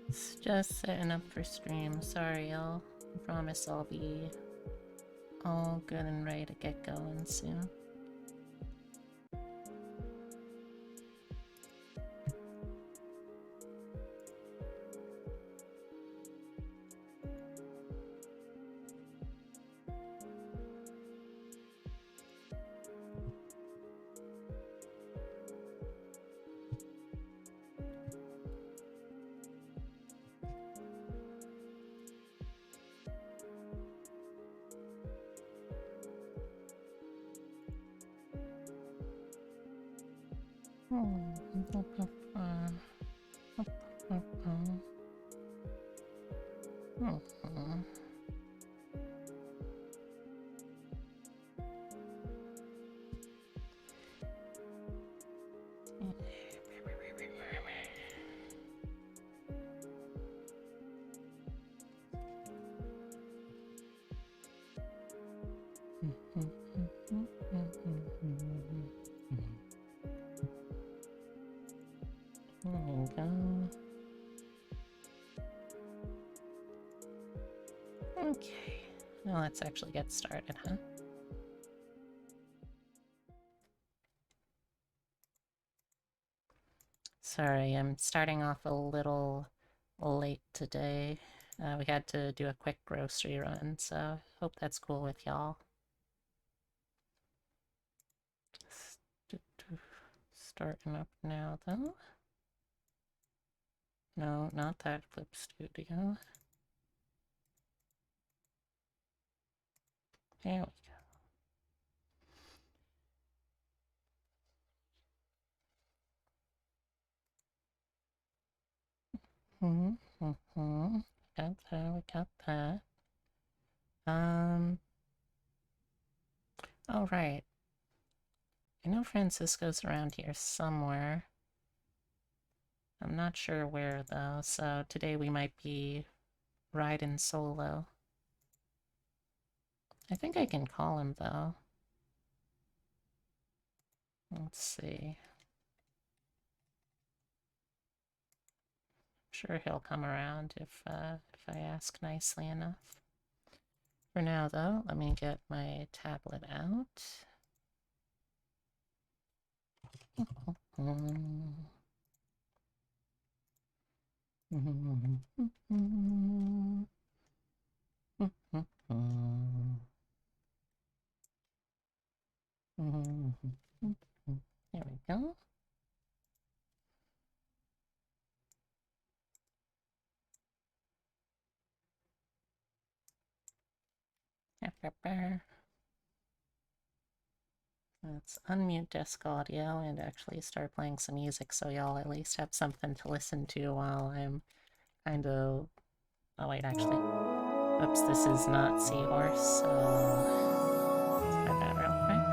It's just setting up for stream. Sorry, y'all. I promise I'll be all good and ready to get going soon. Okay, now let's actually get started, huh? Sorry, I'm starting off a little late today. We had to do a quick grocery run, so hope that's cool with y'all. Starting up now, though. No, not that Clip Studio. There we go. Got that, we got that. All right. I know Francisco's around here somewhere. I'm not sure where, though, so today we might be riding solo. I think I can call him, though. Let's see. I'm sure he'll come around if I ask nicely enough. For now, though, let me get my tablet out. There we go. Let's unmute desk audio and actually start playing some music so y'all at least have something to listen to while I'm kind of... Oh wait, actually. Oops, this is not Seahorse, so... Let's try that real quick.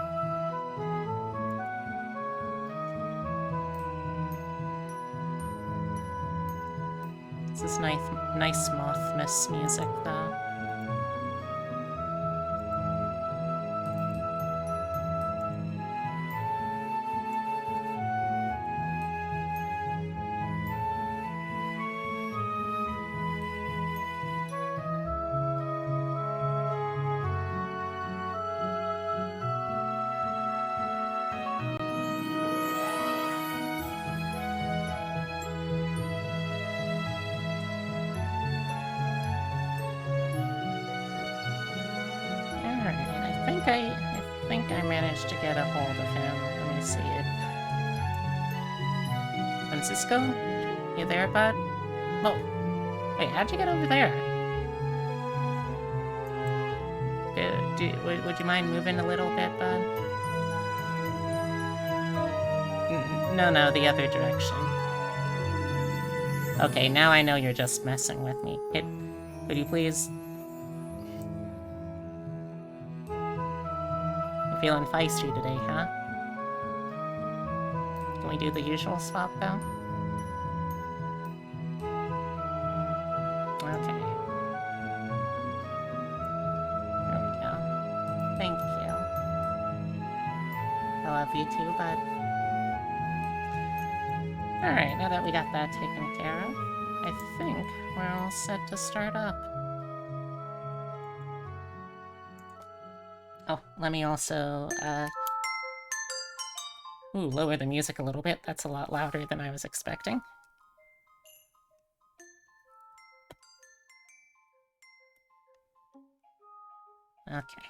This is nice Mothmas music, though. I think I managed to get a hold of him. Let me see it. Francisco? You there, bud? Whoa. Wait, how'd you get over there? Would you mind moving a little bit, bud? No, the other direction. Okay, now I know you're just messing with me. Could you please... Feeling feisty today, huh? Can we do the usual swap, though? Okay. but... Alright, now that we got that taken care of, I think we're all set to start up. Oh, let me also, ooh, lower the music a little bit. That's a lot louder than I was expecting. Okay.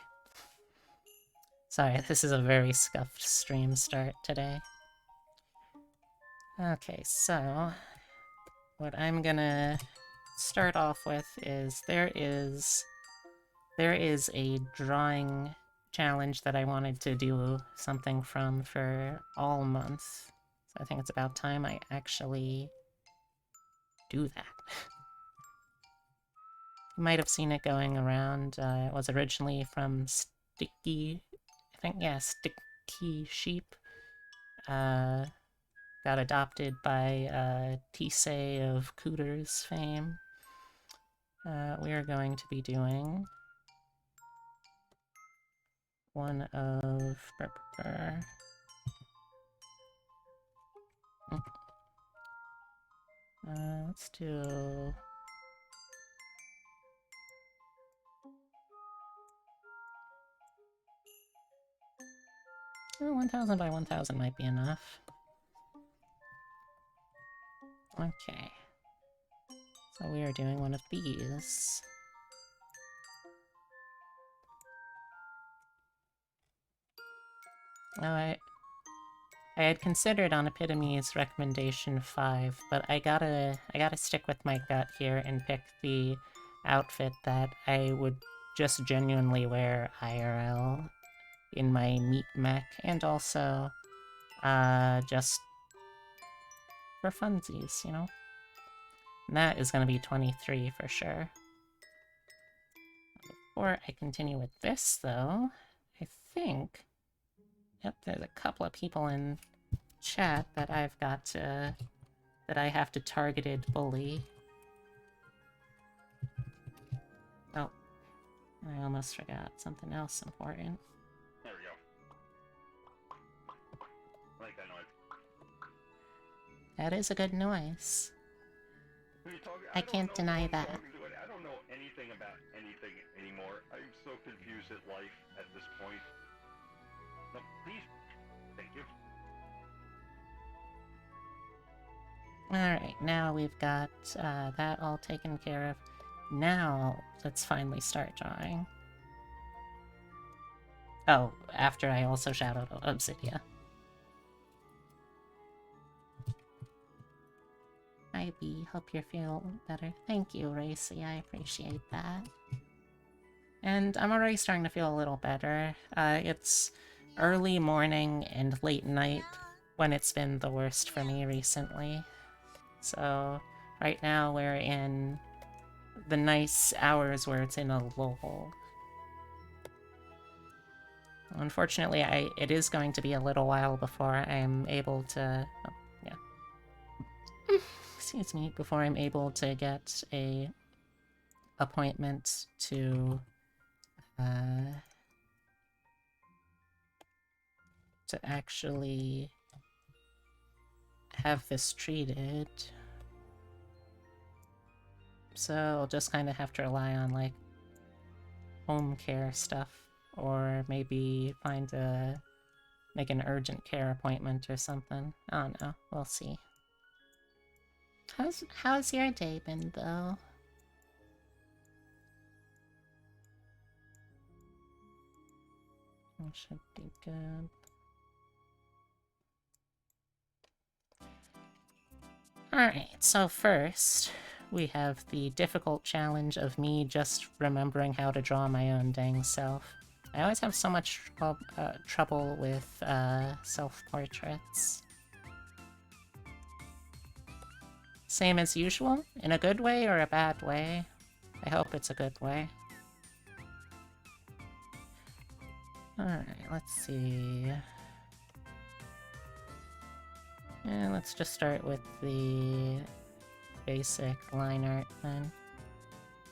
Sorry, this is a very scuffed stream start today. Okay, so... what I'm gonna start off with is there is a drawing challenge that I wanted to do something from for all month. So I think it's about time I actually do that. You might have seen it going around. It was originally from Sticky... I think, yeah, Sticky Sheep. Got adopted by Tisei of Cooter's fame. We are going to be doing one of... let's do... oh, 1000 by 1000 might be enough. Okay. So we are doing one of these. Oh, I had considered on Epitome's recommendation 5, but I gotta stick with my gut here and pick the outfit that I would just genuinely wear IRL in my meat mech, and also, just for funsies, you know? And that is gonna be 23 for sure. Before I continue with this, though, I think... yep, there's a couple of people in chat that I've got to... that I have to targeted bully. Oh, I almost forgot something else important. There we go. I like that noise. That is a good noise. I can't deny that. I don't know anything about anything anymore. I'm so confused at life at this point. No, please. Thank you. Alright, now we've got that all taken care of. Now, let's finally start drawing. Oh, after I also shouted out Obsidia. Hi B, hope you're feeling better. Thank you, Racy, I appreciate that. And I'm already starting to feel a little better. It's early morning and late night when it's been the worst for me recently. So, right now we're in the nice hours where it's in a lull. Unfortunately, it is going to be a little while before I'm able to... oh, yeah. Excuse me, before I'm able to get a appointment to actually have this treated. So I'll just kind of have to rely on, like, home care stuff, or maybe make an urgent care appointment or something. I don't know, we'll see. How's your day been, though? It should be good. Alright, so first, we have the difficult challenge of me just remembering how to draw my own dang self. I always have so much trouble with self-portraits. Same as usual? In a good way or a bad way? I hope it's a good way. Alright, let's see... and let's just start with the basic line art then.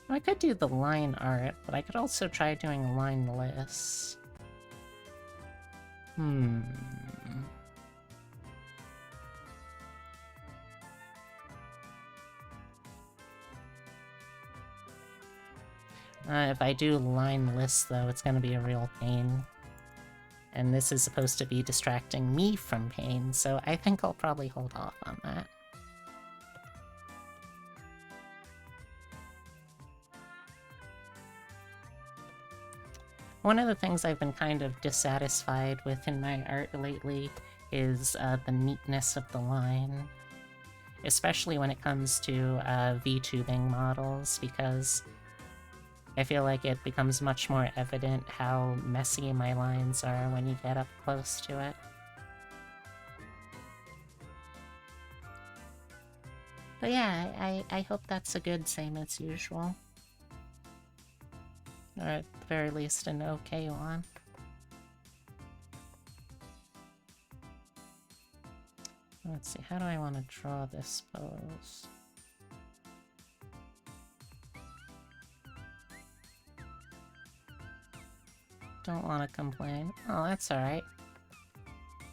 I could do the line art, but I could also try doing lineless. If I do line lists, though, it's gonna be a real pain. And this is supposed to be distracting me from pain, so I think I'll probably hold off on that. One of the things I've been kind of dissatisfied with in my art lately is the neatness of the line. Especially when it comes to VTubing models, because I feel like it becomes much more evident how messy my lines are when you get up close to it. But yeah, I hope that's a good same as usual. Or at the very least an okay one. Let's see, how do I want to draw this pose? Don't want to complain. Oh, that's alright.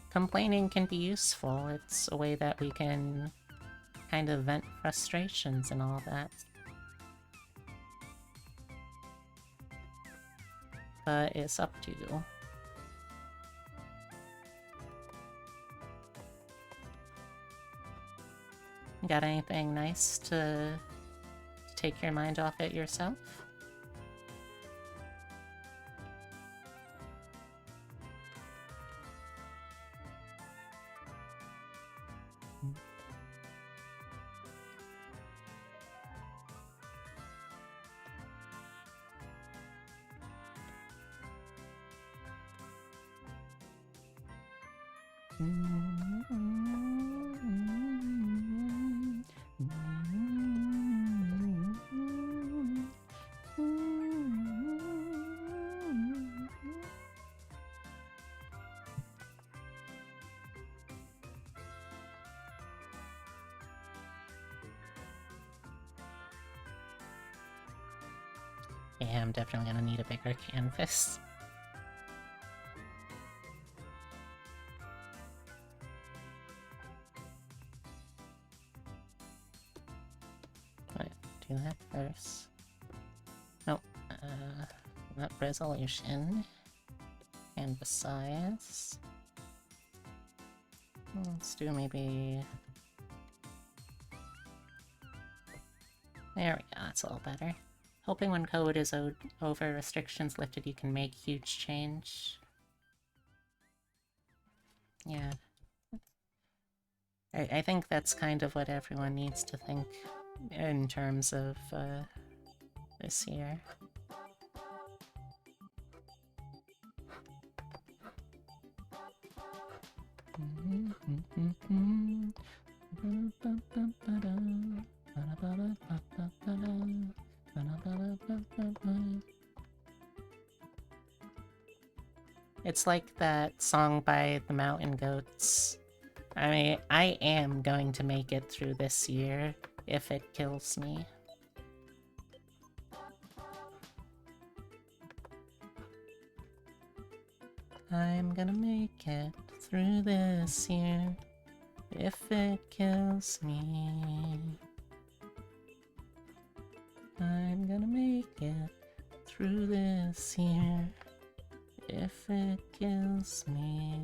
Complaining can be useful. It's a way that we can kind of vent frustrations and all that. But it's up to you. Got anything nice to take your mind off it yourself? Yeah, I'm definitely gonna need a bigger canvas. Right, do that first. Nope, not resolution. Canvas size. Let's do maybe... There we go, that's a little better. Hoping when code is over, restrictions lifted, you can make huge change. Yeah. I think that's kind of what everyone needs to think in terms of this year. It's like that song by the Mountain Goats. I mean, I am going to make it through this year if it kills me. I'm gonna make it through this year if it kills me. I'm gonna make it through this year if it kills me.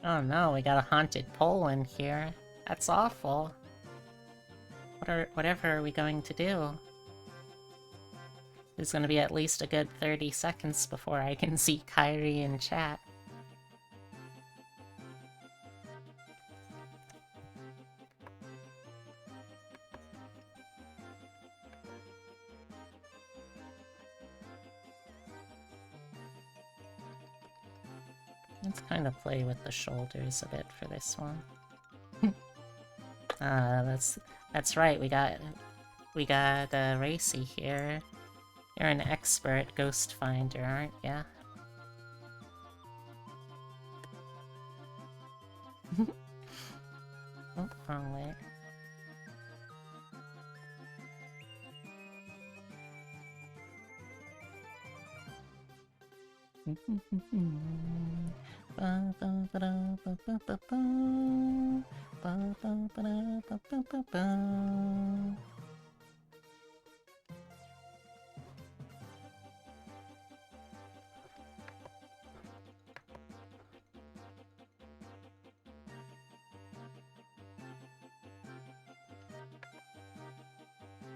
Oh no, we got a haunted pole in here. That's awful. Whatever are we going to do? There's gonna be at least a good 30 seconds before I can see Kyrie in chat. Let's kind of play with the shoulders a bit for this one. That's right. We got Racy here. You're an expert ghost finder, aren't ya? Oh, wrong way.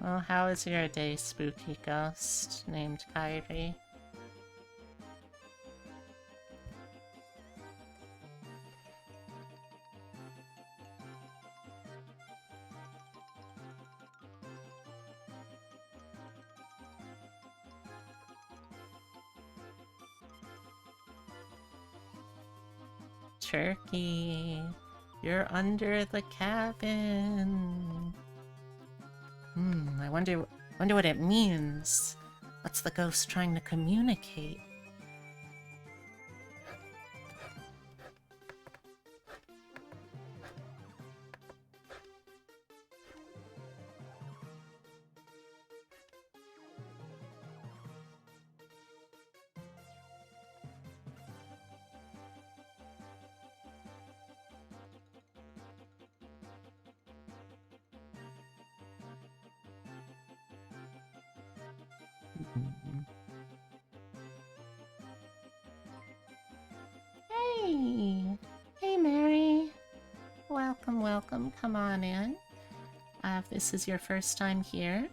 Well, how is your day, spooky ghost named Kyrie? Turkey, you're under the cabin. I wonder what it means. What's the ghost trying to communicate? Hey! Hey, Mary! Welcome, welcome. Come on in. If this is your first time here,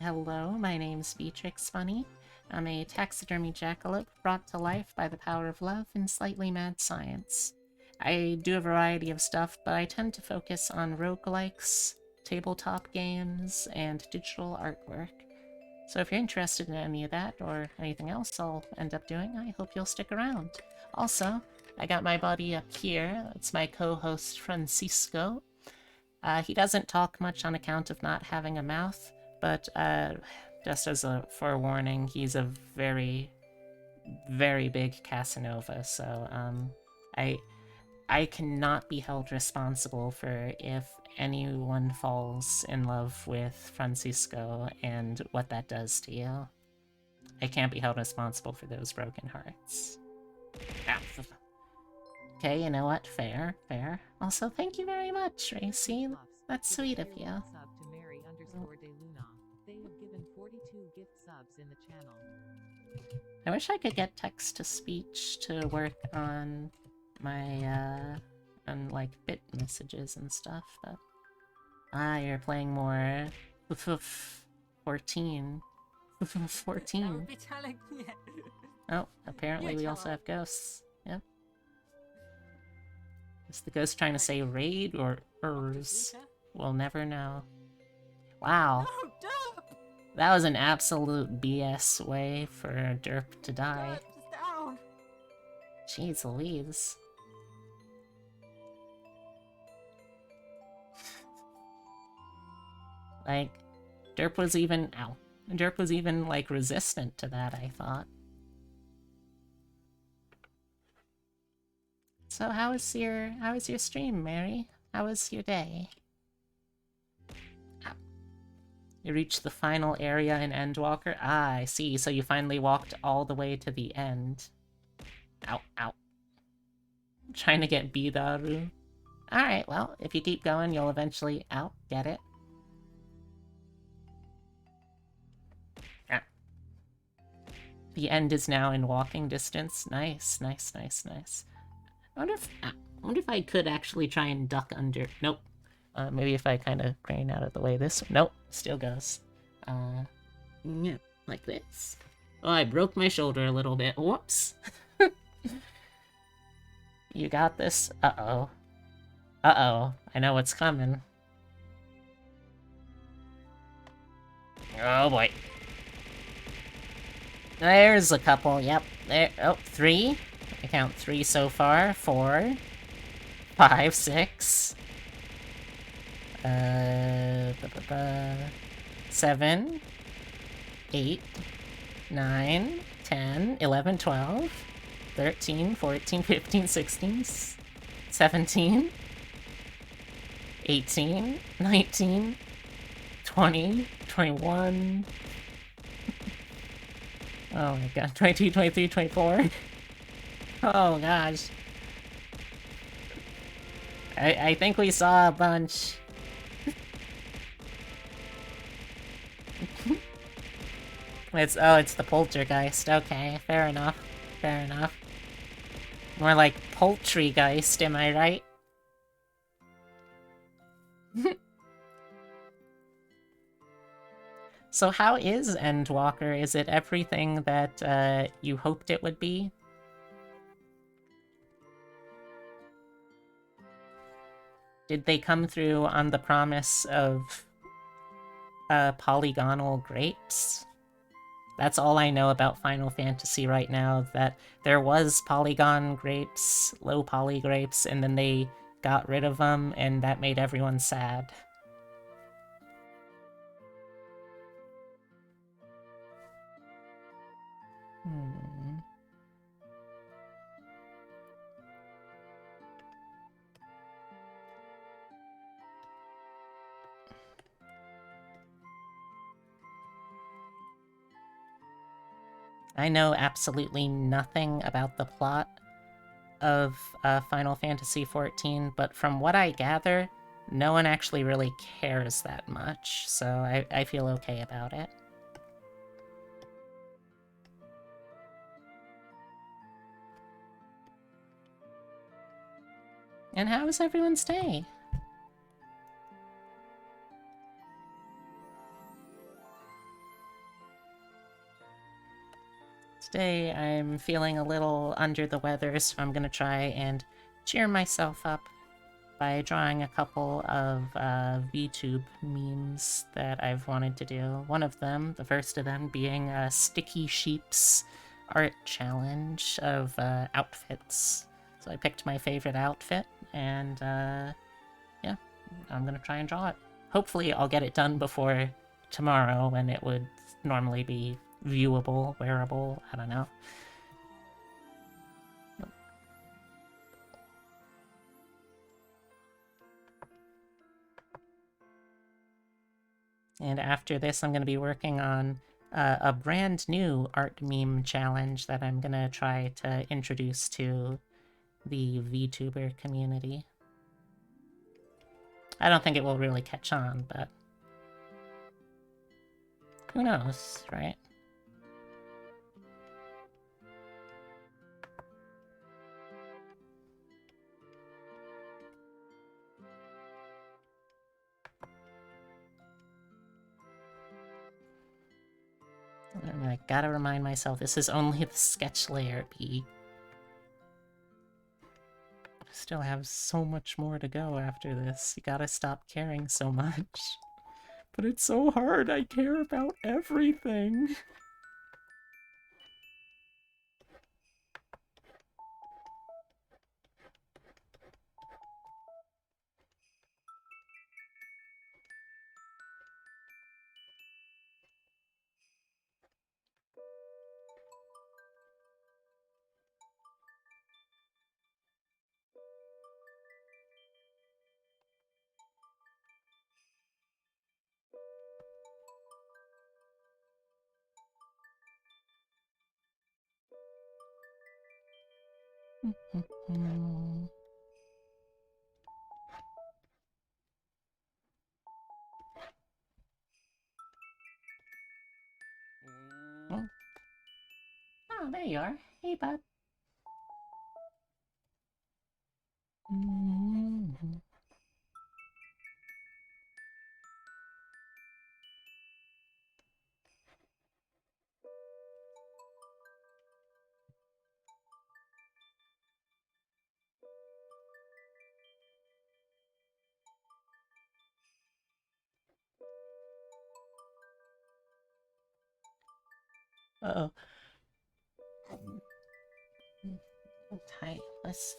hello, my name's Beatrix Funny. I'm a taxidermy jackalope brought to life by the power of love and slightly mad science. I do a variety of stuff, but I tend to focus on roguelikes, tabletop games, and digital artwork. So if you're interested in any of that, or anything else I'll end up doing, I hope you'll stick around. Also, I got my buddy up here. It's my co-host, Francisco. He doesn't talk much on account of not having a mouth, but just as a forewarning, he's a very, very big Casanova, so I cannot be held responsible for if anyone falls in love with Francisco and what that does to you. I can't be held responsible for those broken hearts. Okay, you know what? Fair, fair. Also, thank you very much, Racy. That's sweet of you. I wish I could get text-to-speech to work on my, on, like, bit messages and stuff, but... you're playing more... 14. 14. Oh, apparently we also have ghosts. Yep. Is the ghost trying to say raid or ers? We'll never know. Wow. That was an absolute BS way for Derp to die. Jeez Louise. Like, Derp was even... Ow. Derp was even, like, resistant to that, I thought. So how was your stream, Mary? How was your day? Ow. You reached the final area in Endwalker? Ah, I see. So you finally walked all the way to the end. Ow, ow. Trying to get Bidaru. Alright, well, if you keep going, you'll eventually... Ow, get it? The end is now in walking distance. Nice, nice, nice, nice. I wonder if I could actually try and duck under. Nope. Maybe if I kind of crane out of the way this. Nope. Still goes. Yeah, like this. Oh, I broke my shoulder a little bit. Whoops. You got this. Uh-oh. Uh-oh. I know what's coming. Oh boy. There's a couple, yep. There, oh, 3. I count 3 so far. 4. 5, 6. 7, 8, 9, 10, 11, 12, 13, 14, 15, 16, 17, 18, 19, 20, 21. Oh my god, 22, 23, 24. Oh gosh. I think we saw a bunch. It's the poltergeist. Okay, fair enough. Fair enough. More like poultrygeist, am I right? So how is Endwalker? Is it everything that you hoped it would be? Did they come through on the promise of polygonal grapes? That's all I know about Final Fantasy right now, that there was polygon grapes, low poly grapes, and then they got rid of them, and that made everyone sad. Hmm. I know absolutely nothing about the plot of Final Fantasy XIV, but from what I gather, no one actually really cares that much, so I feel okay about it. And how is everyone's day? Today I'm feeling a little under the weather, so I'm gonna try and cheer myself up by drawing a couple of VTube memes that I've wanted to do. One of them, the first of them, being Sticky Sheep's art challenge of outfits. So I picked my favorite outfit, and yeah, I'm gonna try and draw it. Hopefully I'll get it done before tomorrow, when it would normally be viewable, wearable, I don't know. And after this, I'm going to be working on a brand new art meme challenge that I'm going to try to introduce to the VTuber community. I don't think it will really catch on, but who knows, right? I gotta remind myself, this is only the sketch layer B. I still have so much more to go after this. You gotta stop caring so much. But it's so hard, I care about everything. Oh. Oh, there you are. Hey, bud. Uh-oh. Tight. Let's...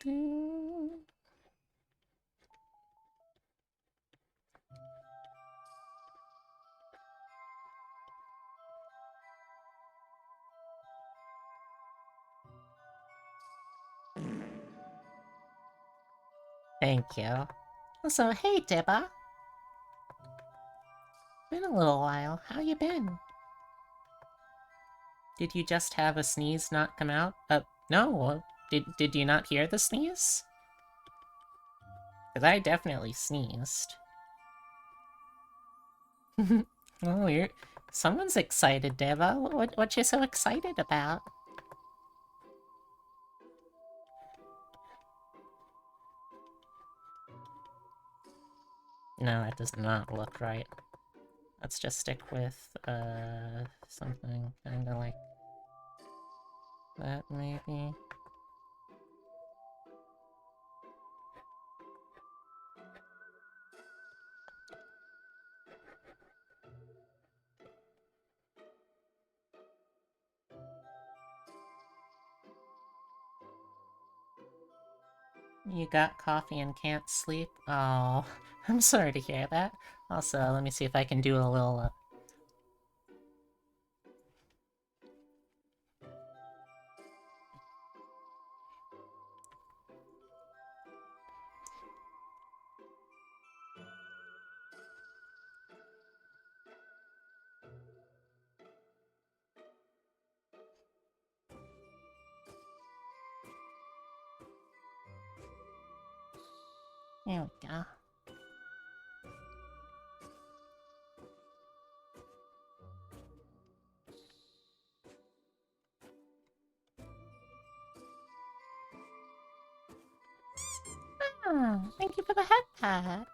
do. Thank you. Also, hey, Deba. Been a little while. How you been? Did you just have a sneeze not come out? No. Did you not hear the sneeze? Because I definitely sneezed. Oh, you're... Someone's excited, Deva. What you so excited about? No, that does not look right. Let's just stick with, something kinda like that, maybe? You got coffee and can't sleep? Oh, I'm sorry to hear that. Also, let me see if I can do a little, There we go. Ah, thank you for the head pat.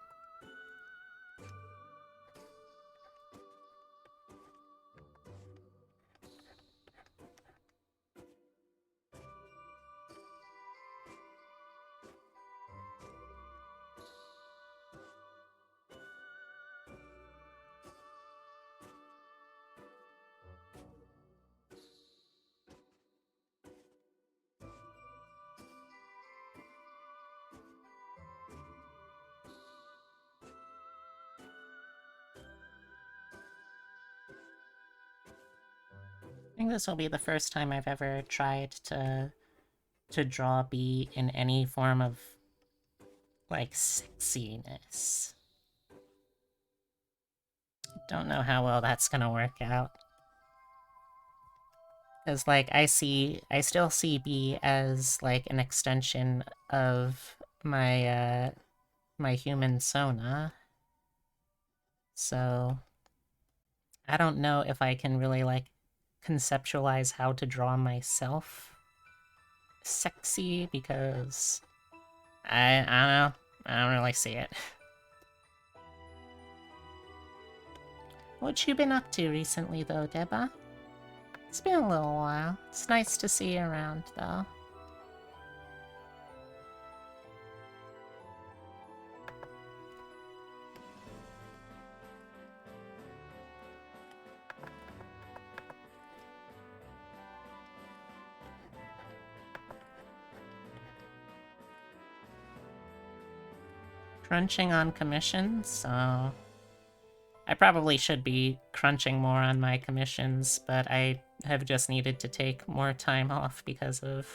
I think this will be the first time I've ever tried to draw B in any form of, like, sexiness. Don't know how well that's gonna work out. Because, like, I still see B as, like, an extension of my, my human Sona. So, I don't know if I can really, like, conceptualize how to draw myself sexy, because I don't know. I don't really see it. What you been up to recently, though, Deba? It's been a little while. It's nice to see you around, though. Crunching on commissions, so... I probably should be crunching more on my commissions, but I have just needed to take more time off because of,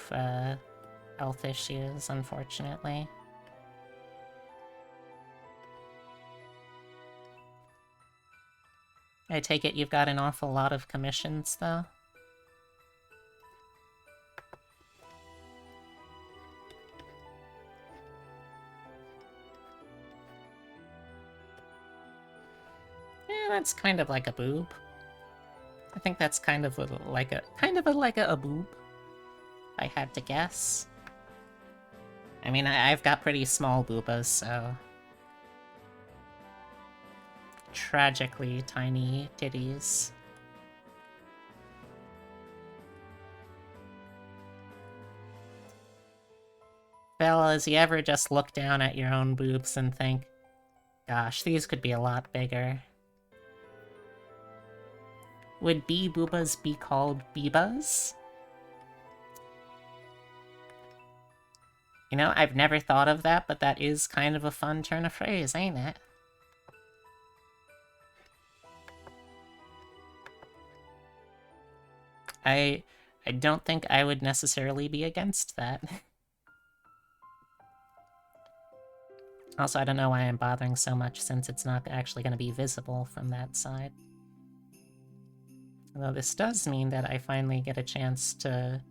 health issues, unfortunately. I take it you've got an awful lot of commissions, though? Yeah, that's kind of like a boob. I think that's kind of like a boob, if I had to guess. I mean, I've got pretty small boobas, so... Tragically tiny titties. Fellas, you ever just look down at your own boobs and think, gosh, these could be a lot bigger? Would boobas be called bibas? You know, I've never thought of that, but that is kind of a fun turn of phrase, ain't it? I don't think I would necessarily be against that. Also, I don't know why I'm bothering so much since it's not actually going to be visible from that side. Although this does mean that I finally get a chance to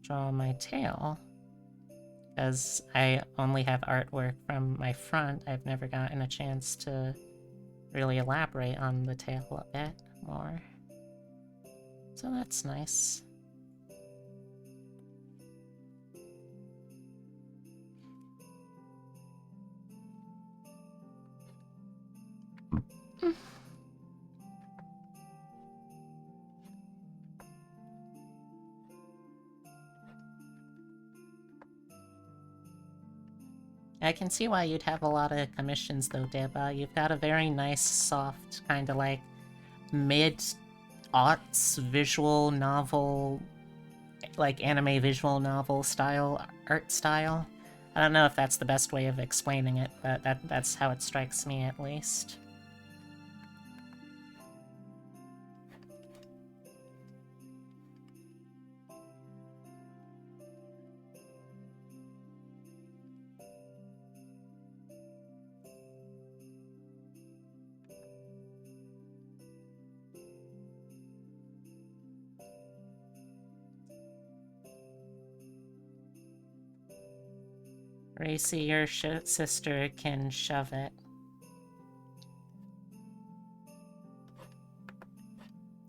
draw my tail. Because I only have artwork from my front, I've never gotten a chance to really elaborate on the tail a bit more. So that's nice. I can see why you'd have a lot of commissions though, Deba. You've got a very nice, soft, kind of like mid-aughts visual novel, like anime visual novel style, art style. I don't know if that's the best way of explaining it, but that's how it strikes me at least. Racy, your sister can shove it.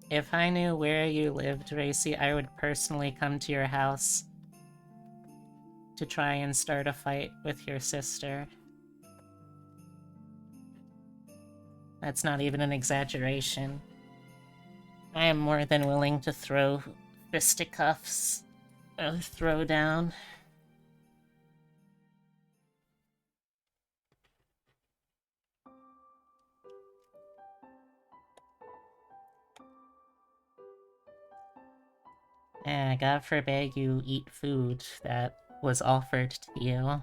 If I knew where you lived, Racy, I would personally come to your house to try and start a fight with your sister. That's not even an exaggeration. I am more than willing to throw fisticuffs, throw down. God forbid you eat food that was offered to you.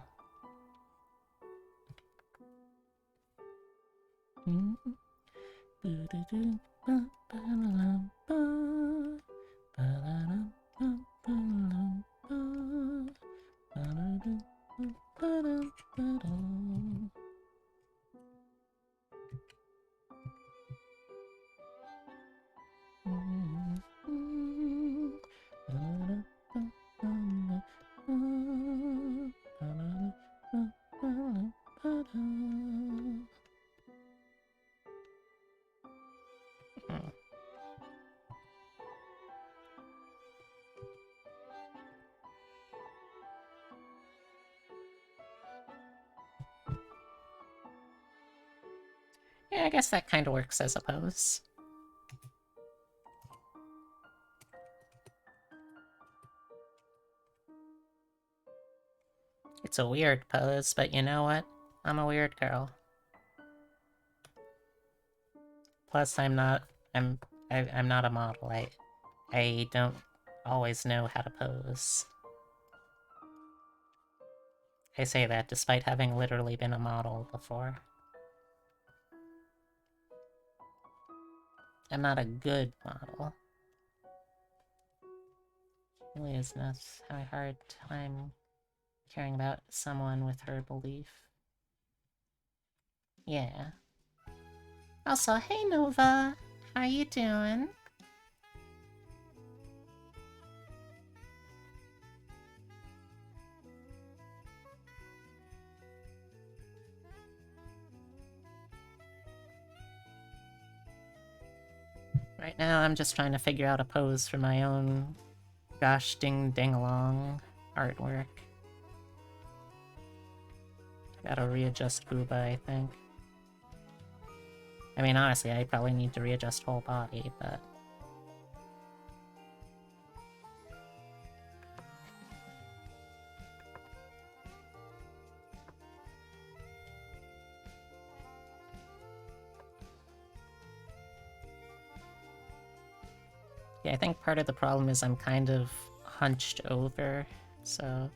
Yeah, I guess that kind of works as a pose. It's a weird pose, but you know what? I'm a weird girl. Plus, I'm not a model. I don't always know how to pose. I say that despite having literally been a model before. I'm not a good model. It really is not a hard time caring about someone with her belief. Yeah. Also, hey Nova! How you doing? Right now, I'm just trying to figure out a pose for my own gosh ding ding along artwork. Gotta readjust Booba, I think. I mean, honestly, I probably need to readjust whole body, but... Yeah, I think part of the problem is I'm kind of hunched over So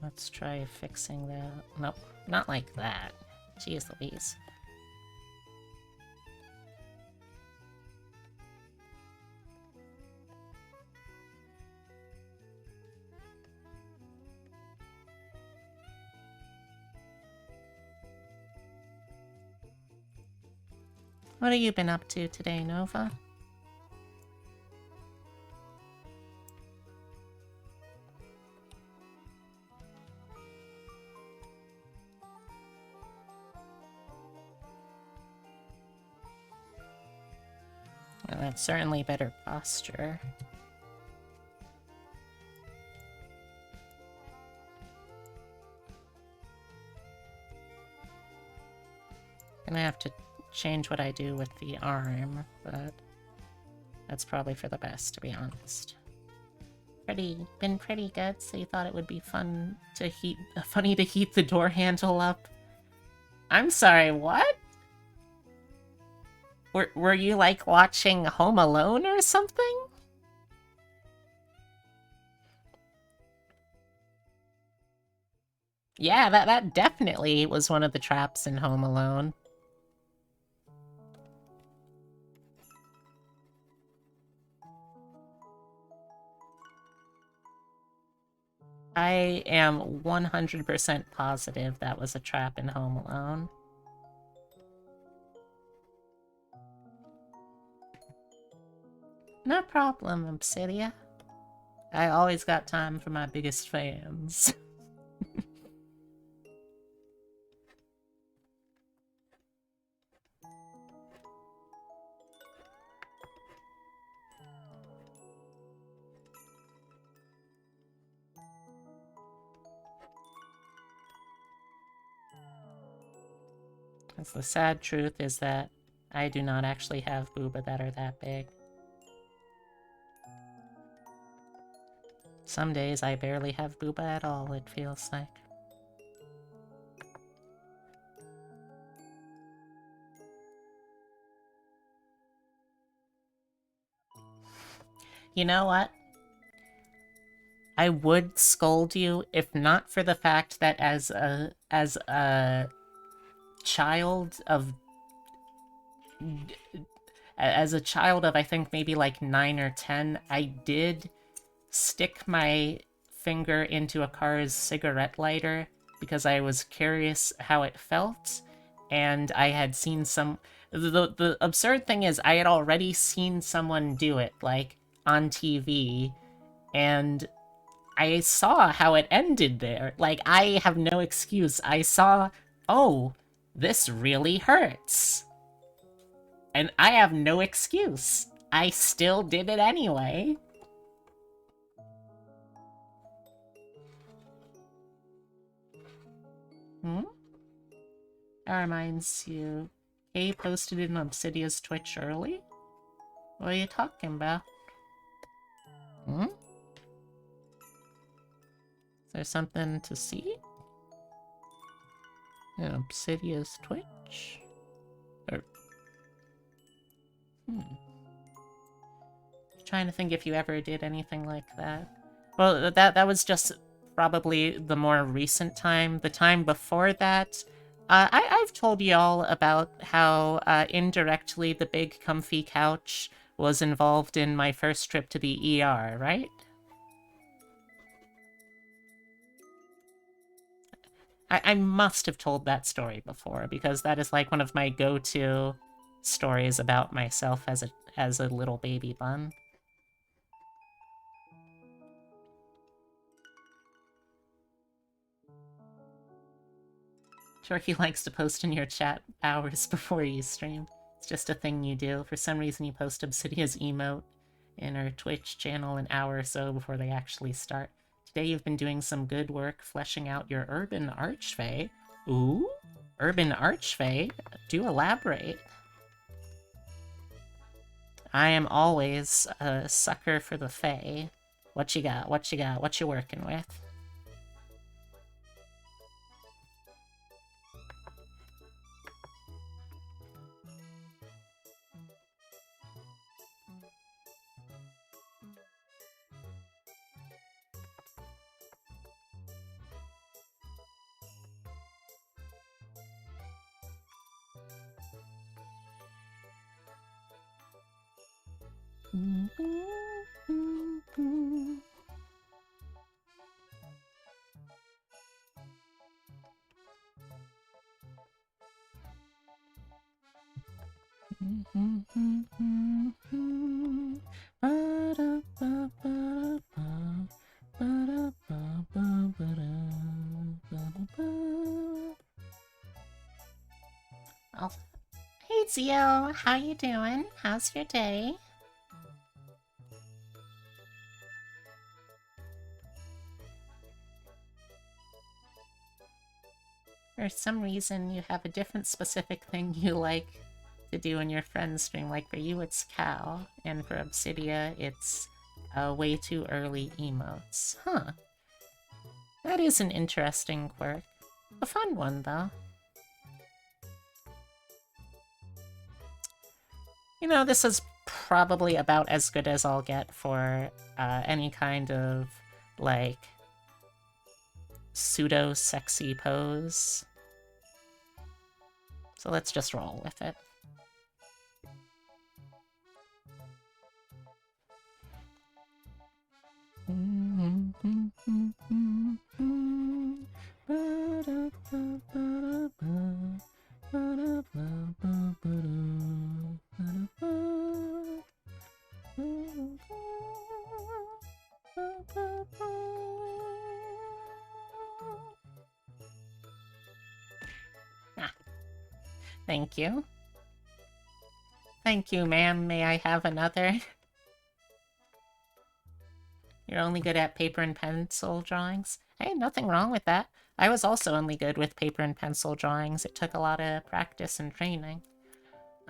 let's try fixing that. Nope, not like that. Jeez Louise. What have you been up to today, Nova? Well, that's certainly better posture. Gonna have to change what I do with the arm, but that's probably for the best, to be honest. Been pretty good, so you thought it would be funny to heat the door handle up. I'm sorry, what? Were you like watching Home Alone or something? Yeah, that definitely was one of the traps in Home Alone. I am 100% positive that was a trap in Home Alone. No problem, Obsidia. I always got time for my biggest fans. Because the sad truth is that I do not actually have booba that are that big. Some days I barely have booba at all, it feels like. You know what? I would scold you if not for the fact that as a child of I think maybe like 9 or 10, I did stick my finger into a car's cigarette lighter because I was curious how it felt, and I had seen the absurd thing is I had already seen someone do it, like, on TV, and I saw how it ended there. Like, I have no excuse. I saw, oh, this really hurts. And I have no excuse. I still did it anyway. Hmm? That reminds you, Kay posted in Obsidia's Twitch early? What are you talking about? Hmm? Is there something to see? In Obsidia's Twitch? Or... Trying to think if you ever did anything like that. Well, that was just probably the more recent time. The time before that, I've told y'all about how indirectly the big comfy couch was involved in my first trip to the ER, right? I must have told that story before, because that is like one of my go-to stories about myself as a little baby bun. Turkey likes to post in your chat hours before you stream. It's just a thing you do. For some reason, you post Obsidia's emote in her Twitch channel an hour or so before they actually start. Today you've been doing some good work fleshing out your urban archfey. Ooh? Urban archfey? Do elaborate. I am always a sucker for the fae. What you got? What you got? What you working with? Oh, hey Zio, how you doing? How's your day? For some reason, you have a different specific thing you like to do in your friend's stream. Like for you, it's cow, and for Obsidia, it's way too early emotes. Huh. That is an interesting quirk. A fun one, though. You know, this is probably about as good as I'll get for any kind of, like, pseudo-sexy pose. So let's just roll with it. Ah, thank you. Thank you, ma'am. May I have another? You're only good at paper and pencil drawings? Hey, nothing wrong with that. I was also only good with paper and pencil drawings. It took a lot of practice and training.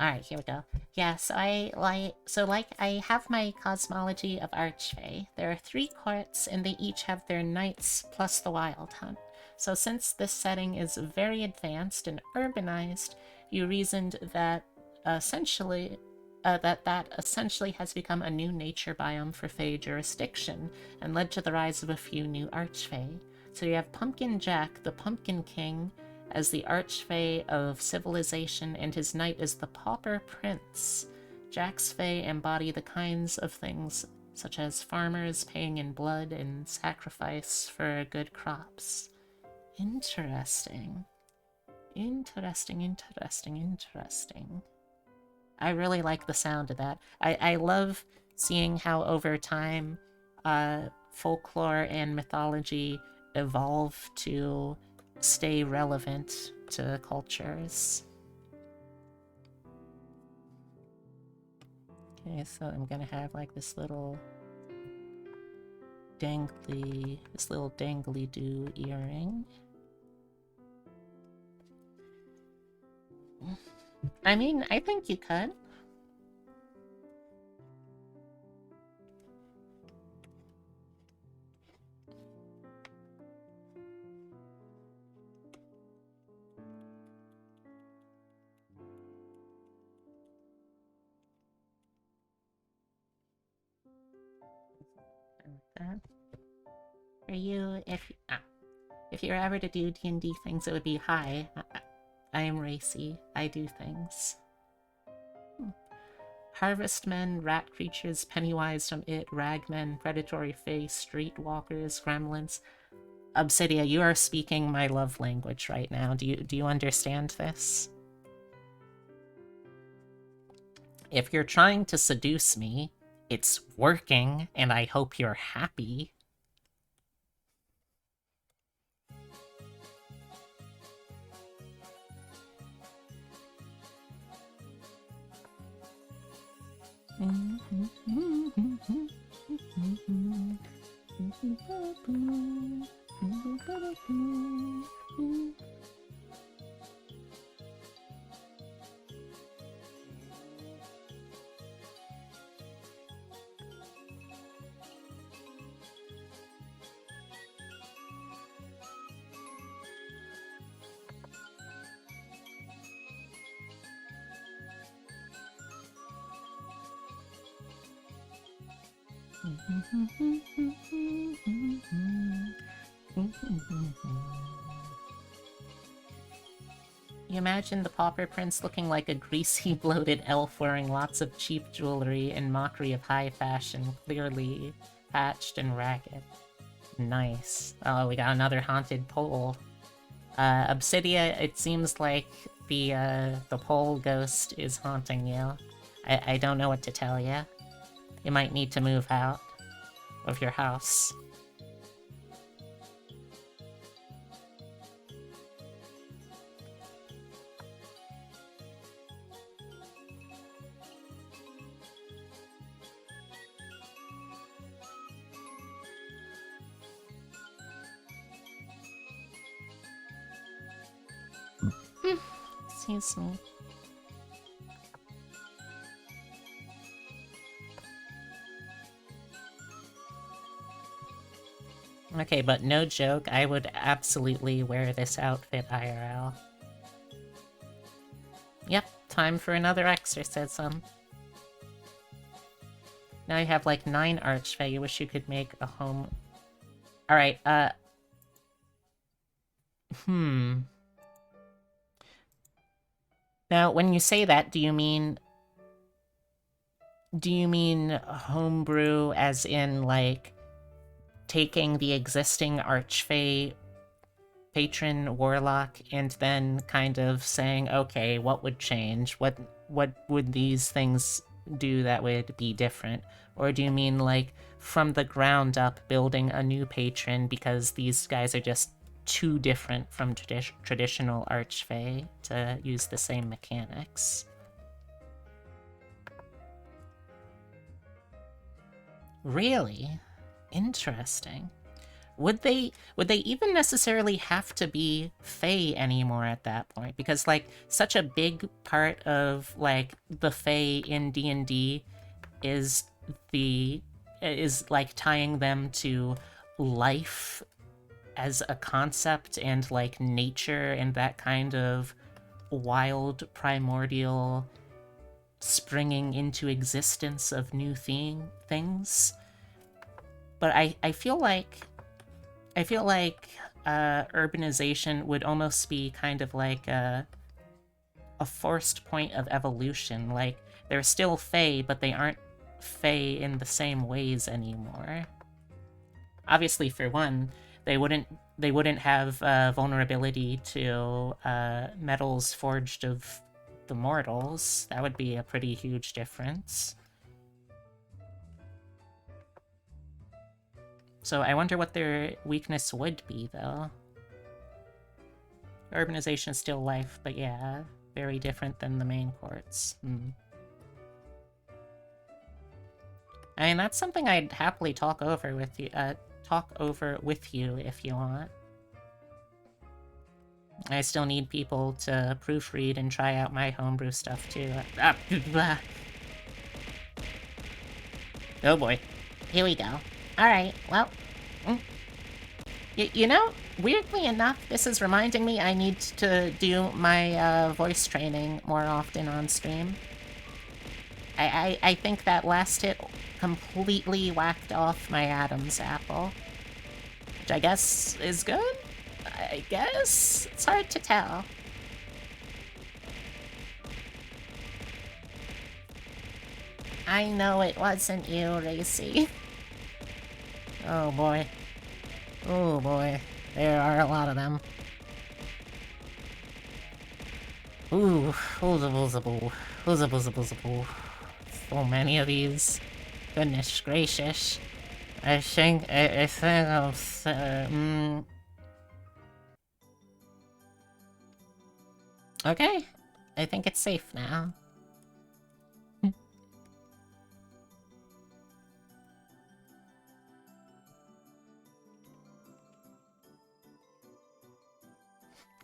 Alright, here we go. Yeah, so I have my cosmology of Archfey. There are 3 courts, and they each have their knights plus the wild hunt. So since this setting is very advanced and urbanized, you reasoned that essentially that essentially has become a new nature biome for Fey jurisdiction, and led to the rise of a few new Archfey. So you have Pumpkin Jack, the Pumpkin King, as the Archfey of civilization, and his knight is the Pauper Prince. Jack's Fey embody the kinds of things such as farmers paying in blood and sacrifice for good crops. Interesting. Interesting. I really like the sound of that. I love seeing how over time folklore and mythology evolve to stay relevant to cultures. Okay, so I'm gonna have like this little dangly do earring. I mean, I think you could. That. For you, if you're ever to do D&D things, it would be hi. I am racy. I do things. Harvestmen, rat creatures, Pennywise from It, ragmen, predatory face, streetwalkers, gremlins. Obsidia, you are speaking my love language right now. Do you understand this? If you're trying to seduce me, it's working, and I hope you're happy. You imagine the Pauper Prince looking like a greasy, bloated elf wearing lots of cheap jewelry in mockery of high fashion, clearly patched and ragged. Nice. Oh, we got another haunted pole. Obsidia, it seems like the pole ghost is haunting you. I don't know what to tell you. You might need to move out of your house. Excuse me. Okay, but no joke, I would absolutely wear this outfit IRL. Yep, time for another exorcism. Now you have like 9 Archfey, you wish you could make a home... Alright, Now, when you say that, do you mean homebrew as in, like, taking the existing Archfey patron warlock and then kind of saying, okay, what would change? What would these things do that would be different? Or do you mean, like, from the ground up building a new patron because these guys are just too different from traditional Archfey to use the same mechanics? Really? Interesting. Would they even necessarily have to be Fae anymore at that point? Because, like, such a big part of, like, the Fae in D&D is like tying them to life as a concept and, like, nature and that kind of wild primordial springing into existence of new things. But I feel like urbanization would almost be kind of like a forced point of evolution. Like, they're still Fae, but they aren't Fae in the same ways anymore. Obviously, for one, they wouldn't have vulnerability to metals forged of the mortals. That would be a pretty huge difference. So I wonder what their weakness would be, though. Urbanization is still life, but yeah, very different than the main courts. I mean, that's something I'd happily talk over with you if you want. I still need people to proofread and try out my homebrew stuff, too. Oh boy. Here we go. Alright, well... You know, weirdly enough, this is reminding me I need to do my voice training more often on stream. I think that last hit completely whacked off my Adam's apple. Which I guess is good? I guess? It's hard to tell. I know it wasn't you, Racy. Oh boy. Oh boy. There are a lot of them. Ooh, so many of these. Goodness gracious. I think I'm... Okay. I think it's safe now.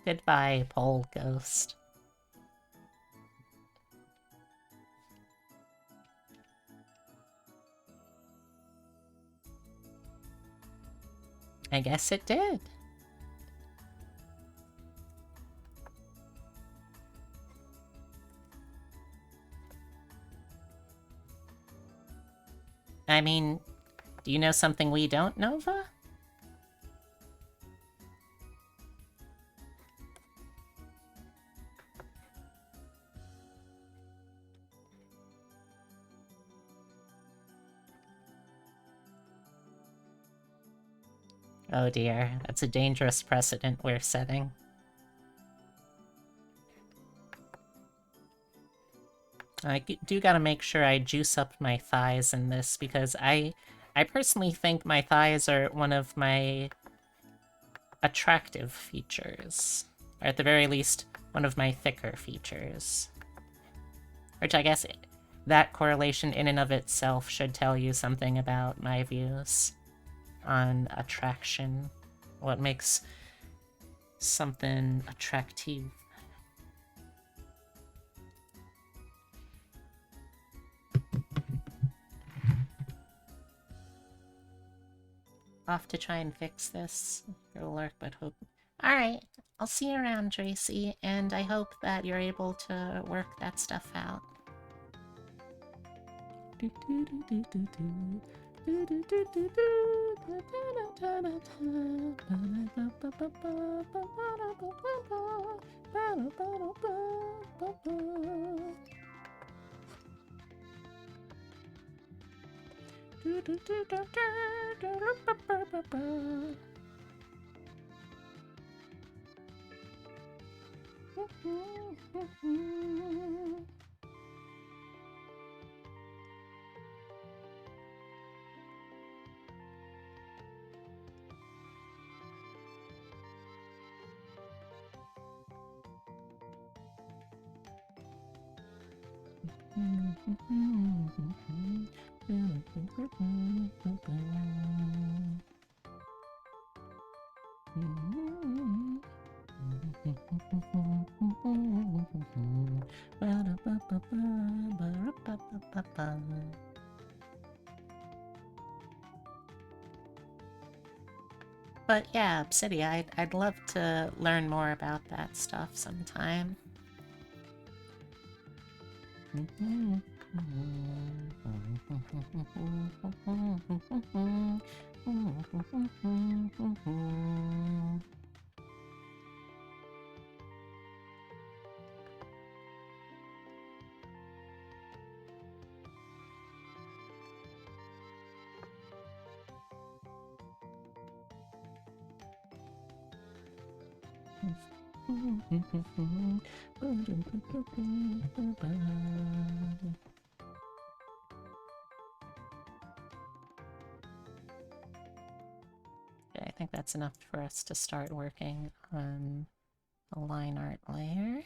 Goodbye, pole ghost. I guess it did. I mean, do you know something we don't, Nova? Oh dear, that's a dangerous precedent we're setting. Do gotta make sure I juice up my thighs in this, because I personally think my thighs are one of my attractive features. Or at the very least, one of my thicker features. Which I guess that correlation in and of itself should tell you something about my views on attraction. What makes something attractive. Off to try and fix this. It'll work, but hope. Alright, I'll see you around, Tracy, and I hope that you're able to work that stuff out. But yeah, Obsidia, I'd love to learn more about that stuff sometime. Okay, I think that's enough for us to start working on the line art layer.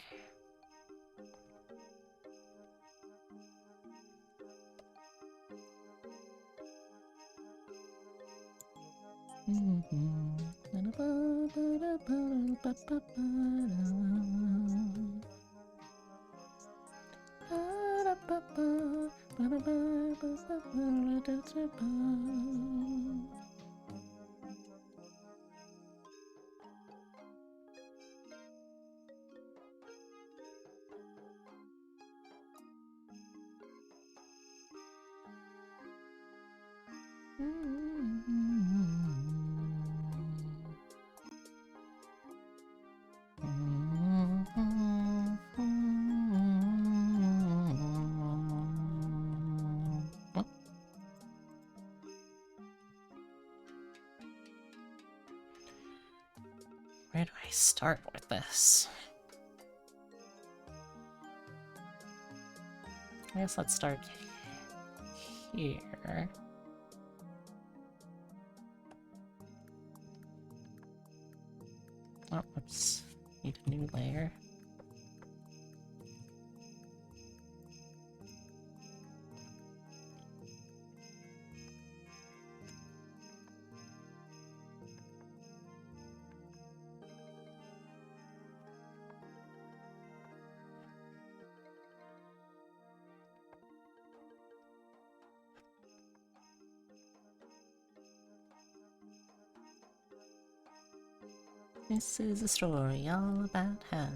Where do I start with this? I guess let's start here. Oh, oops. Need a new layer. This is a story all about how.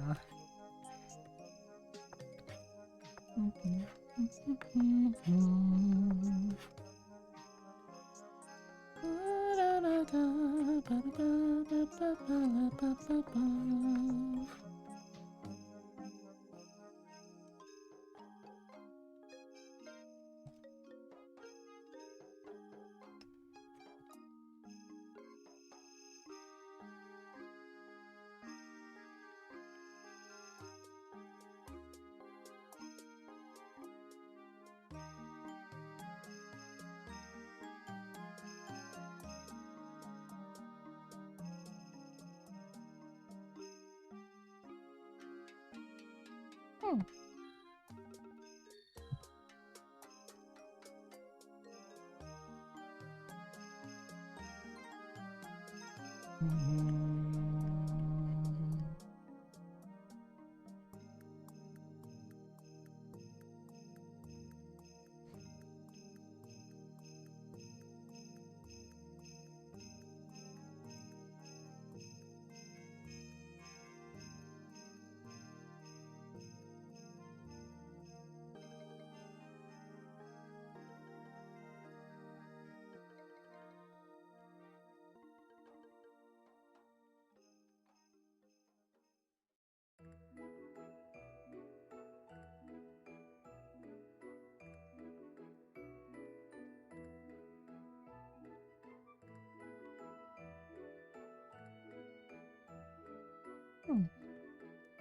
There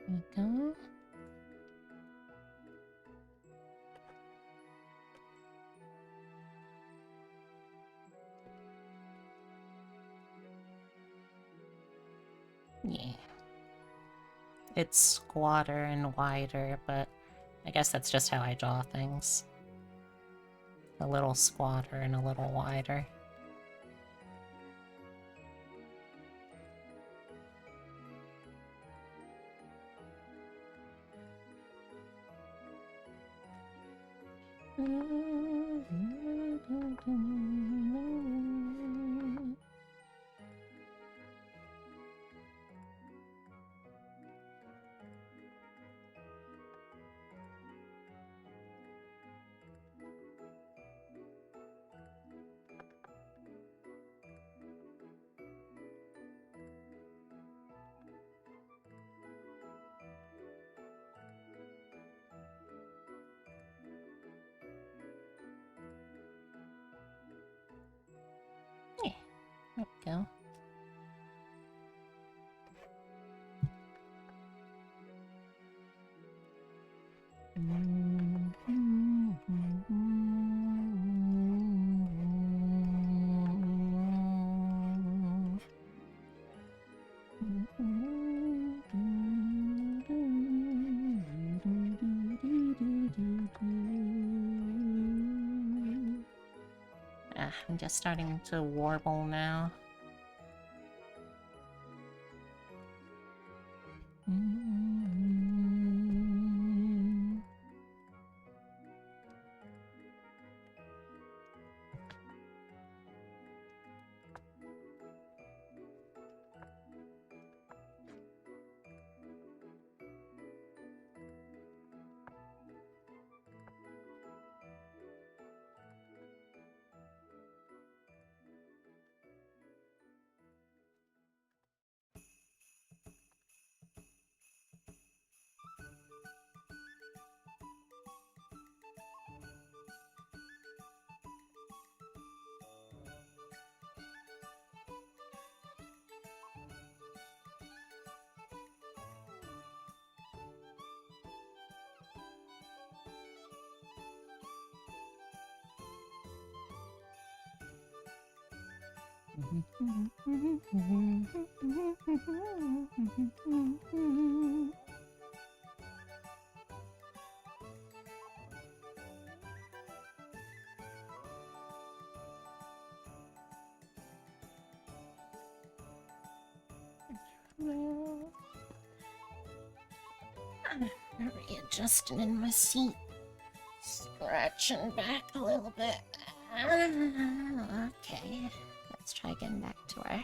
we go. Yeah. It's squatter and wider, but I guess that's just how I draw things. A little squatter and a little wider. Yeah, there we go. I'm just starting to warble now. Readjusting in my seat, scratching back a little bit. Okay, let's try getting back to work.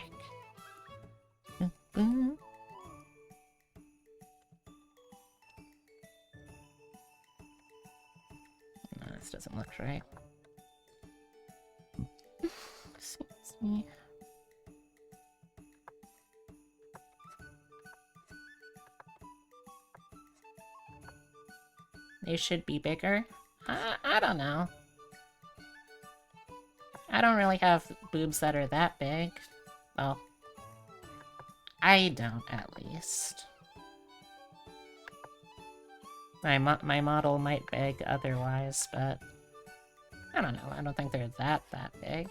No, this doesn't look right. Excuse me. They should be bigger. I don't know. I don't really have boobs that are that big. Well, I don't, at least. My model might beg otherwise, but I don't know. I don't think they're that big.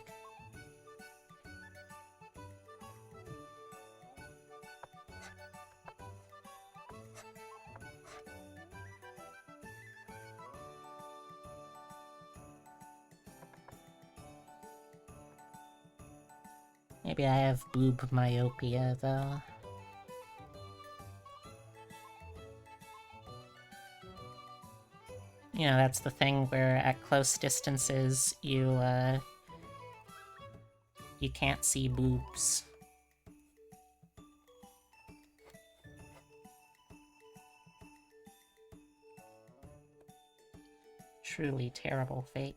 Maybe I have boob myopia, though. You know, that's the thing where at close distances you can't see boobs. Truly terrible fate.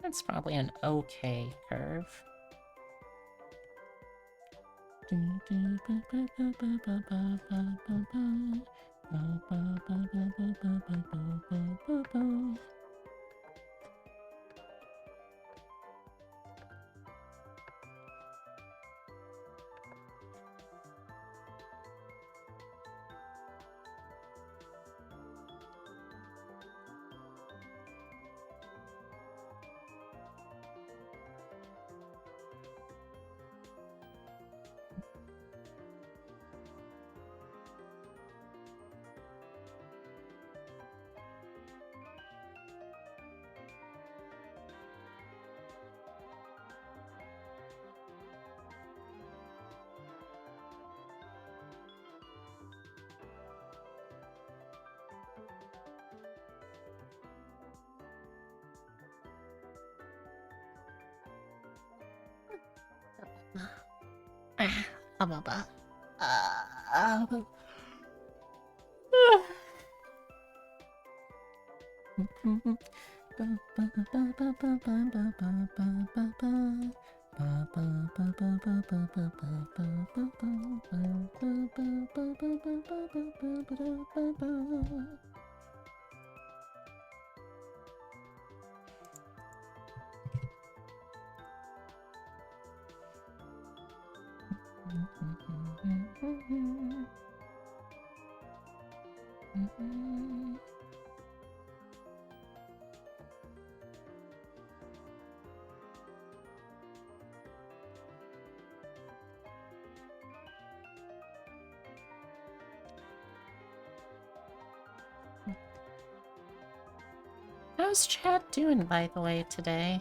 That's probably an okay curve. How's Chad doing, by the way, today?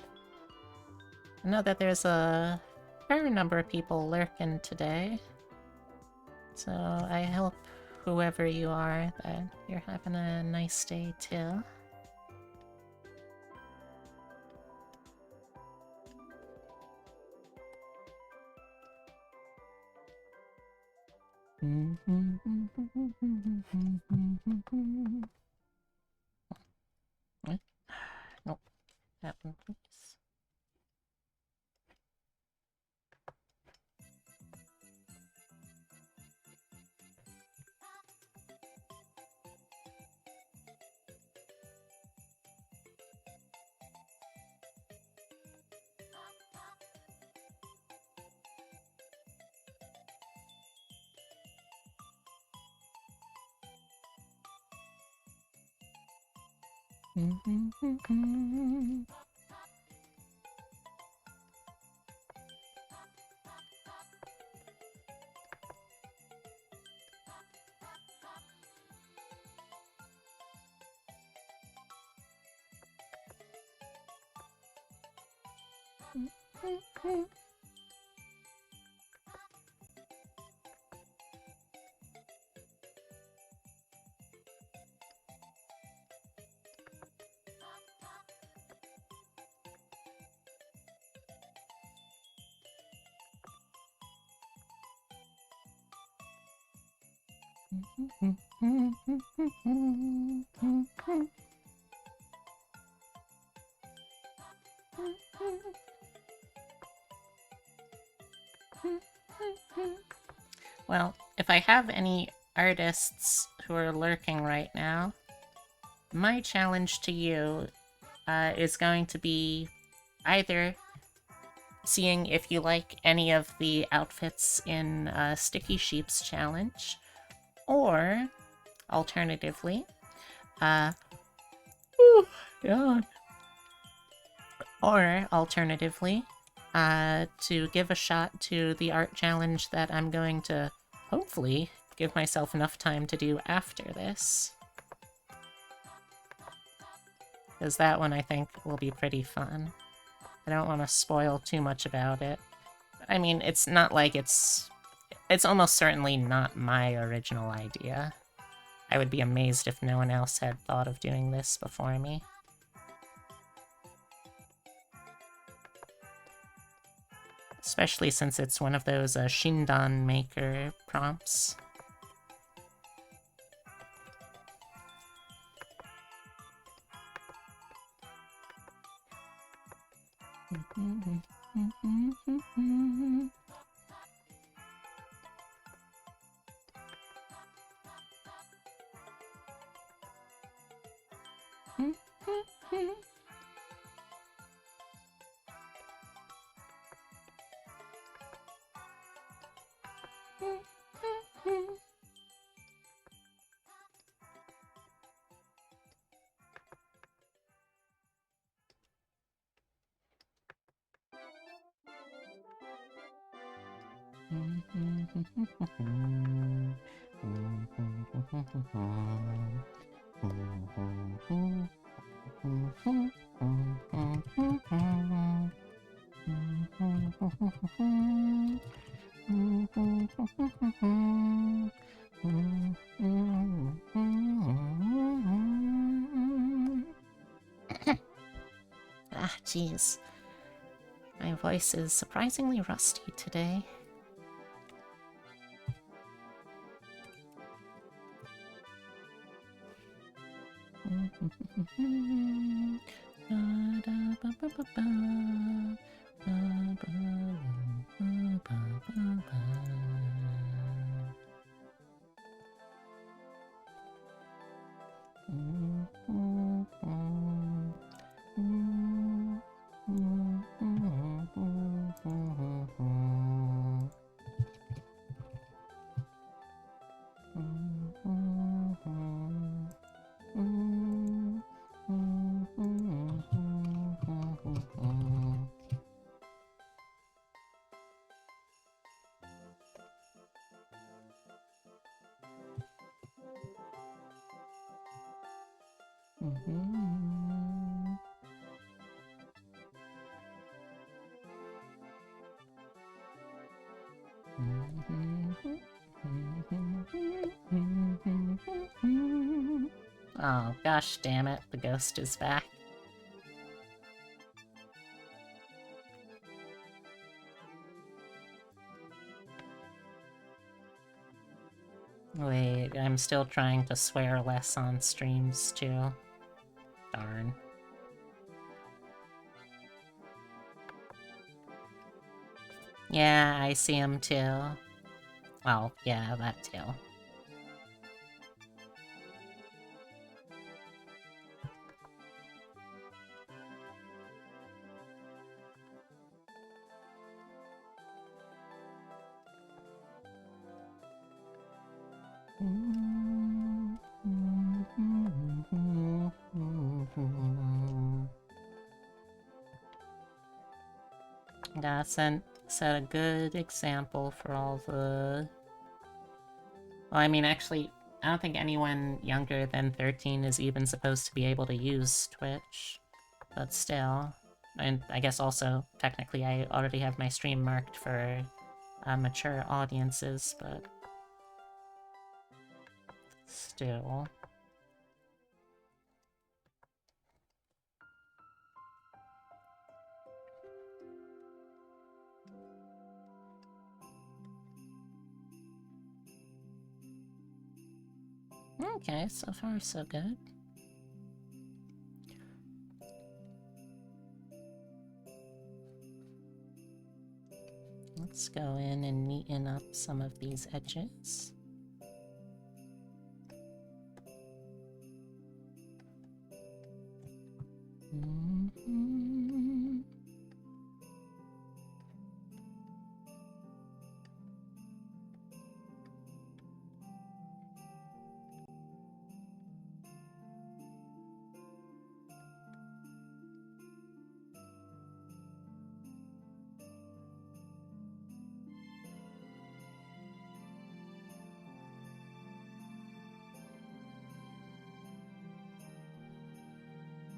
I know that there's a fair number of people lurking today. So I hope, whoever you are, that you're having a nice day too. What? Nope. That one, please. Well, if I have any artists who are lurking right now, my challenge to you is going to be either seeing if you like any of the outfits in Sticky Sheep's challenge, or alternatively, God. Or alternatively, to give a shot to the art challenge that I'm going to hopefully give myself enough time to do after this. Because that one I think will be pretty fun. I don't want to spoil too much about it. I mean, it's not like it's almost certainly not my original idea. I would be amazed if no one else had thought of doing this before me. Especially since it's one of those Shindan Maker prompts. Ah, jeez. My voice is surprisingly rusty today. Oh, gosh damn it, the ghost is back. Wait, I'm still trying to swear less on streams, too. Darn. Yeah, I see him too. Well, yeah, that too. Gotta set a good example for all the... Well, I mean, actually, I don't think anyone younger than 13 is even supposed to be able to use Twitch. But still. And I guess also, technically, I already have my stream marked for mature audiences, but... Still... Okay, so far so good. Let's go in and neaten up some of these edges.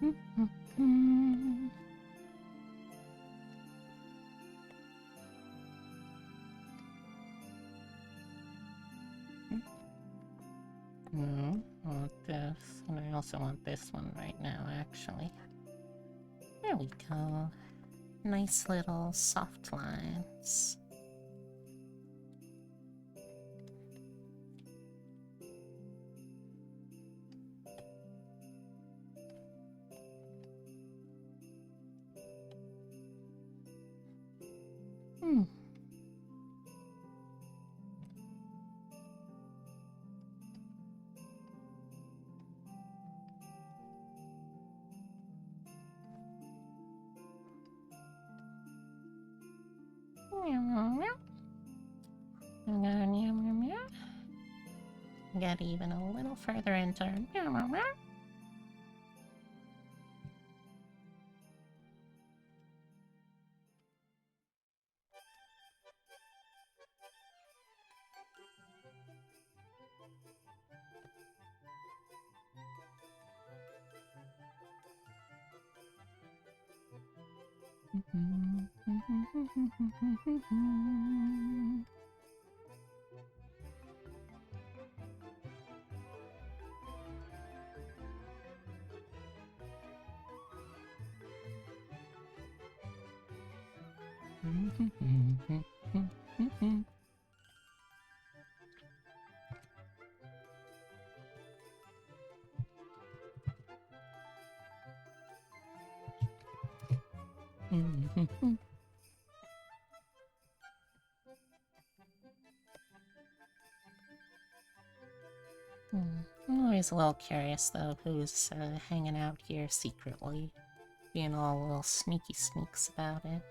I want this, and I also want this one right now, actually. There we go. Nice little soft lines. Get even a little further into I'm always a little curious, though, who's hanging out here secretly, being all little sneaky sneaks about it.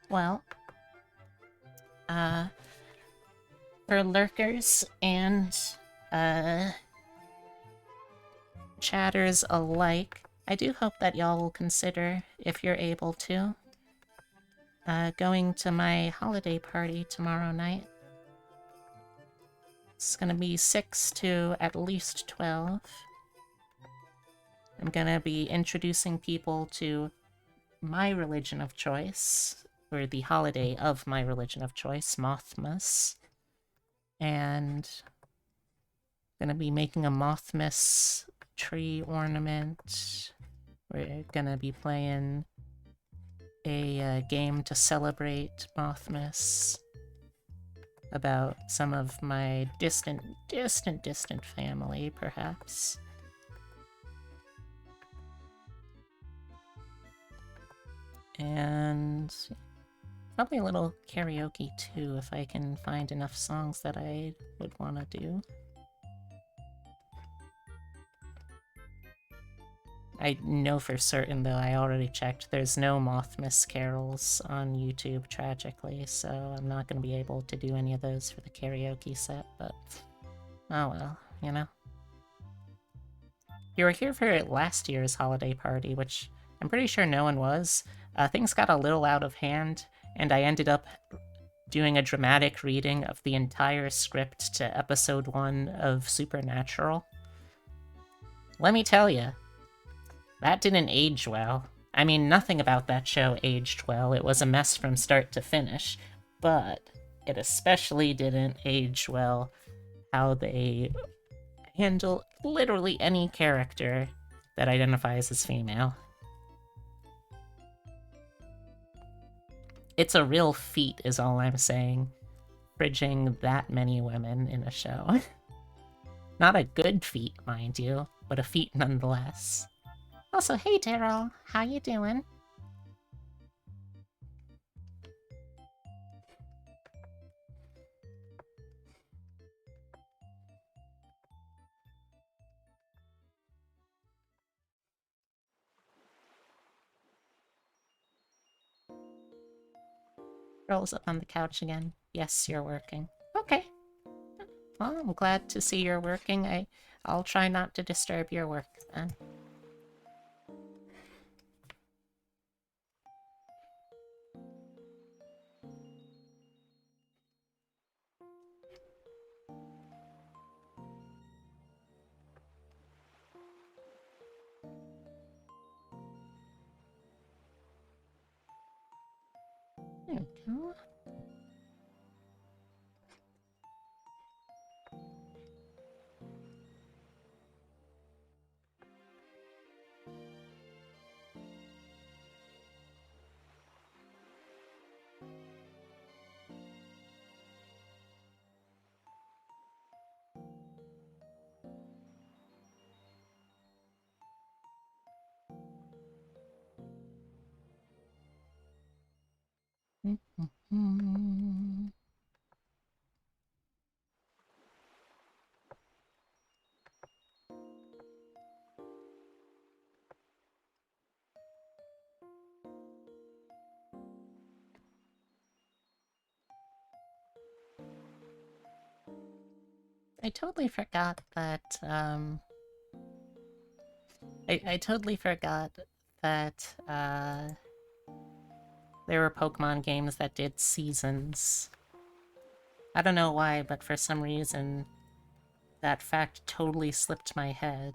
Well, for lurkers and chatters alike, I do hope that y'all will consider, if you're able to, going to my holiday party tomorrow night. It's gonna be 6 to at least 12. I'm gonna be introducing people to my religion of choice, or the holiday of my religion of choice, Mothmas. And gonna be making a Mothmas tree ornament. We're gonna be playing a game to celebrate Mothmas about some of my distant family, perhaps. And probably a little karaoke too, if I can find enough songs that I would want to do. I know for certain, though, I already checked, there's no Mothmas carols on YouTube, tragically, so I'm not going to be able to do any of those for the karaoke set, but oh well, you know. You were here for last year's holiday party, which I'm pretty sure no one was. Things got a little out of hand, and I ended up doing a dramatic reading of the entire script to episode 1 of Supernatural. Let me tell you, that didn't age well. I mean, nothing about that show aged well. It was a mess from start to finish, but it especially didn't age well how they handle literally any character that identifies as female. It's a real feat, is all I'm saying, bridging that many women in a show. Not a good feat, mind you, but a feat nonetheless. Also, hey Daryl, how you doing? Rolls up on the couch again. Yes, you're working. Okay. Well, I'm glad to see you're working. I'll try not to disturb your work then. There we go. I totally forgot that, I totally forgot that, there were Pokemon games that did seasons. I don't know why, but for some reason, that fact totally slipped my head.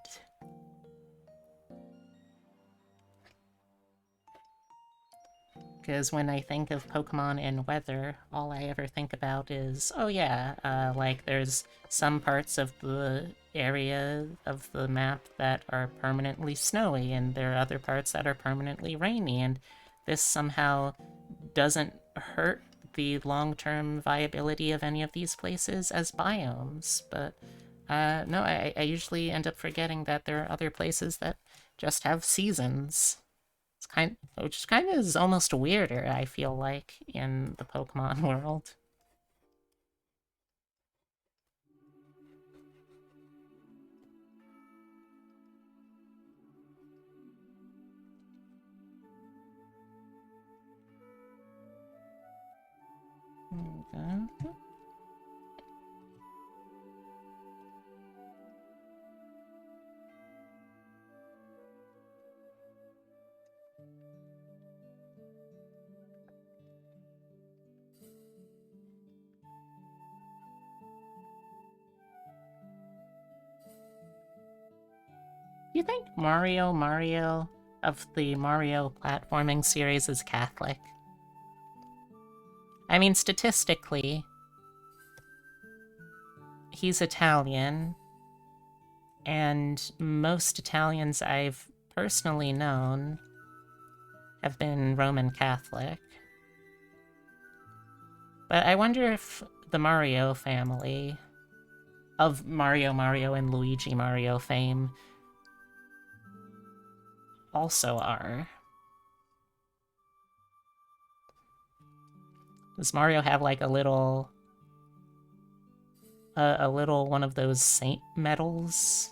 Because when I think of Pokemon and weather, all I ever think about is, oh yeah, like there's some parts of the area of the map that are permanently snowy, and there are other parts that are permanently rainy, and this somehow doesn't hurt the long-term viability of any of these places as biomes. But no, I usually end up forgetting that there are other places that just have seasons. Which kind of is almost weirder, I feel like, in the Pokemon world. Okay. Do you think Mario of the Mario platforming series is Catholic? I mean, statistically, he's Italian, and most Italians I've personally known have been Roman Catholic. But I wonder if the Mario family, of Mario and Luigi Mario fame, also are. Does Mario have like a little one of those saint medals?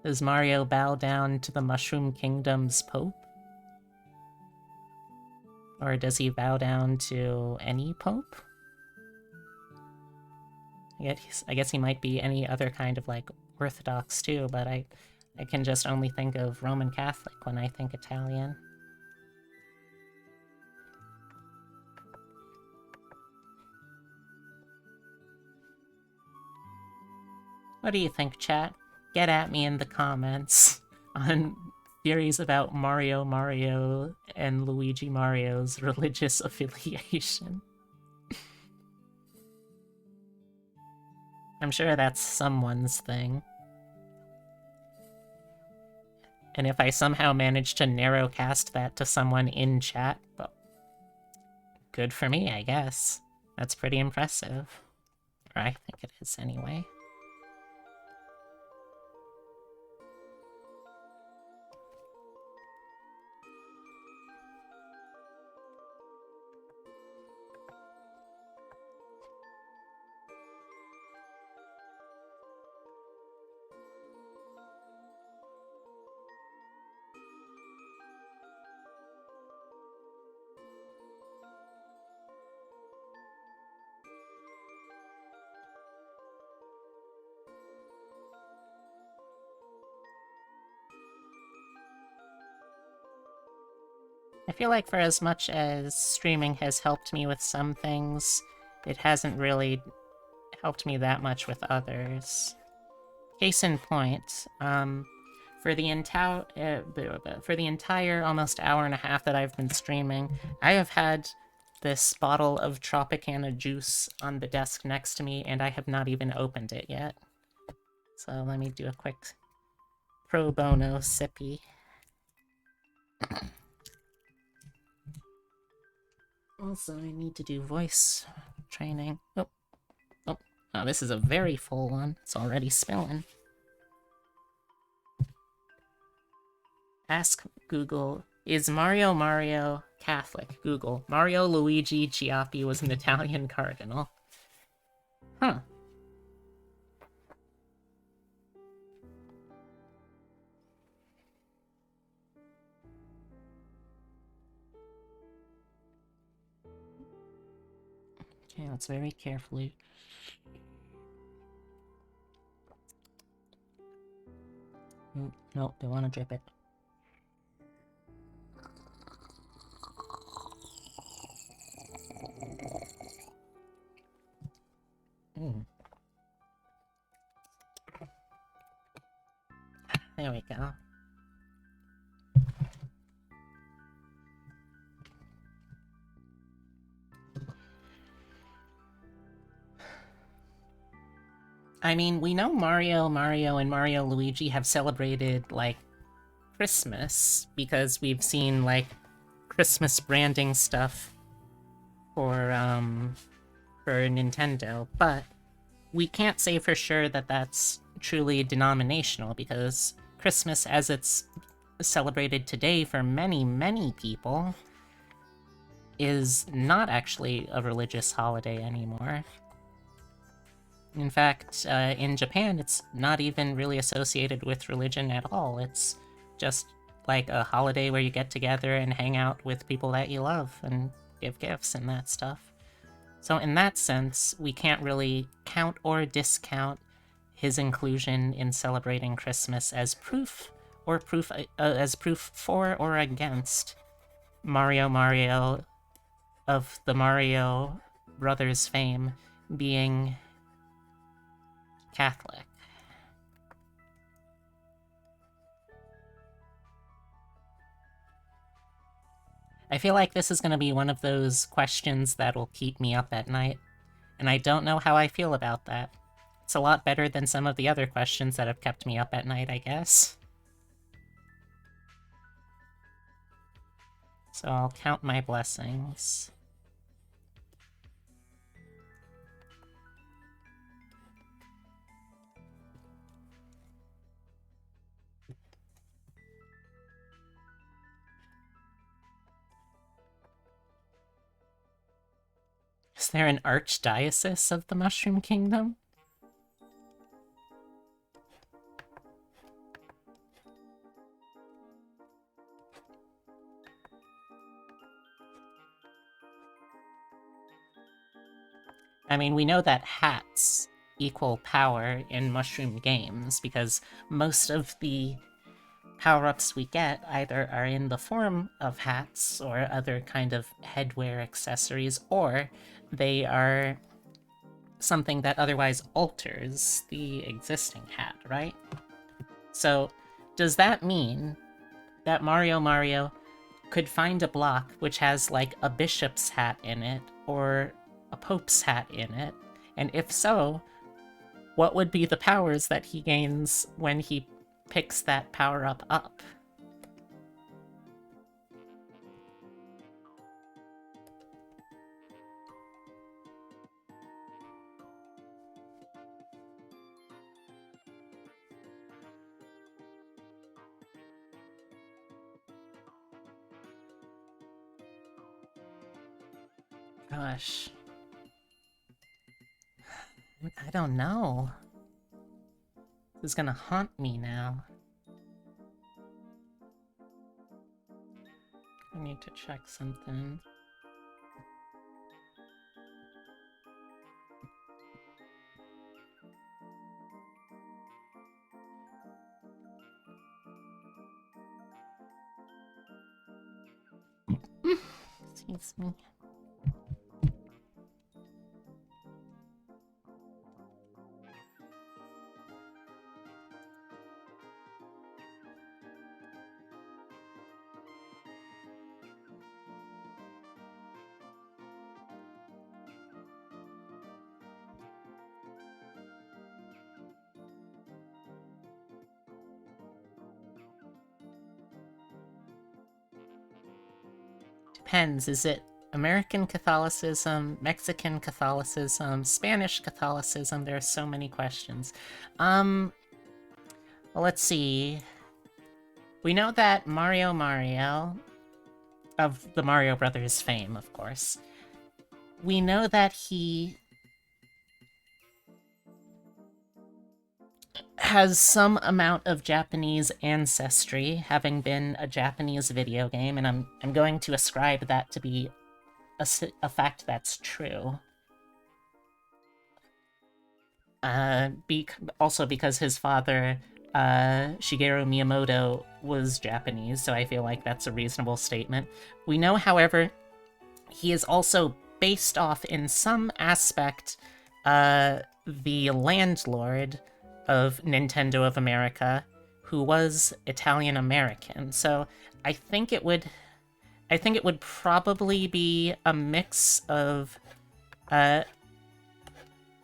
Does Mario bow down to the Mushroom Kingdom's Pope? Or does he bow down to any Pope? I guess he might be any other kind of like Orthodox too, but I can just only think of Roman Catholic when I think Italian. What do you think, chat? Get at me in the comments on theories about Mario and Luigi Mario's religious affiliation. I'm sure that's someone's thing. And if I somehow manage to narrowcast that to someone in chat, well, good for me, I guess. That's pretty impressive. Or I think it is, anyway. I feel like for as much as streaming has helped me with some things, it hasn't really helped me that much with others. Case in point, for the entire almost hour and a half that I've been streaming, I have had this bottle of Tropicana juice on the desk next to me, and I have not even opened it yet. So let me do a quick pro bono sippy. Also, I need to do voice training. Oh, this is a very full one. It's already spilling. Ask Google, is Mario Catholic? Google, Mario Luigi Chiappi was an Italian cardinal. Huh. Okay, let's very carefully. No, don't want to drip it. There we go. I mean, we know Mario, and Mario Luigi have celebrated, like, Christmas, because we've seen, like, Christmas branding stuff for Nintendo, but we can't say for sure that that's truly denominational, because Christmas, as it's celebrated today for many, many people, is not actually a religious holiday anymore. In fact, in Japan, it's not even really associated with religion at all. It's just like a holiday where you get together and hang out with people that you love and give gifts and that stuff. So in that sense, we can't really count or discount his inclusion in celebrating Christmas as proof for or against Mario of the Mario Brothers fame being Catholic. I feel like this is going to be one of those questions that'll keep me up at night, and I don't know how I feel about that. It's a lot better than some of the other questions that have kept me up at night, I guess. So I'll count my blessings. Is there an archdiocese of the Mushroom Kingdom? I mean, we know that hats equal power in Mushroom games, because most of the power-ups we get either are in the form of hats or other kind of headwear accessories, or they are something that otherwise alters the existing hat, right? So, does that mean that Mario could find a block which has, like, a bishop's hat in it, or a pope's hat in it? And if so, what would be the powers that he gains when he picks that power-up up? Gosh. I don't know. This is gonna haunt me now. I need to check something. Excuse me. Depends. Is it American Catholicism, Mexican Catholicism, Spanish Catholicism? There are so many questions. Well, let's see. We know that Mario, of the Mario Brothers fame, of course, we know that he has some amount of Japanese ancestry, having been a Japanese video game, and I'm going to ascribe that to be a fact that's true. Also because his father, Shigeru Miyamoto, was Japanese, so I feel like that's a reasonable statement. We know, however, he is also based off, in some aspect, the landlord of Nintendo of America, who was Italian American. So I think it would probably be a mix of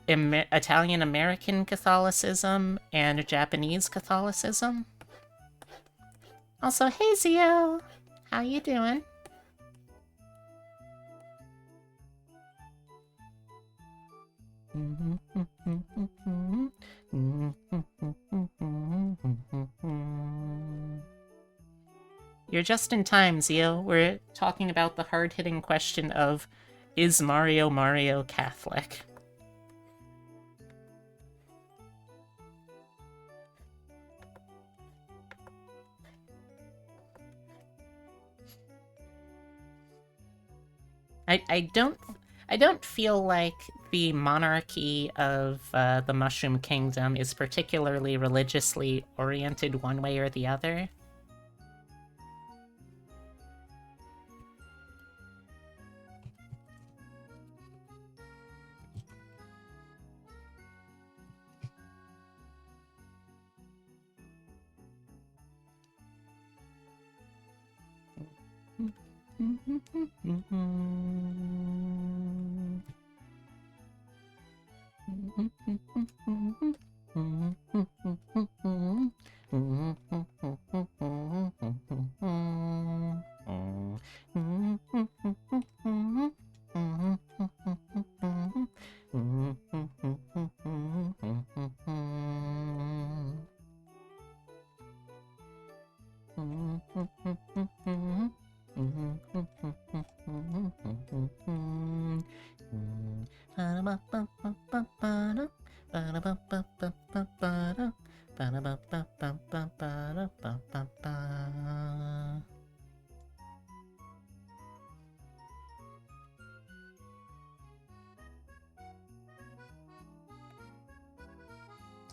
Italian American Catholicism and Japanese Catholicism. Also, hey Zio, how you doing? You're just in time, Zio. We're talking about the hard-hitting question of, is Mario Catholic? I don't feel like the monarchy of the Mushroom Kingdom is particularly religiously oriented one way or the other.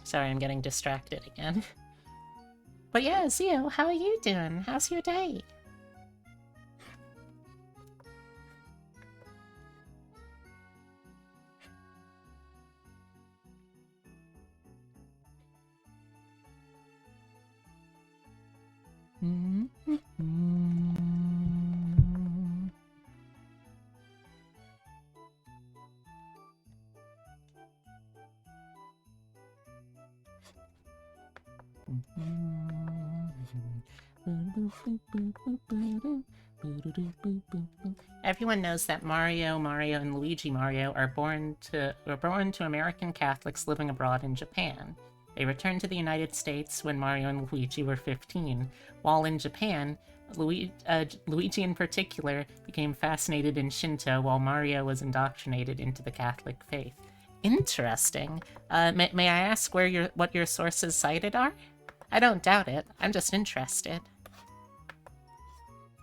Sorry, I'm getting distracted again. But yeah, Zio, how are you doing? How's your day? Everyone knows that Mario, and Luigi Mario were born to American Catholics living abroad in Japan. They returned to the United States when Mario and Luigi were 15. While in Japan, Luigi in particular became fascinated in Shinto, while Mario was indoctrinated into the Catholic faith. Interesting. May I ask what your sources cited are? I don't doubt it. I'm just interested.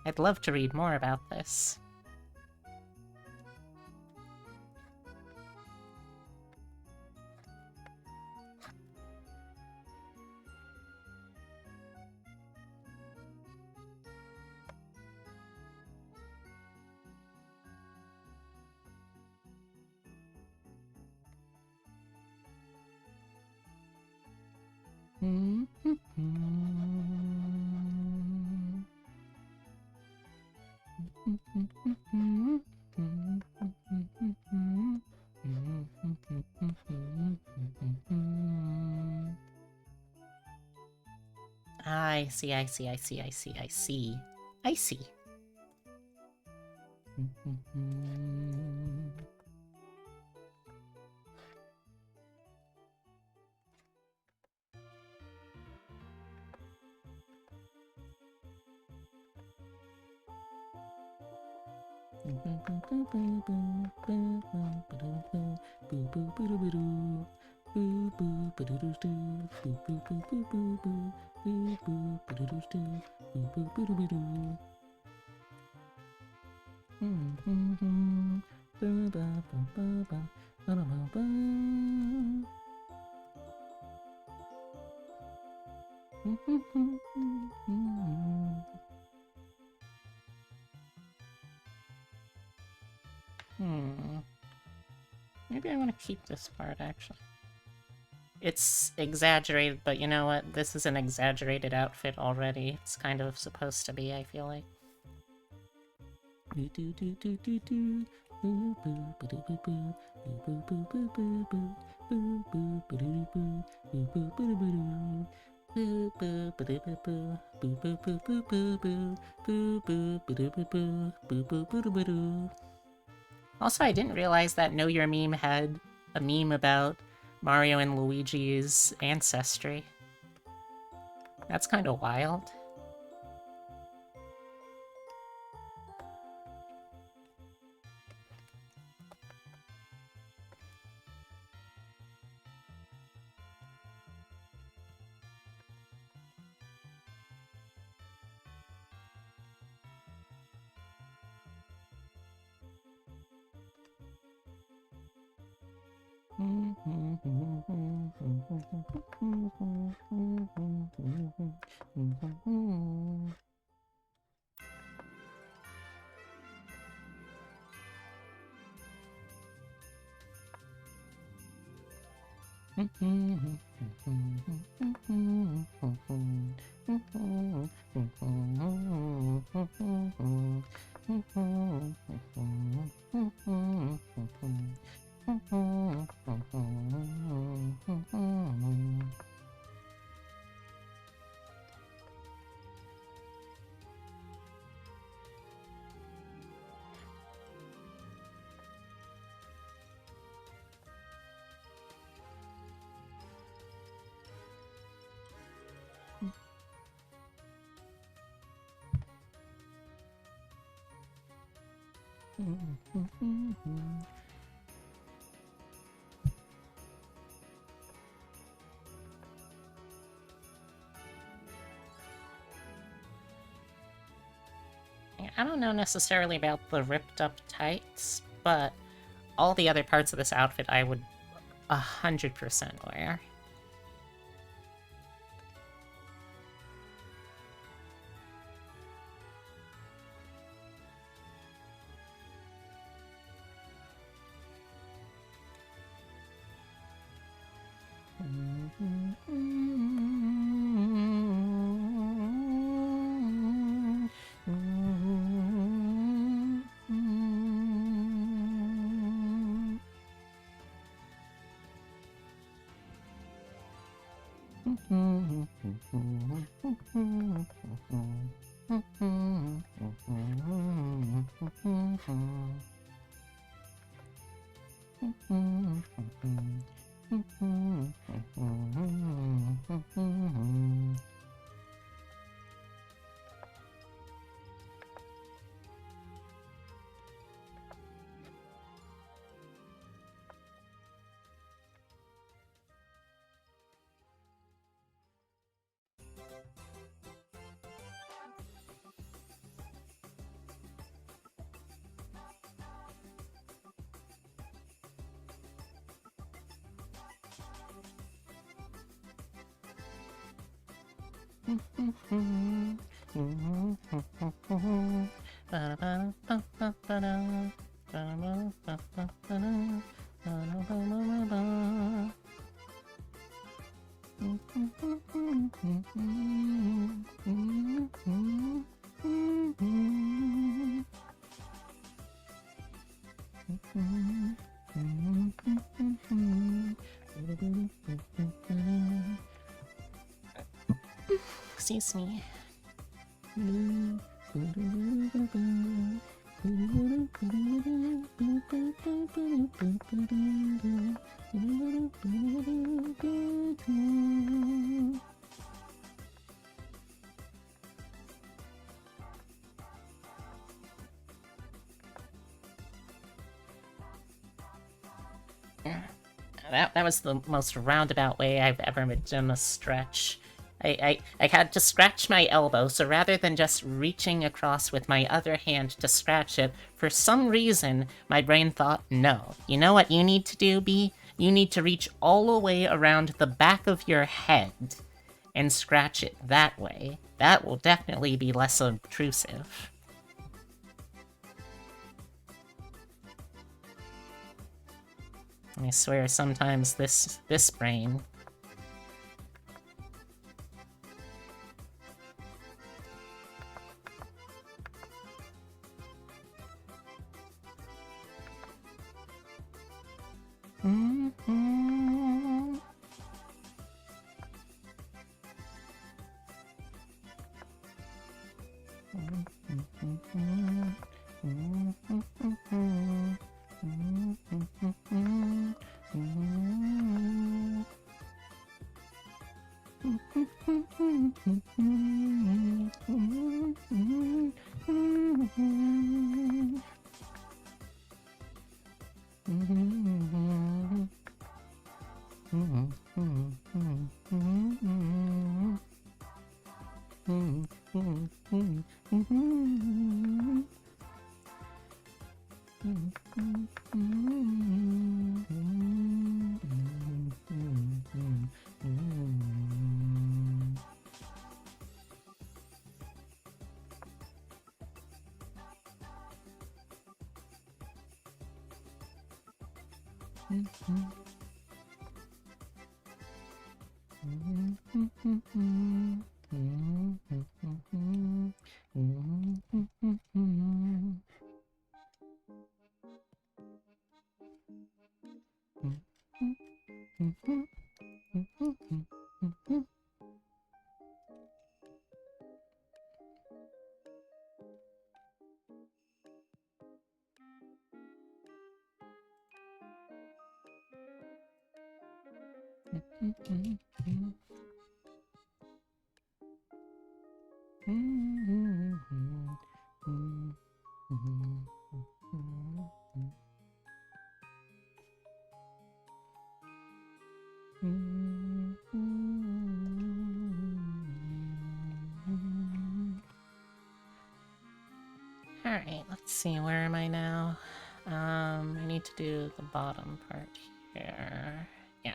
I'd love to read more about this. I see, I see, I see, I see, I see. I see. Maybe I want to keep this part, actually. It's exaggerated, but you know what? This is an exaggerated outfit already. It's kind of supposed to be, I feel like. Also, I didn't realize that Know Your Meme had a meme about Mario and Luigi's ancestry. That's kind of wild. I don't know necessarily about the ripped up tights, but all the other parts of this outfit I would 100% wear. Excuse me. That was the most roundabout way I've ever done a stretch. I had to scratch my elbow, so rather than just reaching across with my other hand to scratch it, for some reason, my brain thought, no. You know what you need to do, B? You need to reach all the way around the back of your head and scratch it that way. That will definitely be less obtrusive. I swear sometimes this brain... Alright, let's see, where am I now? I need to do the bottom part here. Yeah.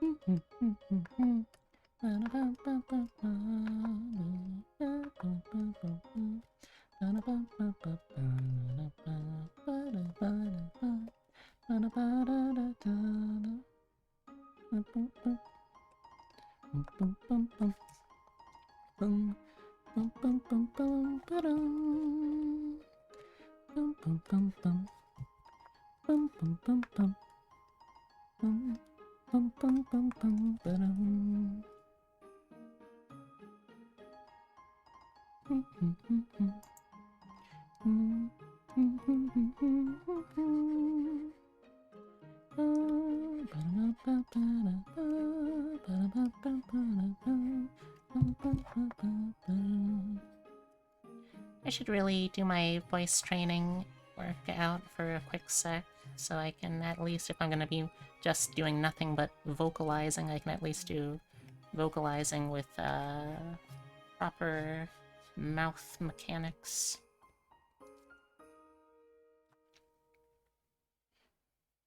I should really do my voice training workout for a quick sec, so I can at least, if I'm gonna be just doing nothing but vocalizing, I can at least do vocalizing with proper mouth mechanics.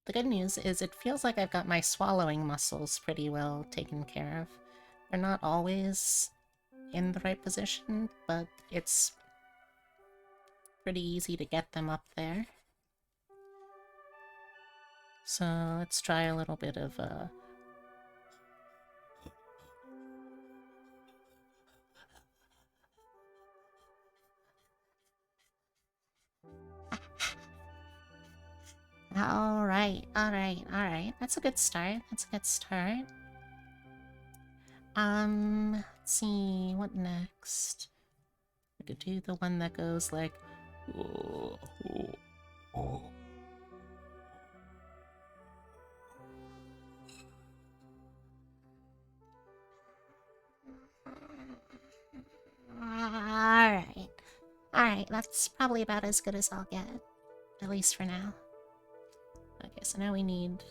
The good news is it feels like I've got my swallowing muscles pretty well taken care of. They're not always in the right position, but it's pretty easy to get them up there. So let's try a little bit of Alright, alright, alright. That's a good start. That's a good start. Let's see, what next? We could do the one that goes like... Alright. Alright, that's probably about as good as I'll get. At least for now. Okay, so now we need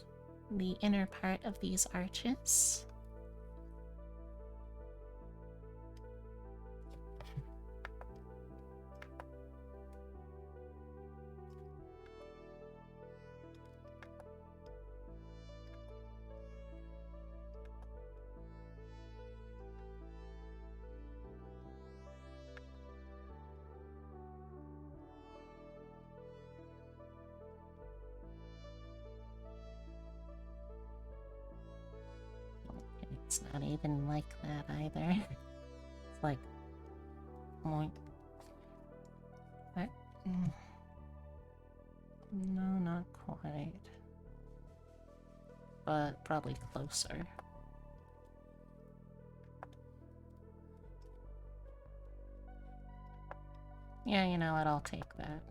the inner part of these arches. It's not even like that either. It's like... What? No, not quite. But probably closer. Yeah, you know what, I'll take that.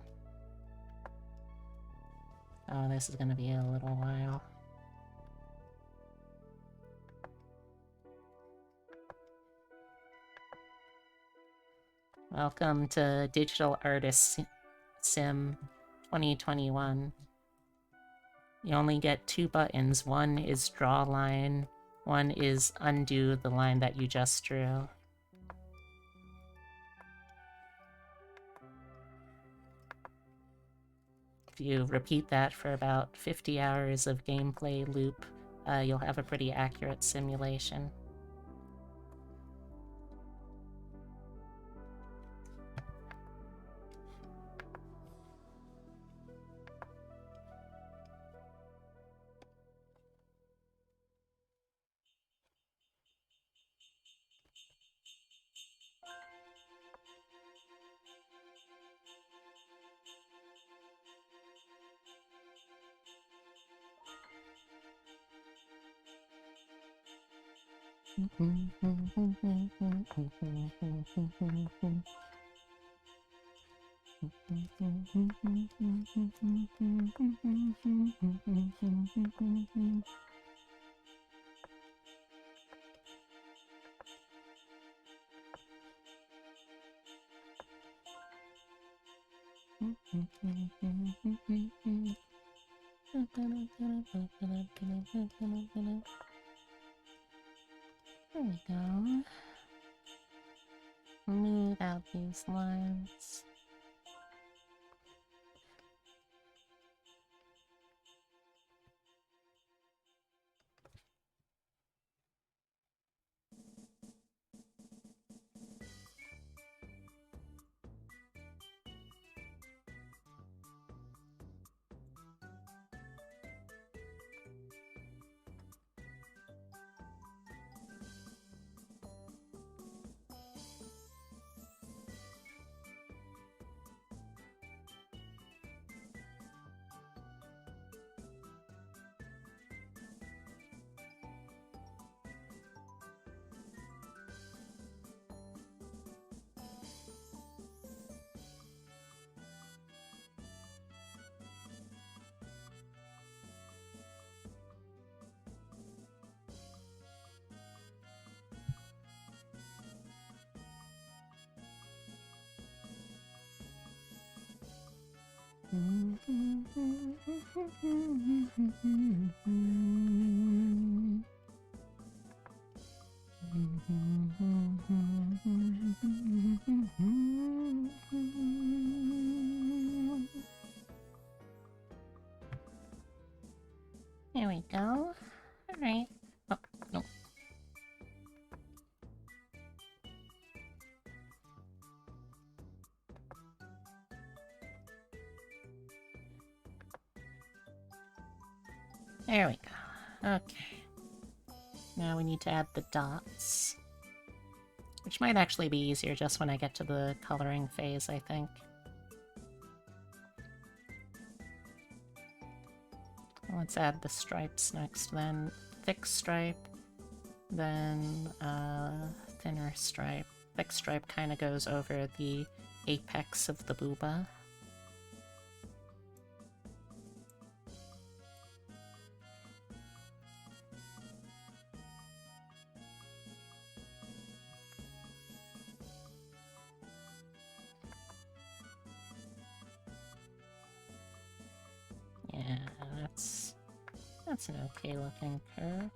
Oh, this is gonna be a little while. Welcome to Digital Artist Sim 2021. You only get 2 buttons. One is draw line, one is undo the line that you just drew. If you repeat that for about 50 hours of gameplay loop, you'll have a pretty accurate simulation. There we go. Smooth out these lines. There we go. Alright. Oh, no. There we go. Okay. Now we need to add the dots. Which might actually be easier just when I get to the coloring phase, I think. Let's add the stripes next, then thick stripe, then thinner stripe. Thick stripe kind of goes over the apex of the booba. Yeah, that's an okay looking curve.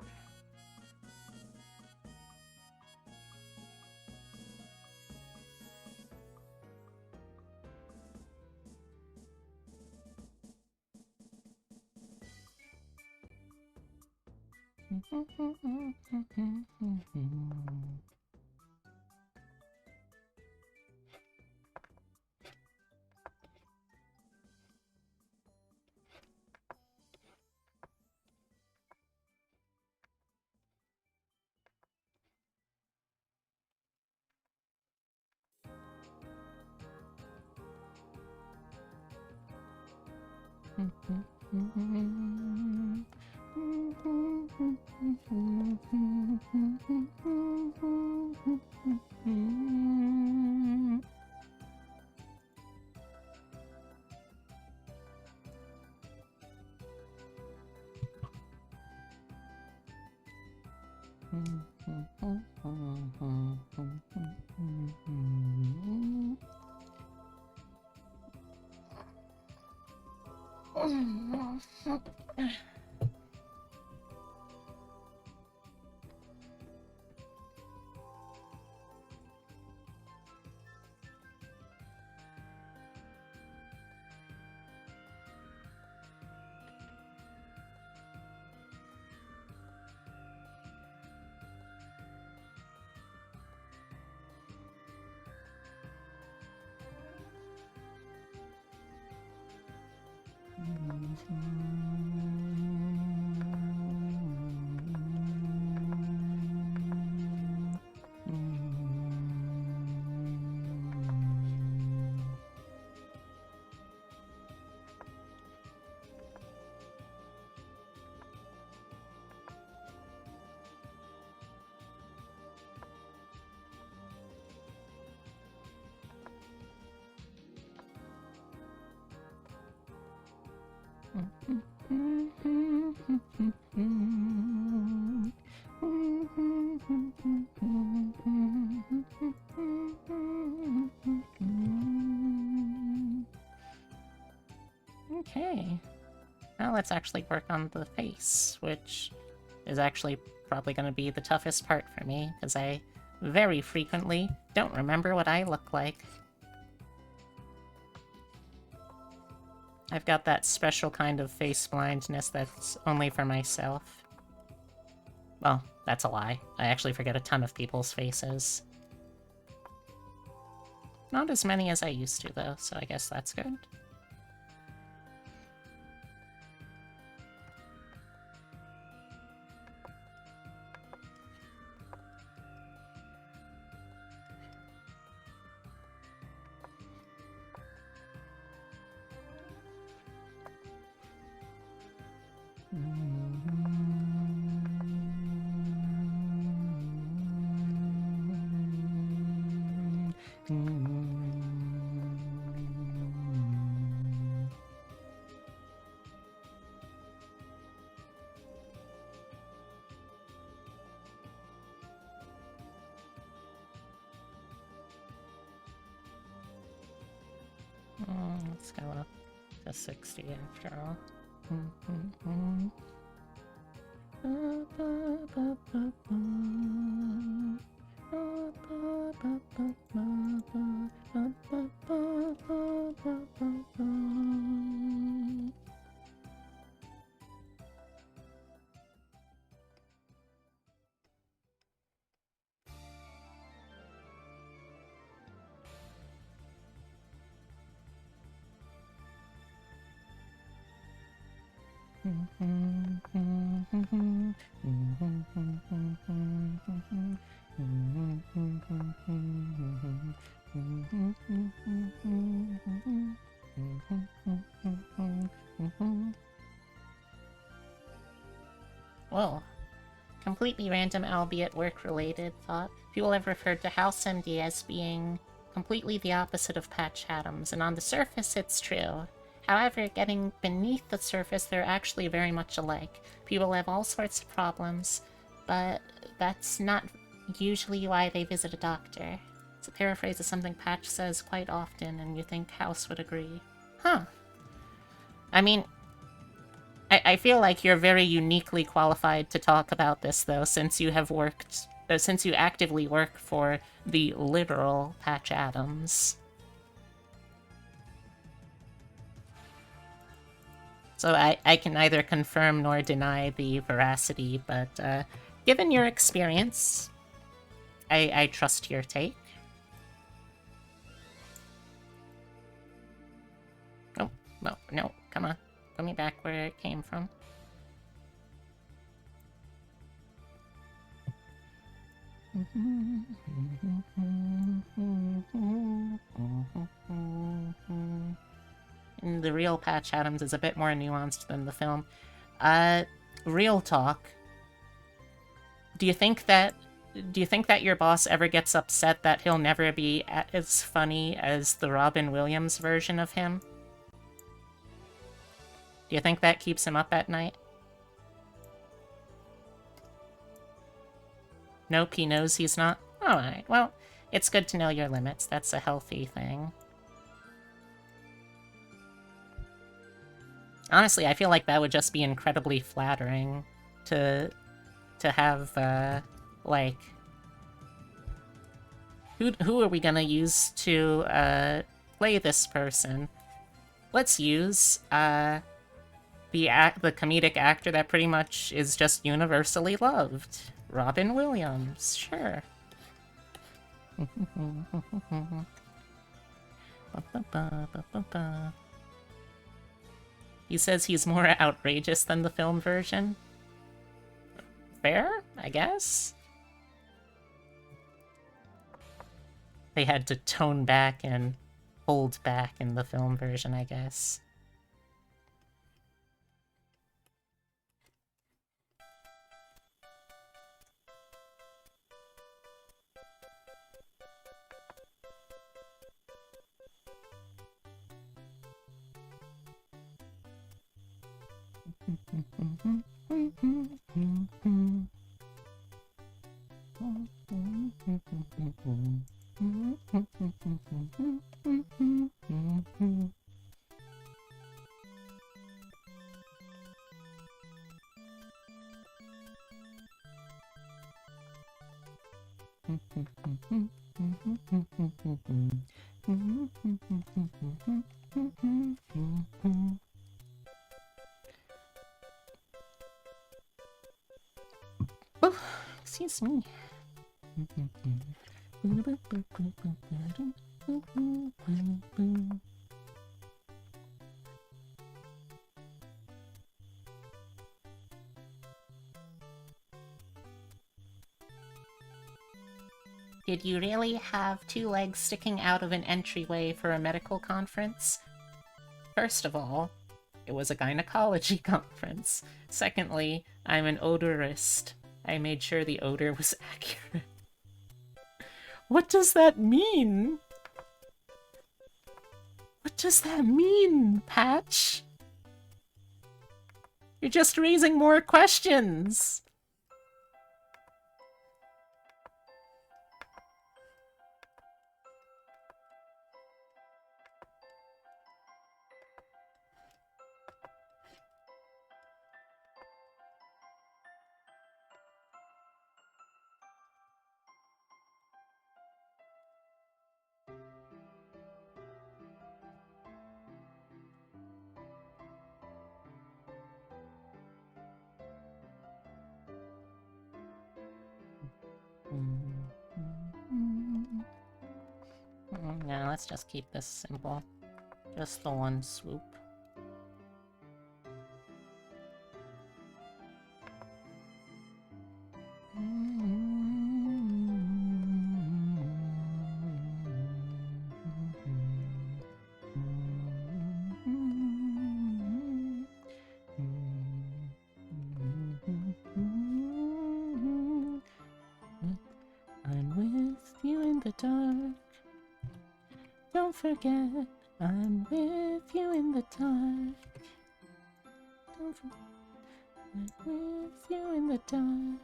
Okay. Now let's actually work on the face, which is actually probably going to be the toughest part for me, because I very frequently don't remember what I look like. I've got that special kind of face blindness that's only for myself. Well, that's a lie. I actually forget a ton of people's faces. Not as many as I used to, though, so I guess that's good. Let's go up to 60 after all. Well, completely random, albeit work-related thought. People have referred to House MD as being completely the opposite of Patch Adams, and on the surface it's true. However, getting beneath the surface, they're actually very much alike. People have all sorts of problems, but that's not usually why they visit a doctor. It's a paraphrase of something Patch says quite often, and you think House would agree. Huh. I mean, I feel like you're very uniquely qualified to talk about this, though, since you have worked... since you actively work for the literal Patch Adams. So I can neither confirm nor deny the veracity, but given your experience, I trust your take. Oh, no, come on. Put me back where it came from. And the real Patch Adams is a bit more nuanced than the film. Real talk. Do you think that your boss ever gets upset that he'll never be as funny as the Robin Williams version of him? Do you think that keeps him up at night? Nope, he knows he's not? Alright, well, it's good to know your limits. That's a healthy thing. Honestly, I feel like that would just be incredibly flattering to have, like... Who are we gonna use to, play this person? Let's use, the comedic actor that pretty much is just universally loved. Robin Williams, sure. He says he's more outrageous than the film version. Fair, I guess? They had to tone back and hold back in the film version, I guess. Oh, excuse me. Did you really have two legs sticking out of an entryway for a medical conference? First of all, it was a gynecology conference. Secondly, I'm an odorist. I made sure the odor was accurate. What does that mean? What does that mean, Patch? You're just raising more questions. Yeah, let's just keep this simple. Just the one swoop. I'm with you in the dark. Don't forget, I'm with you in the dark. Don't forget, I'm with you in the dark.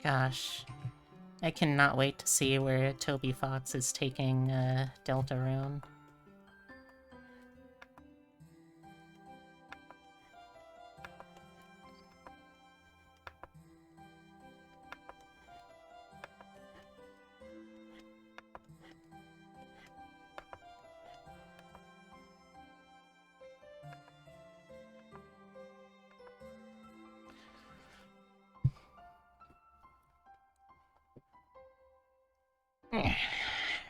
Gosh, I cannot wait to see where Toby Fox is taking Deltarune.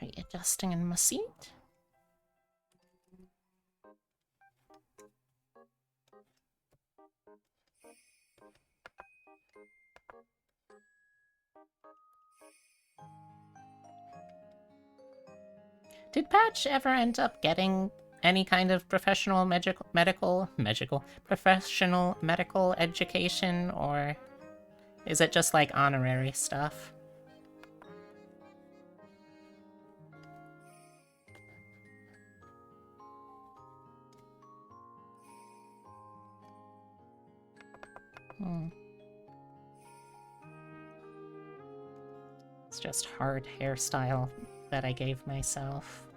Readjusting in my seat. Did Patch ever end up getting any kind of professional professional medical education, or is it just like honorary stuff? It's just hard hairstyle that I gave myself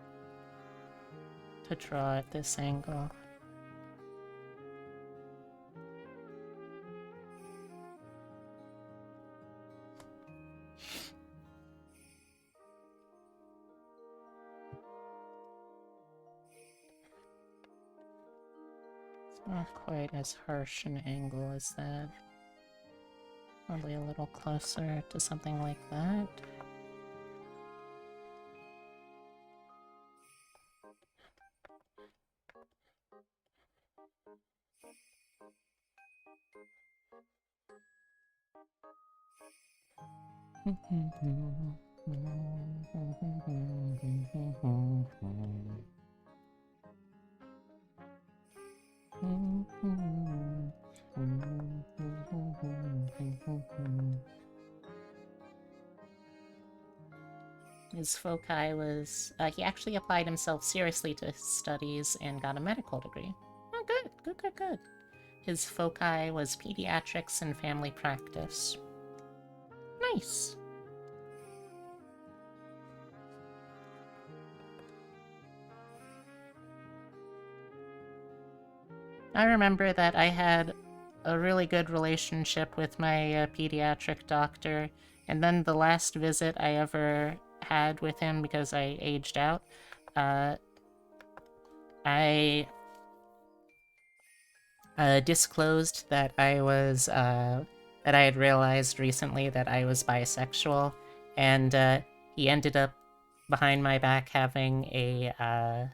to draw at this angle. It's not quite as harsh an angle as that. Probably a little closer to something like that. His foci was, he actually applied himself seriously to his studies and got a medical degree. Oh, good, good, good, good. His foci was pediatrics and family practice. Nice. I remember that I had a really good relationship with my pediatric doctor, and then the last visit I ever had with him, because I aged out, I disclosed that I was, that I had realized recently that I was bisexual, and he ended up behind my back having a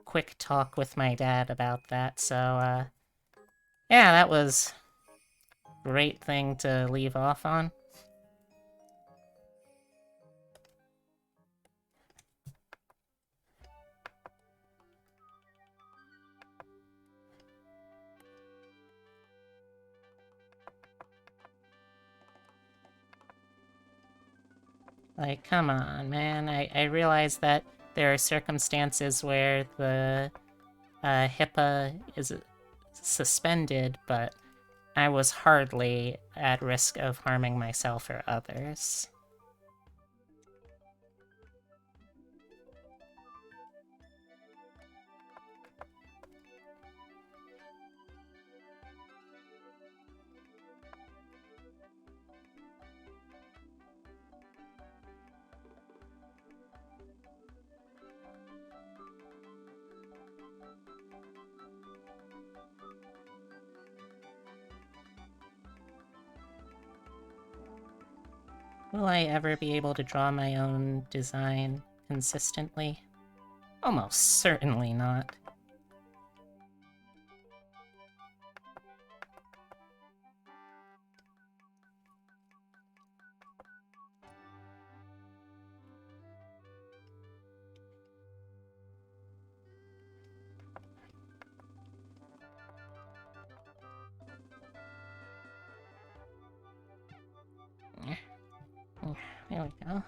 quick talk with my dad about that, so, yeah, that was a great thing to leave off on. Like, come on, man. I realize that there are circumstances where the HIPAA is suspended, but I was hardly at risk of harming myself or others. Will I ever be able to draw my own design consistently? Almost certainly not. There we go.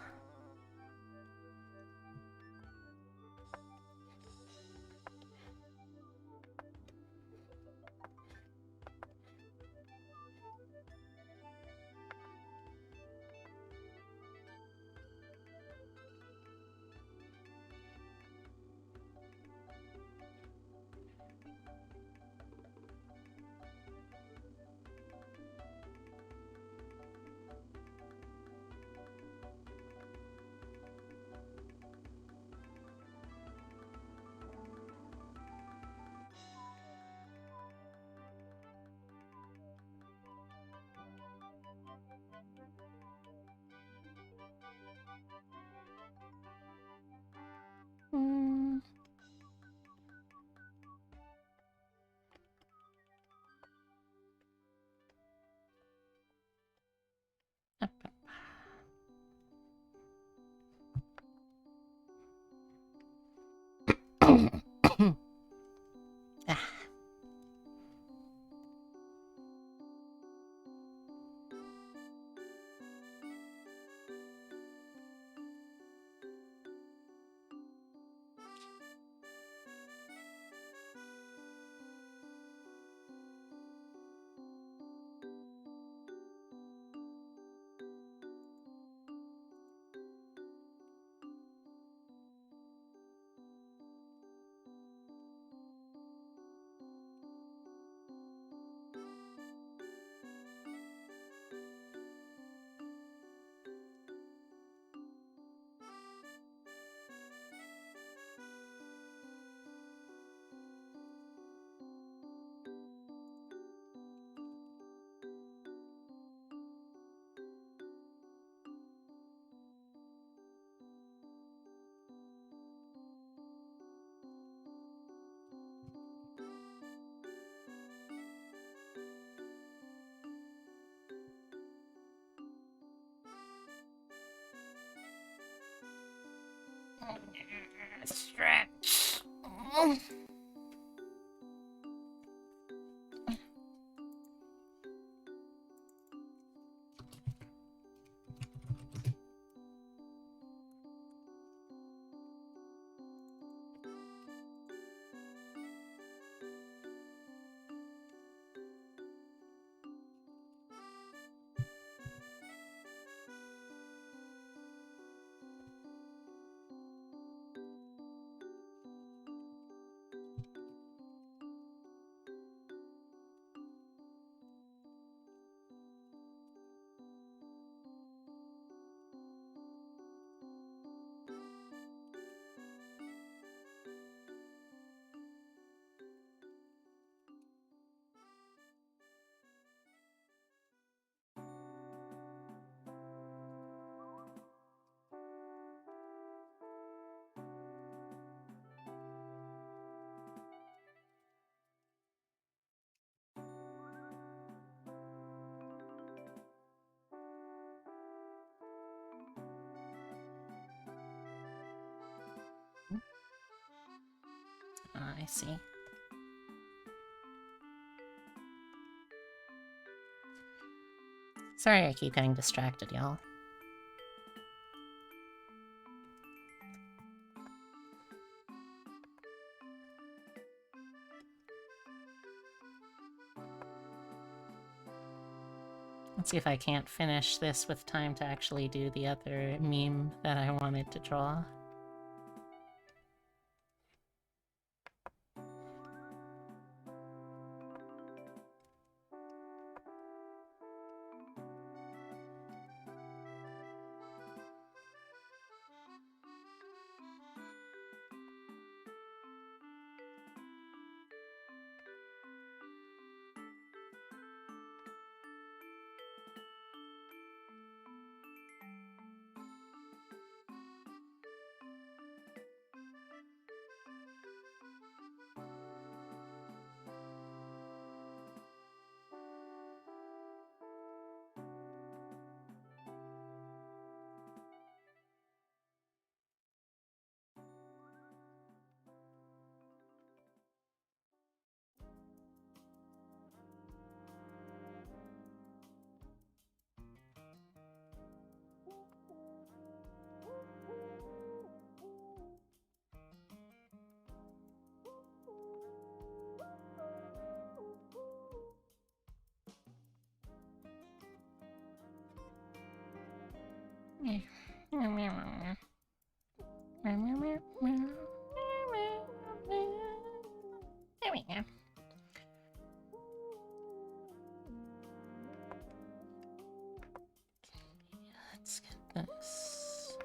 Hmm. Ah. Stretch. I see. Sorry I keep getting distracted, y'all. Let's see if I can't finish this with time to actually do the other meme that I wanted to draw. There we go. Let's get this.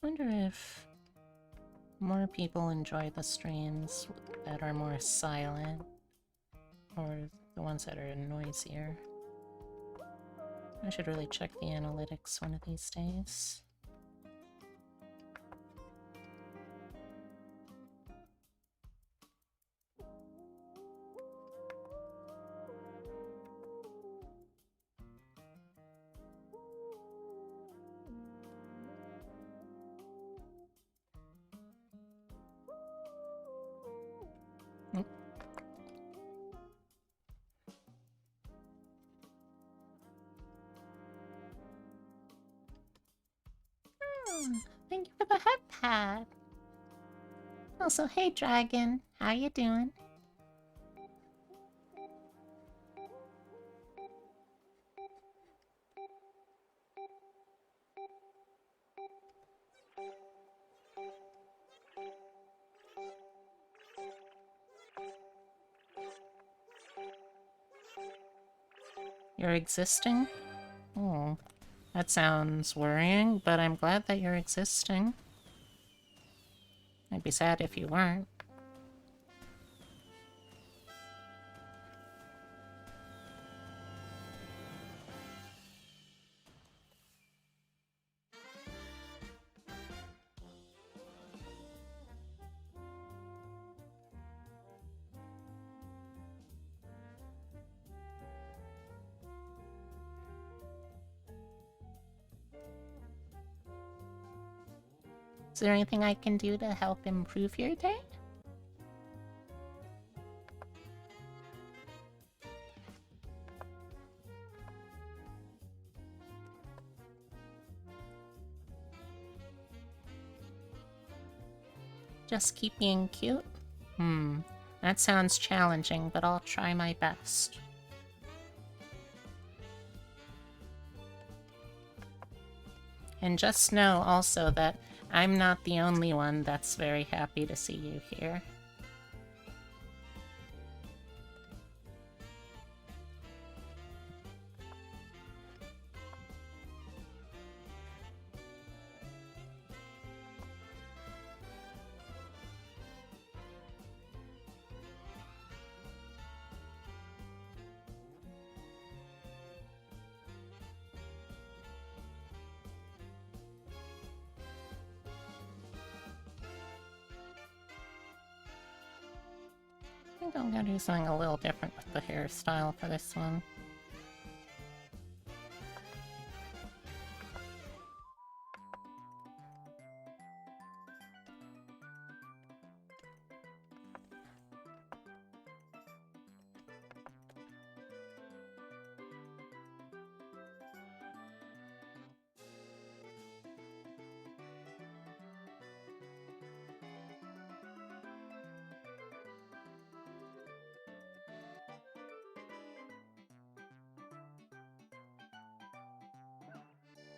Wonder if more people enjoy the streams that are more silent, or the ones that are noisier. I should really check the analytics one of these days. Thank you for the head pad. Also, hey Dragon, how you doing? You're existing? Oh, that sounds worrying, but I'm glad that you're existing. I'd be sad if you weren't. Is there anything I can do to help improve your day? Just keep being cute? That sounds challenging, but I'll try my best. And just know also that I'm not the only one that's very happy to see you here. I think I'm gonna do something a little different with the hairstyle for this one.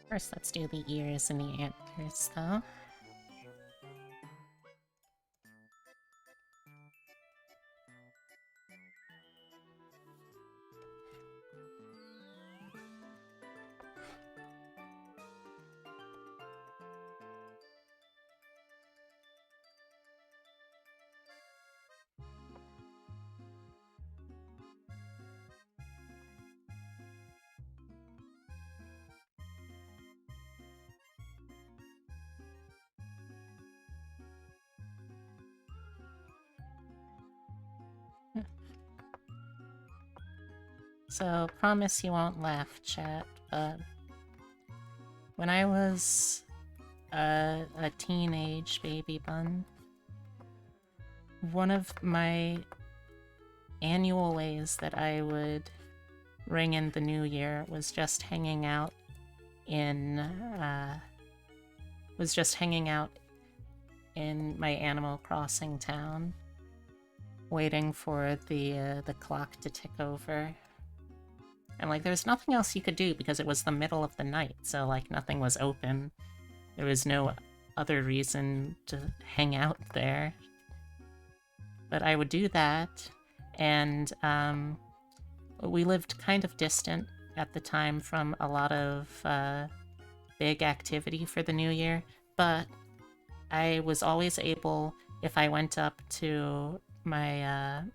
First, let's do the ears and the antlers, though. So, promise you won't laugh, chat, but when I was a teenage baby bun, one of my annual ways that I would ring in the new year was just hanging out in was just hanging out in my Animal Crossing town, waiting for the clock to tick over. And, like, there's nothing else you could do because it was the middle of the night, so, like, nothing was open. There was no other reason to hang out there. But I would do that, and we lived kind of distant at the time from a lot of big activity for the new year, but I was always able, if I went up to my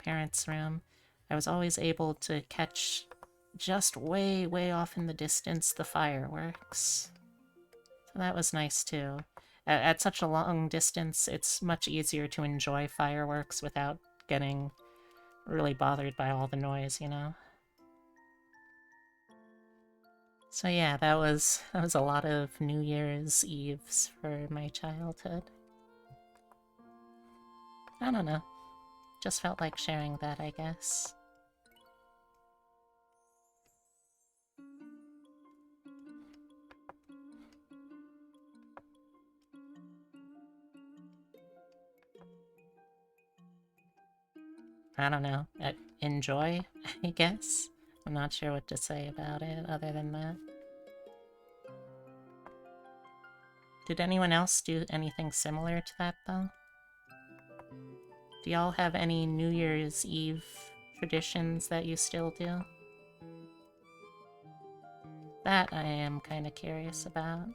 parents' room, I was always able to catch just way, way off in the distance the fireworks. So that was nice too. At such a long distance, it's much easier to enjoy fireworks without getting really bothered by all the noise, you know? So yeah, that was a lot of New Year's Eves for my childhood. I don't know. Just felt like sharing that, I guess. I don't know. Enjoy, I guess. I'm not sure what to say about it other than that. Did anyone else do anything similar to that, though? Do y'all have any New Year's Eve traditions that you still do? That I am kind of curious about.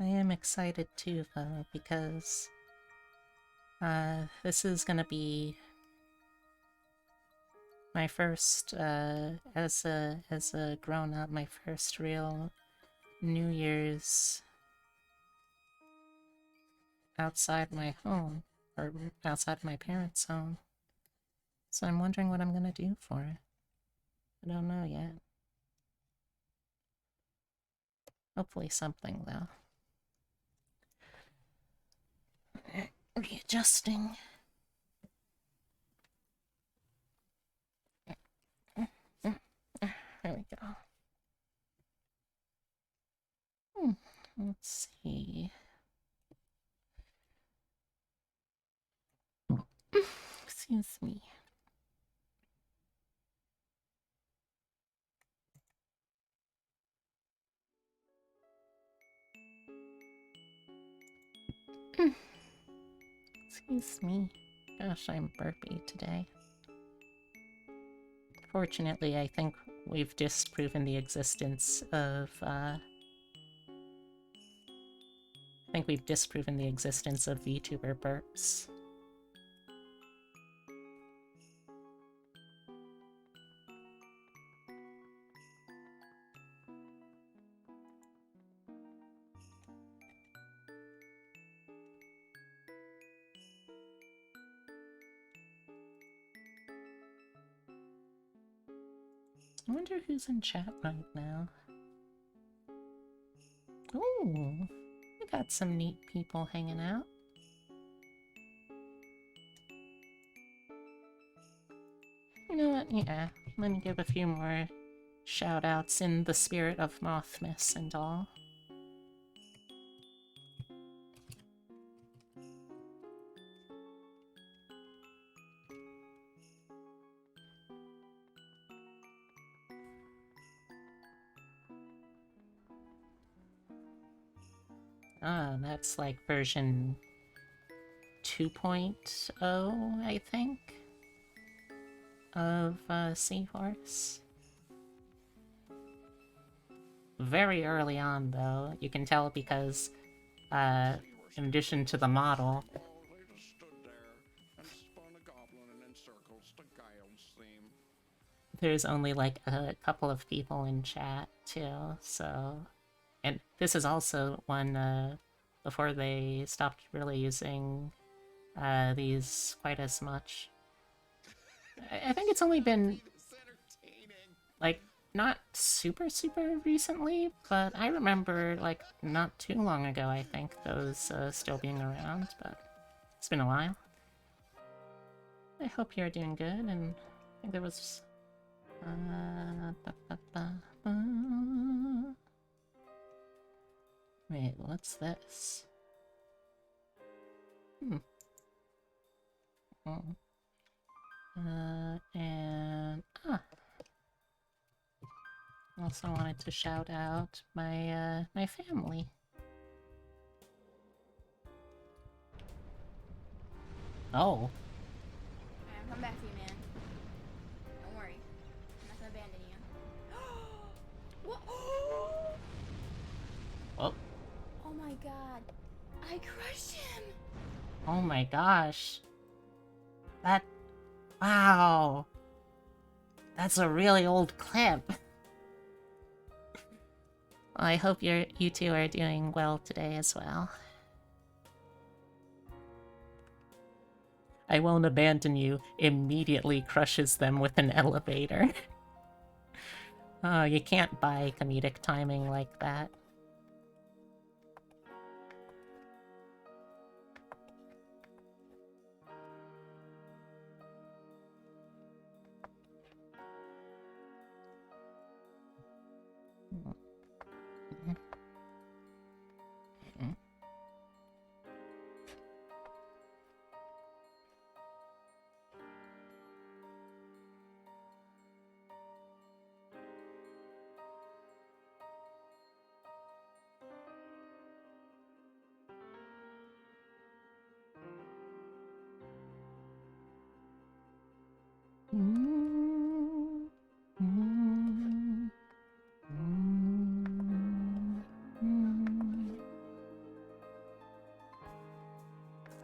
I am excited too, though, because this is gonna be my first, as a grown-up, my first real New Year's outside my home, or outside my parents' home. So I'm wondering what I'm gonna do for it. I don't know yet. Hopefully something, though. Readjusting. There we go. Let's see. Excuse me. Excuse me. Gosh, I'm burpy today. Fortunately, I think we've disproven the existence of, VTuber burps. I wonder who's in chat right now. Ooh, we got some neat people hanging out. You know what? Yeah, let me give a few more shout-outs in the spirit of Mothmas and all. Ah, that's like version 2.0, I think. of Seahorse. Very early on, though. You can tell because, in addition to the model, there's only like a couple of people in chat, too, so... And this is also one, before they stopped really using these quite as much. I think it's only been, like, not super recently, but I remember, like, not too long ago, I think, those still being around, but it's been a while. I hope you're doing good, and I think there was... Wait, what's this? And... Also wanted to shout out my, my family. Oh. I'm coming back for you, man. Don't worry. I'm not gonna abandon you. What? Oh. Oh my god. I crushed him! Oh my gosh. That... Wow. That's a really old clip. Well, I hope you two are doing well today as well. I won't abandon you immediately crushes them with an elevator. Oh, you can't buy comedic timing like that.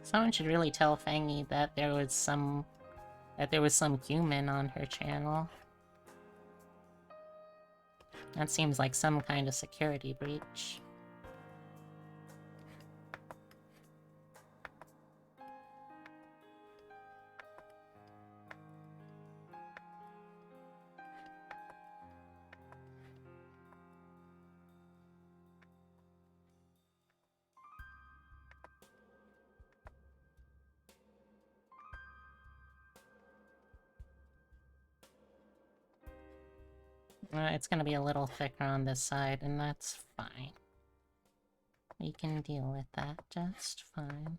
Someone should really tell Fangy that there was some human on her channel. That seems like some kind of security breach. It's gonna be a little thicker on this side, and that's fine. We can deal with that just fine.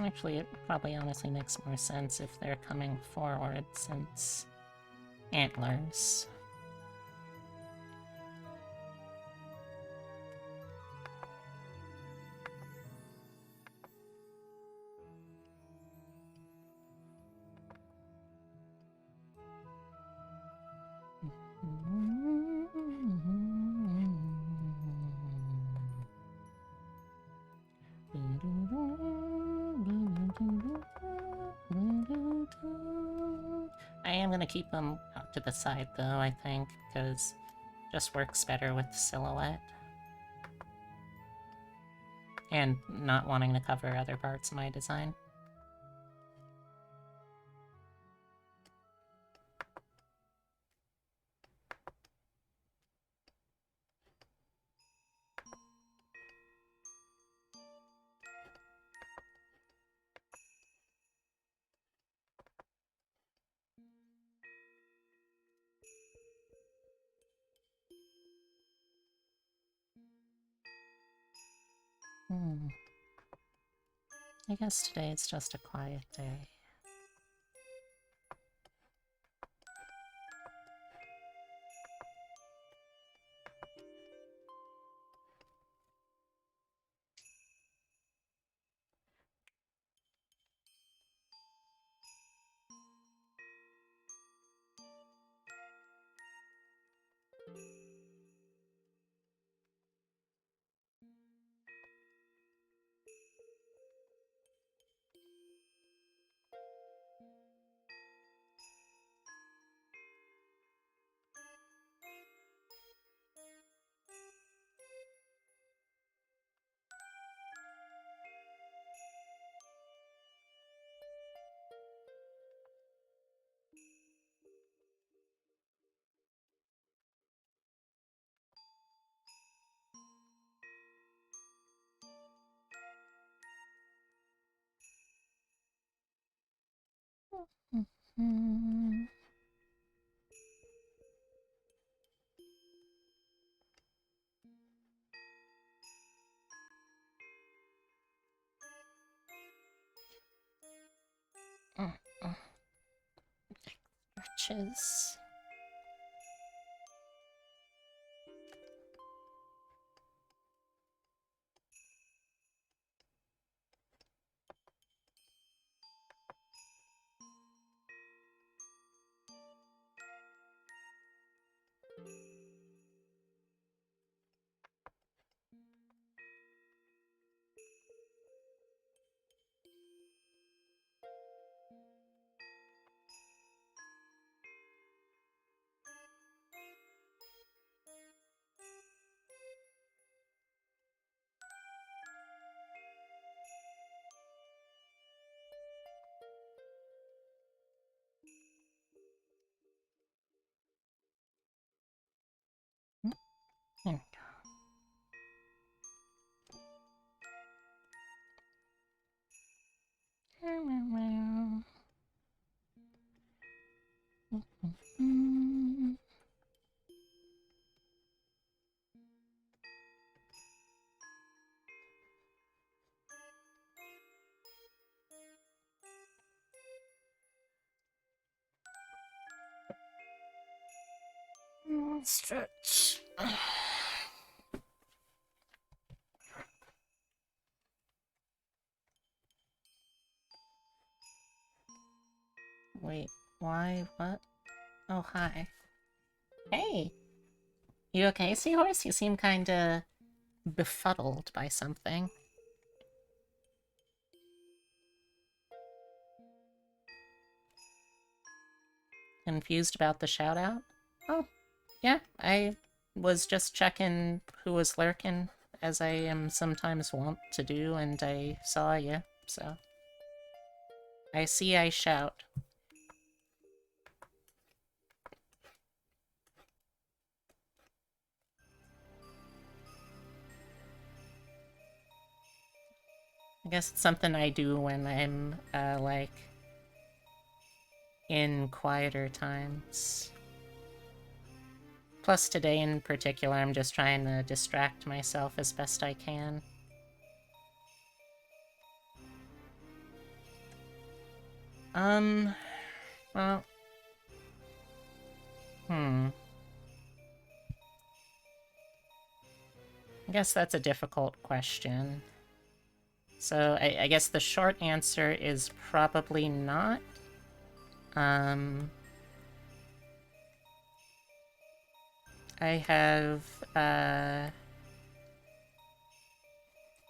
Actually, it probably honestly makes more sense if they're coming forward, since antlers. I'm gonna keep them out to the side though, I think, because just works better with silhouette. And not wanting to cover other parts of my design. I guess today it's just a quiet day. Stretches. There we go. Stretch. Wait, why? What? Oh, hi. Hey! You okay, Seahorse? You seem kinda befuddled by something. Confused about the shout-out? Oh, yeah, I was just checking who was lurking, as I am sometimes wont to do, and I saw you, so... I see I shout. I guess it's something I do when I'm, like, in quieter times. Plus today in particular, I'm just trying to distract myself as best I can. Well... I guess that's a difficult question. So I guess the short answer is probably not. I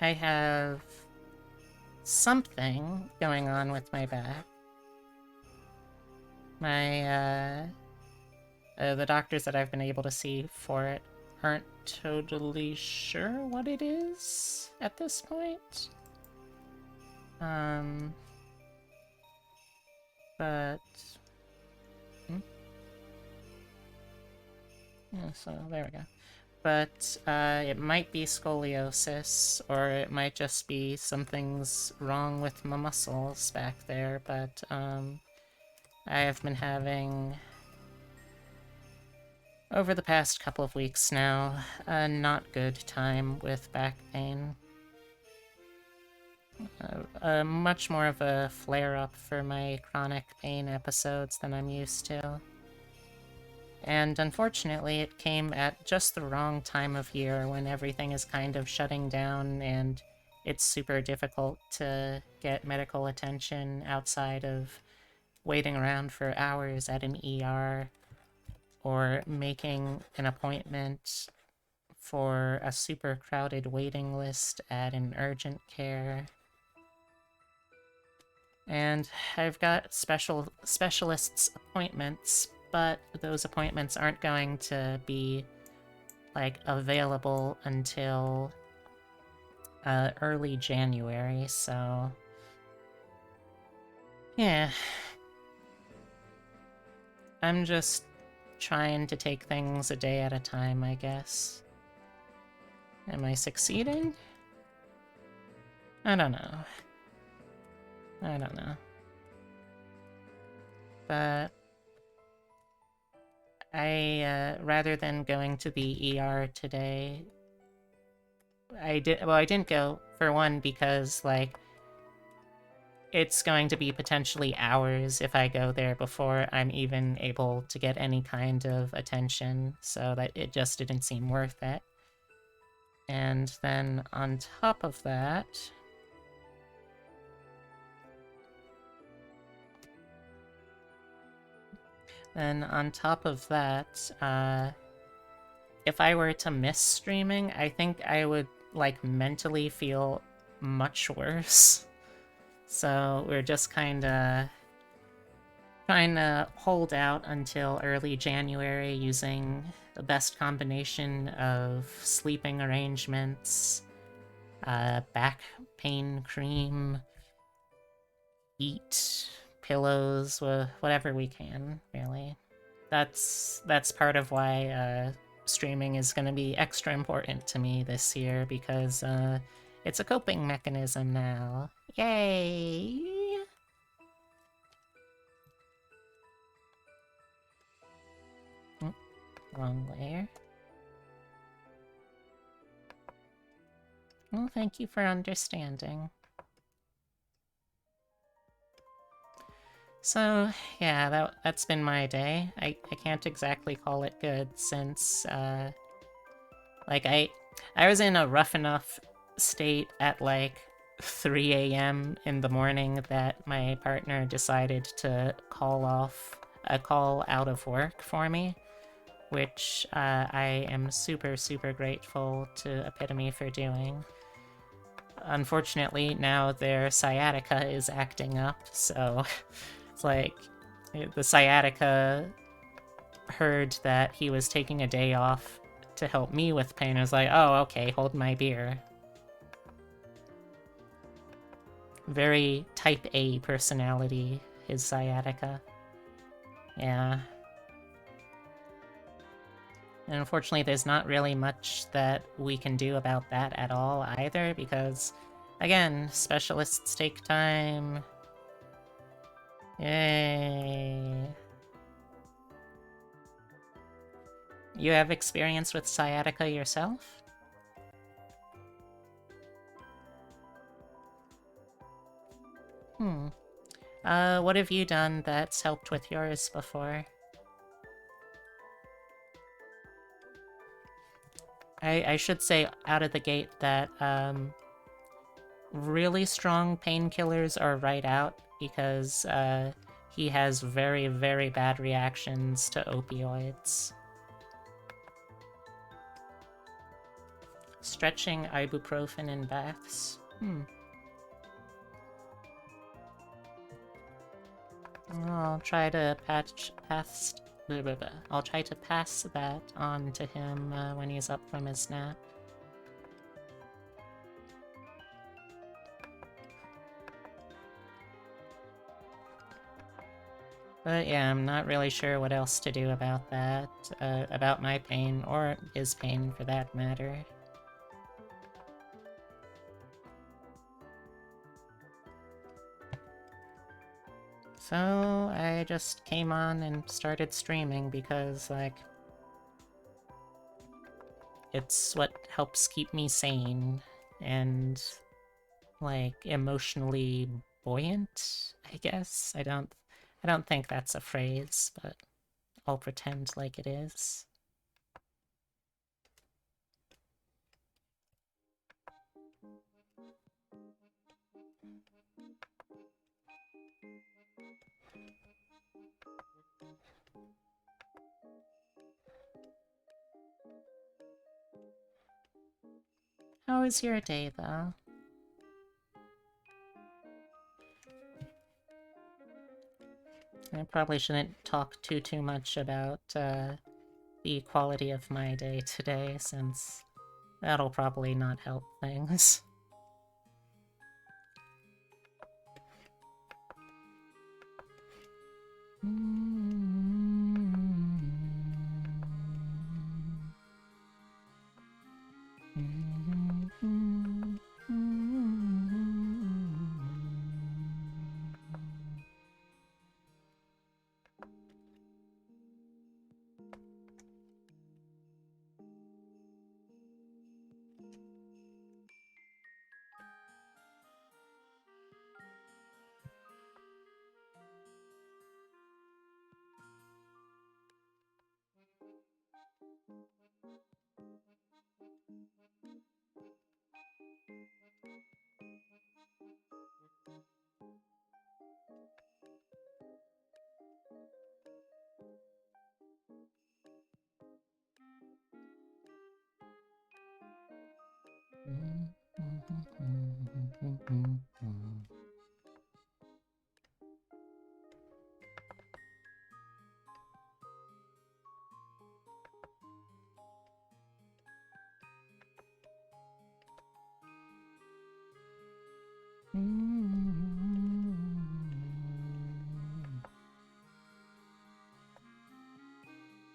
have something going on with my back. The doctors that I've been able to see for it aren't totally sure what it is at this point. But... Yeah, so there we go. But it might be scoliosis, or it might just be something's wrong with my muscles back there, but I have been having, over the past couple of weeks now, a not good time with back pain. Much more of a flare-up for my chronic pain episodes than I'm used to. And unfortunately, it came at just the wrong time of year when everything is kind of shutting down and it's super difficult to get medical attention outside of waiting around for hours at an ER or making an appointment for a super crowded waiting list at an urgent care. And I've got specialists' appointments, but those appointments aren't going to be, like, available until early January, so... Yeah. I'm just trying to take things a day at a time, I guess. Am I succeeding? I don't know. I don't know. But rather than going to the ER today, I didn't go, for one, because, like, it's going to be potentially hours if I go there before I'm even able to get any kind of attention, so that it just didn't seem worth it. And then on top of that... if I were to miss streaming, I think I would, like, mentally feel much worse. So we're just kinda trying to hold out until early January using the best combination of sleeping arrangements, back pain cream, heat, pillows, whatever we can, really. That's part of why streaming is going to be extra important to me this year, because it's a coping mechanism now. Yay! Wrong layer. Well, thank you for understanding. So, yeah, that's been my day. I can't exactly call it good since, like, I was in a rough enough state at, like, 3 a.m. in the morning that my partner decided to call out of work for me, which I am super, super grateful to Epitome for doing. Unfortunately, now their sciatica is acting up, so it's like the sciatica heard that he was taking a day off to help me with pain. I was like, oh, okay, hold my beer. Very type A personality, his sciatica. Yeah. And unfortunately, there's not really much that we can do about that at all either, because, again, specialists take time. Yay. You have experience with sciatica yourself? What have you done that's helped with yours before? I should say out of the gate that, really strong painkillers are right out, because, he has very, very bad reactions to opioids. Stretching, ibuprofen, and baths. I'll try to pass. Blah, blah, blah. I'll try to pass that on to him when he's up from his nap. But yeah, I'm not really sure what else to do about that, about my pain, or his pain for that matter. So I just came on and started streaming because, like, it's what helps keep me sane and, like, emotionally buoyant, I guess. I don't think that's a phrase, but I'll pretend like it is. How was your day, though? I probably shouldn't talk too much about the quality of my day today, since that'll probably not help things.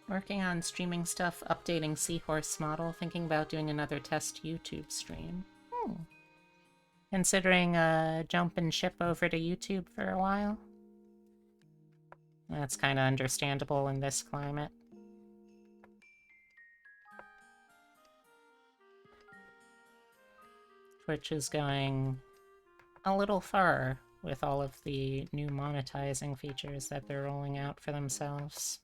Working on streaming stuff, updating Seahorse model, thinking about doing another test YouTube stream. Considering jump and ship over to YouTube for a while. That's kind of understandable in this climate. Twitch is going a little far with all of the new monetizing features that they're rolling out for themselves.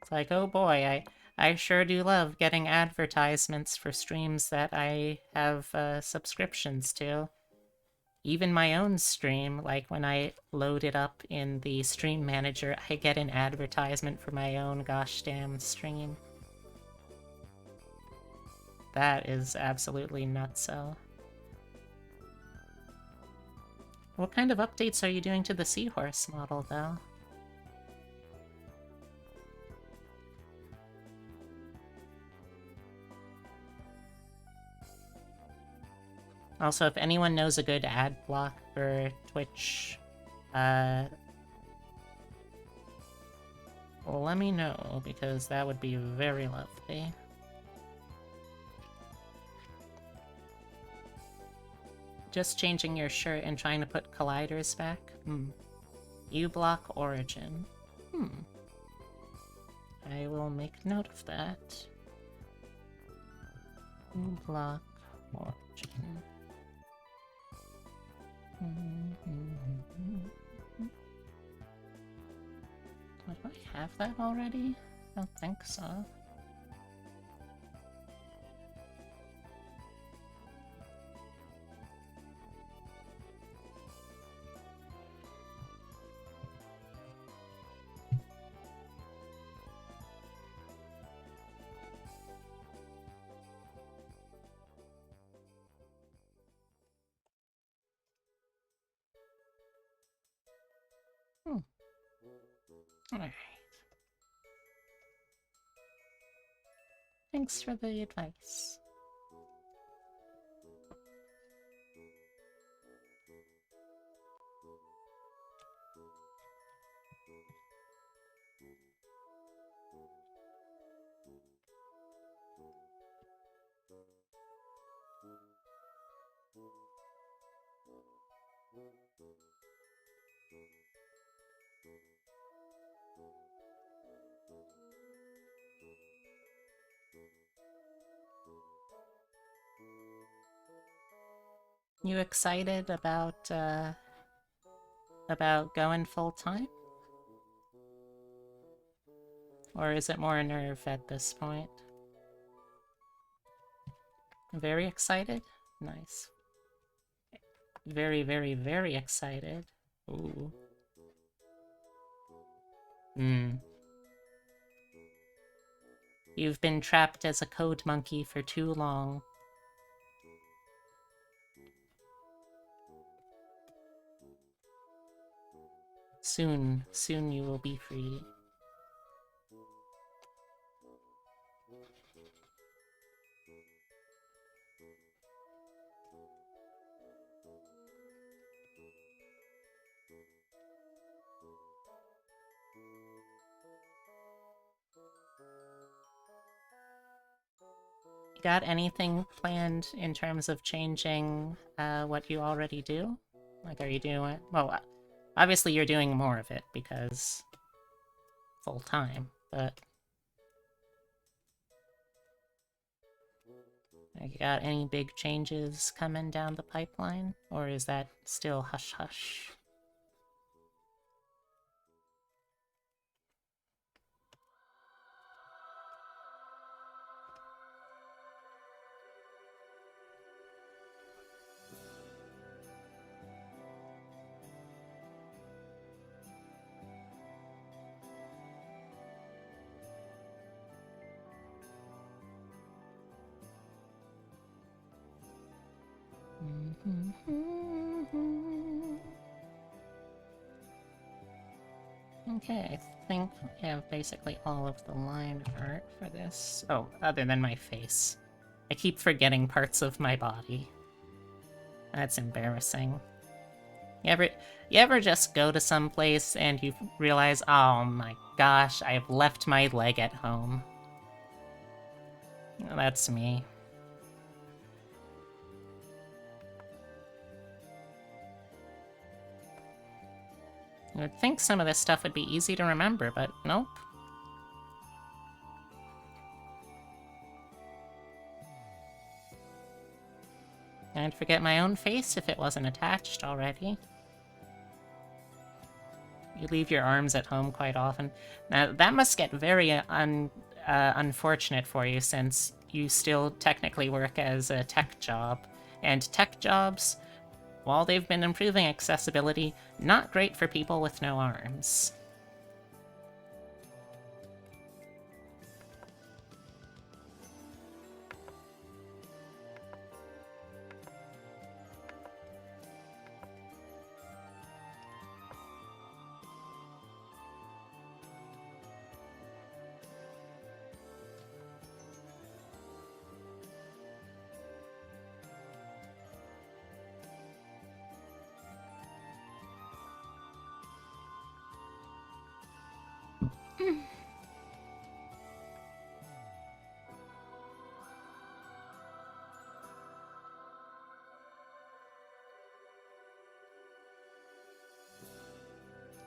It's like, oh boy, I sure do love getting advertisements for streams that I have subscriptions to. Even my own stream, like when I load it up in the stream manager, I get an advertisement for my own gosh damn stream. That is absolutely nutso. What kind of updates are you doing to the Seahorse model, though? Also, if anyone knows a good ad block for Twitch, let me know, because that would be very lovely. Just changing your shirt and trying to put colliders back? U-block origin. I will make note of that. U-block origin. Do I have that already? I don't think so. Alright. Thanks for the advice. You excited about going full time? Or is it more a nerve at this point? Very excited? Nice. Very, very, very excited. Ooh. You've been trapped as a code monkey for too long. Soon you will be free. Got anything planned in terms of changing what you already do? Like, are you doing... Well, obviously you're doing more of it because full time, but... You got any big changes coming down the pipeline? Or is that still hush-hush? Okay, I think I have basically all of the line art for this. Oh, other than my face. I keep forgetting parts of my body. That's embarrassing. You ever just go to some place and you realize, oh my gosh, I've left my leg at home? That's me. You would think some of this stuff would be easy to remember, but nope. I'd forget my own face if it wasn't attached already. You leave your arms at home quite often. Now, that must get very unfortunate for you, since you still technically work as a tech job. And tech jobs, while they've been improving accessibility, not great for people with no arms.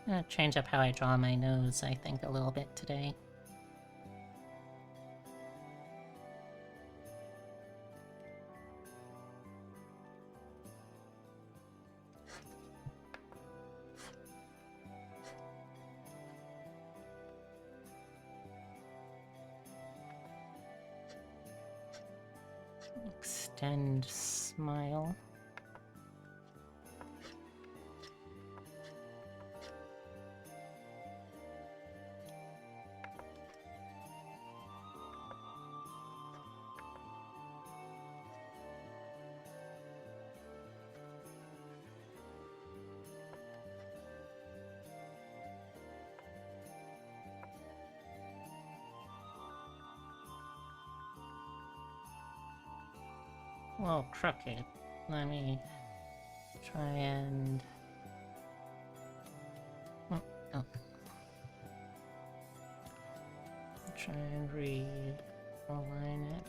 I'm gonna change up how I draw my nose, I think, a little bit today. Extend smile. little crooked. Let me try and... Oh, oh. Try and align it.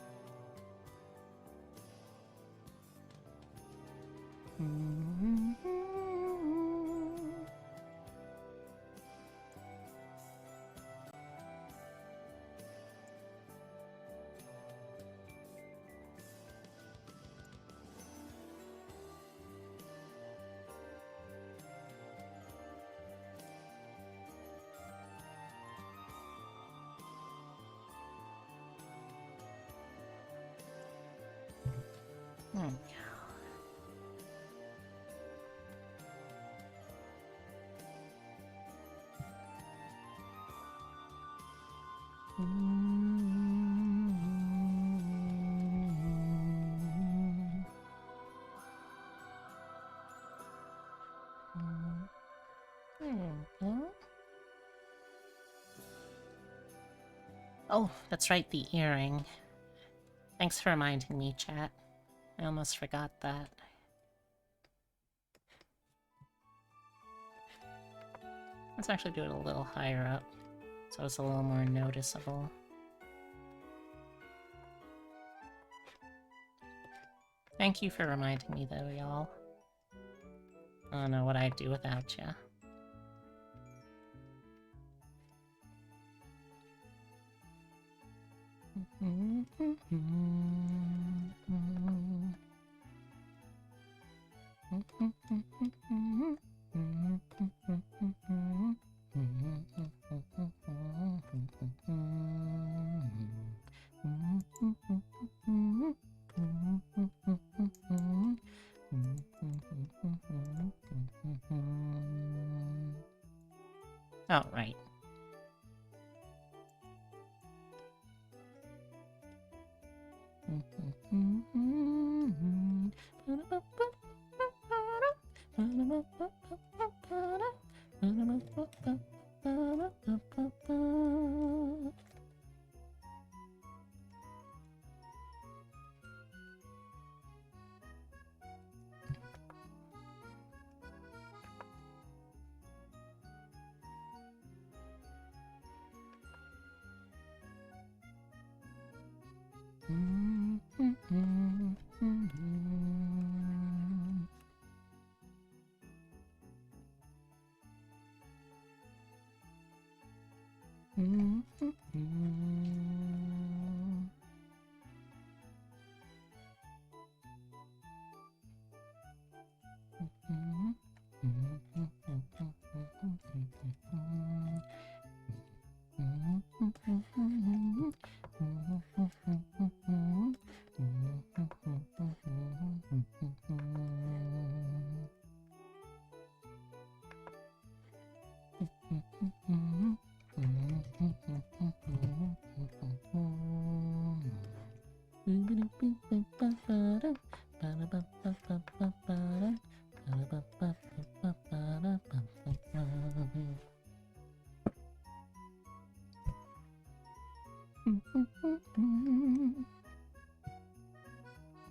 There we go. Oh, that's right, the earring. Thanks for reminding me, chat. I almost forgot that. Let's actually do it a little higher up, so it's a little more noticeable. Thank you for reminding me, though, y'all. I don't know what I'd do without ya. Oh, right.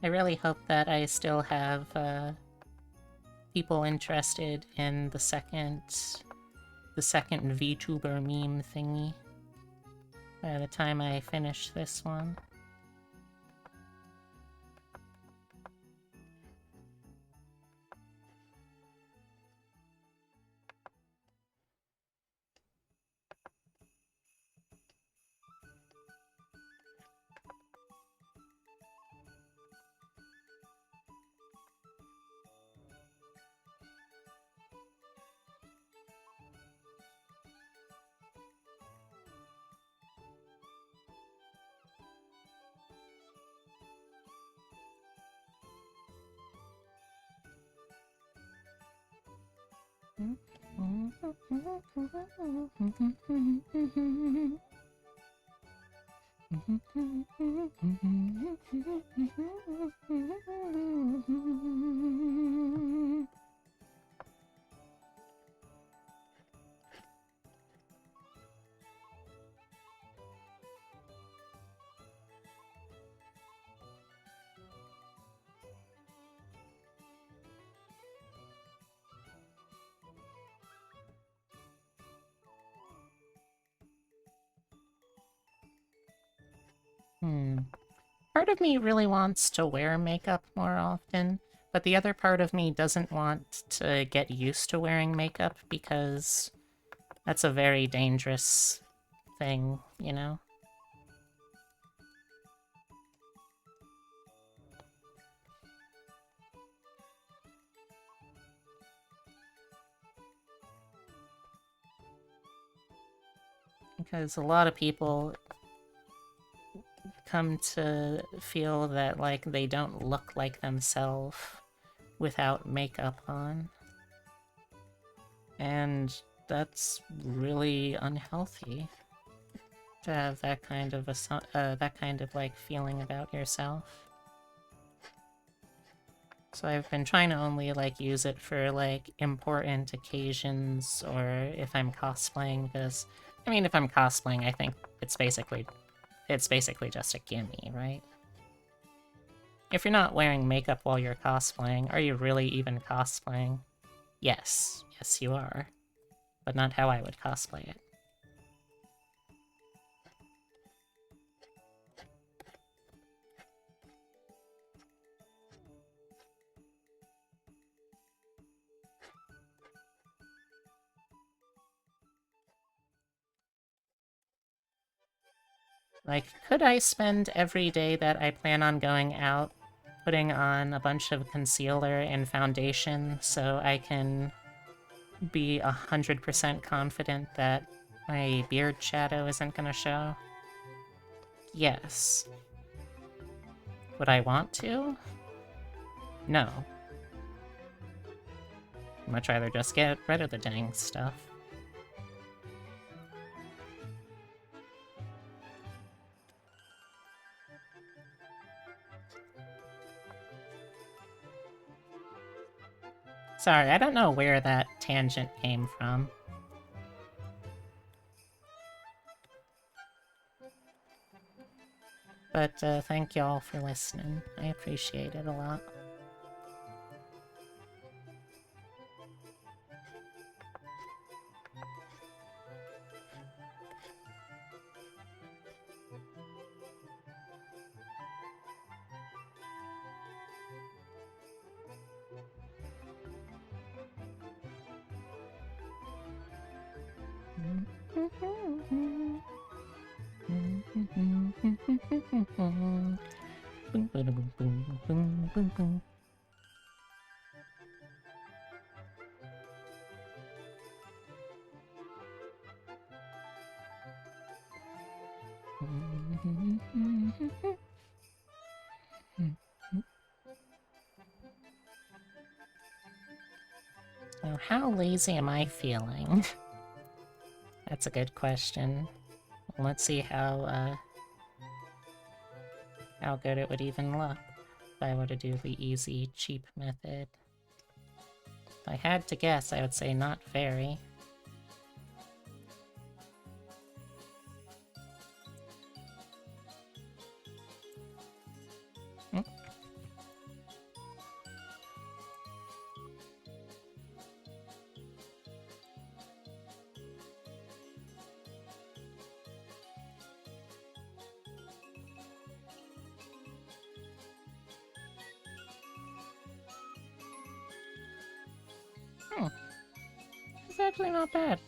I really hope that I still have people interested in the second VTuber meme thingy by the time I finish this one. Part of me really wants to wear makeup more often, but the other part of me doesn't want to get used to wearing makeup because that's a very dangerous thing, you know? Because a lot of people come to feel that, like, they don't look like themselves without makeup on. And that's really unhealthy to have that kind of like feeling about yourself. So I've been trying to only like use it for like important occasions or if I'm cosplaying, because I mean if I'm cosplaying I think it's basically just a gimme, right? If you're not wearing makeup while you're cosplaying, are you really even cosplaying? Yes. Yes you are. But not how I would cosplay it. Like, could I spend every day that I plan on going out putting on a bunch of concealer and foundation so I can be 100% confident that my beard shadow isn't gonna show? Yes. Would I want to? No. I'd much rather just get rid of the dang stuff. Sorry, I don't know where that tangent came from. But thank y'all for listening. I appreciate it a lot. So how lazy am I feeling? That's a good question. Let's see how good it would even look if I were to do the easy, cheap method. If I had to guess, I would say not very. It's actually not bad.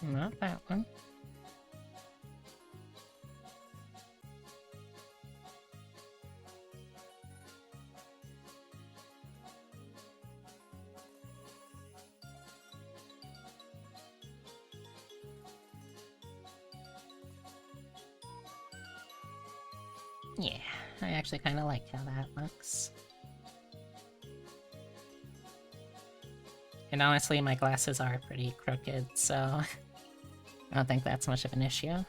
Not that one. Yeah, I actually kind of like how that looks. And honestly, my glasses are pretty crooked, so I don't think that's much of an issue.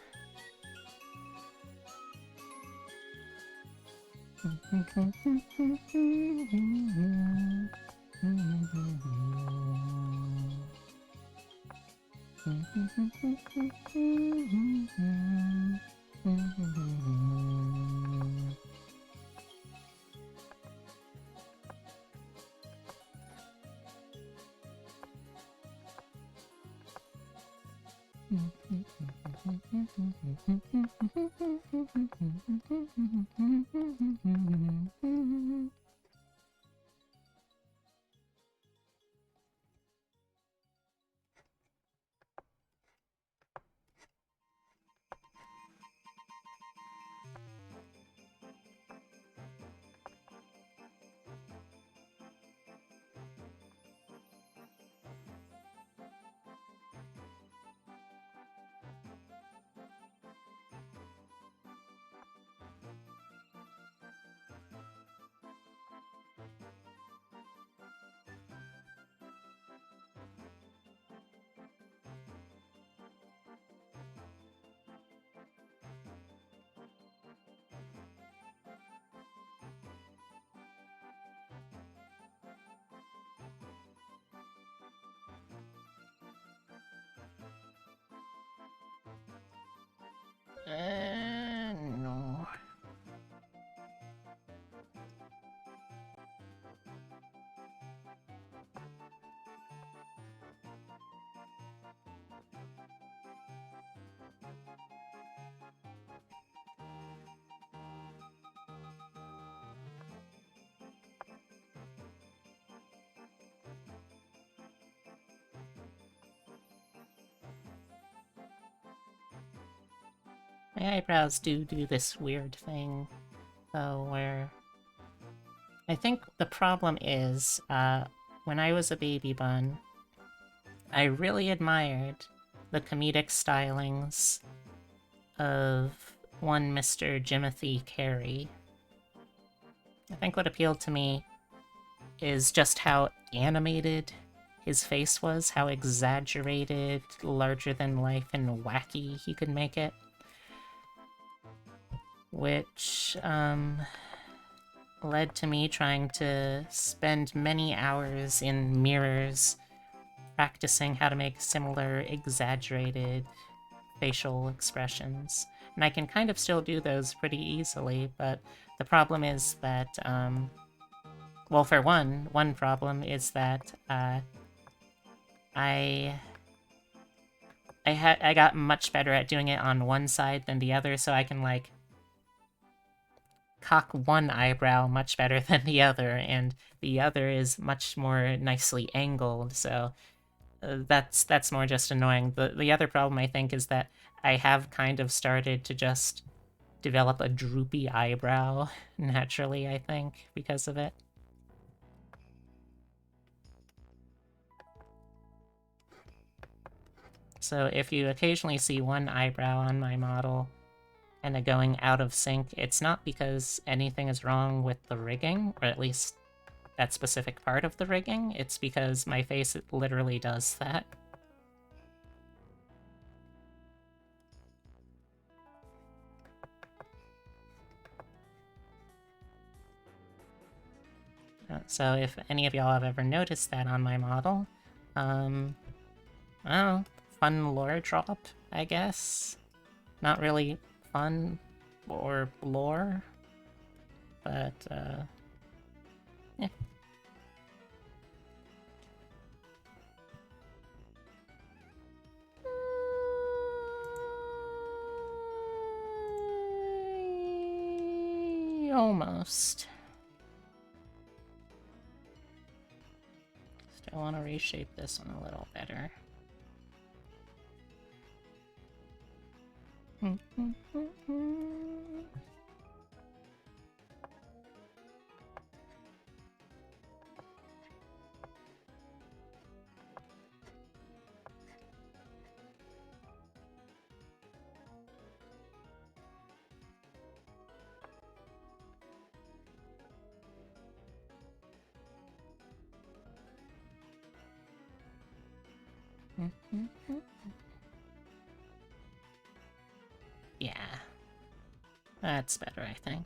No. My eyebrows do this weird thing, though, where I think the problem is, when I was a baby bun, I really admired the comedic stylings of one Mr. Jimothy Carey. I think what appealed to me is just how animated his face was, how exaggerated, larger than life, and wacky he could make it. Which, led to me trying to spend many hours in mirrors practicing how to make similar exaggerated facial expressions. And I can kind of still do those pretty easily, but the problem is that, well, for one problem is that, I got much better at doing it on one side than the other, so I can, like, cock one eyebrow much better than the other, and the other is much more nicely angled, so that's more just annoying. The other problem, I think, is that I have kind of started to just develop a droopy eyebrow naturally, I think, because of it. So if you occasionally see one eyebrow on my model and it going out of sync, it's not because anything is wrong with the rigging, or at least that specific part of the rigging, it's because my face literally does that. So if any of y'all have ever noticed that on my model, I don't know, fun lore drop, I guess? Not really fun or lore, but, yeah. Almost. Still want to reshape this one a little better. Yeah. That's better, I think.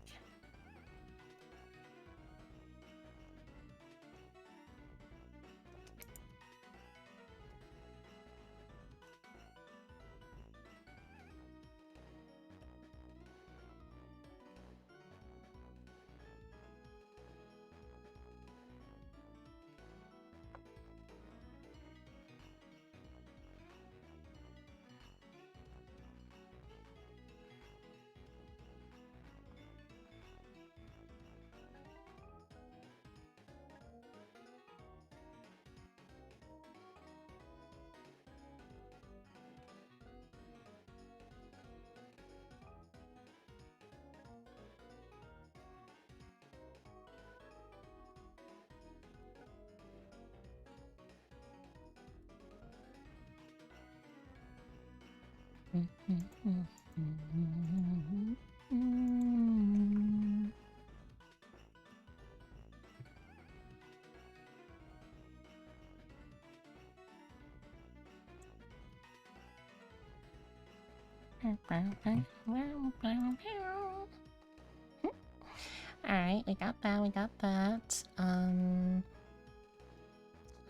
Alright, we got that, we got that.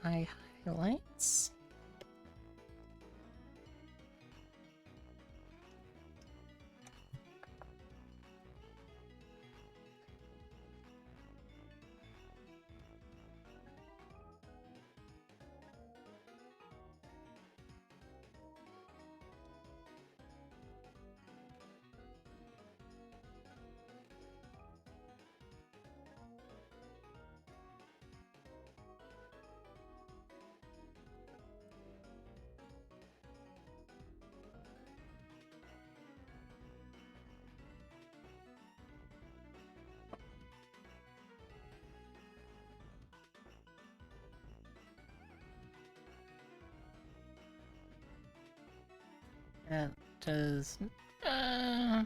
Highlights. That does. I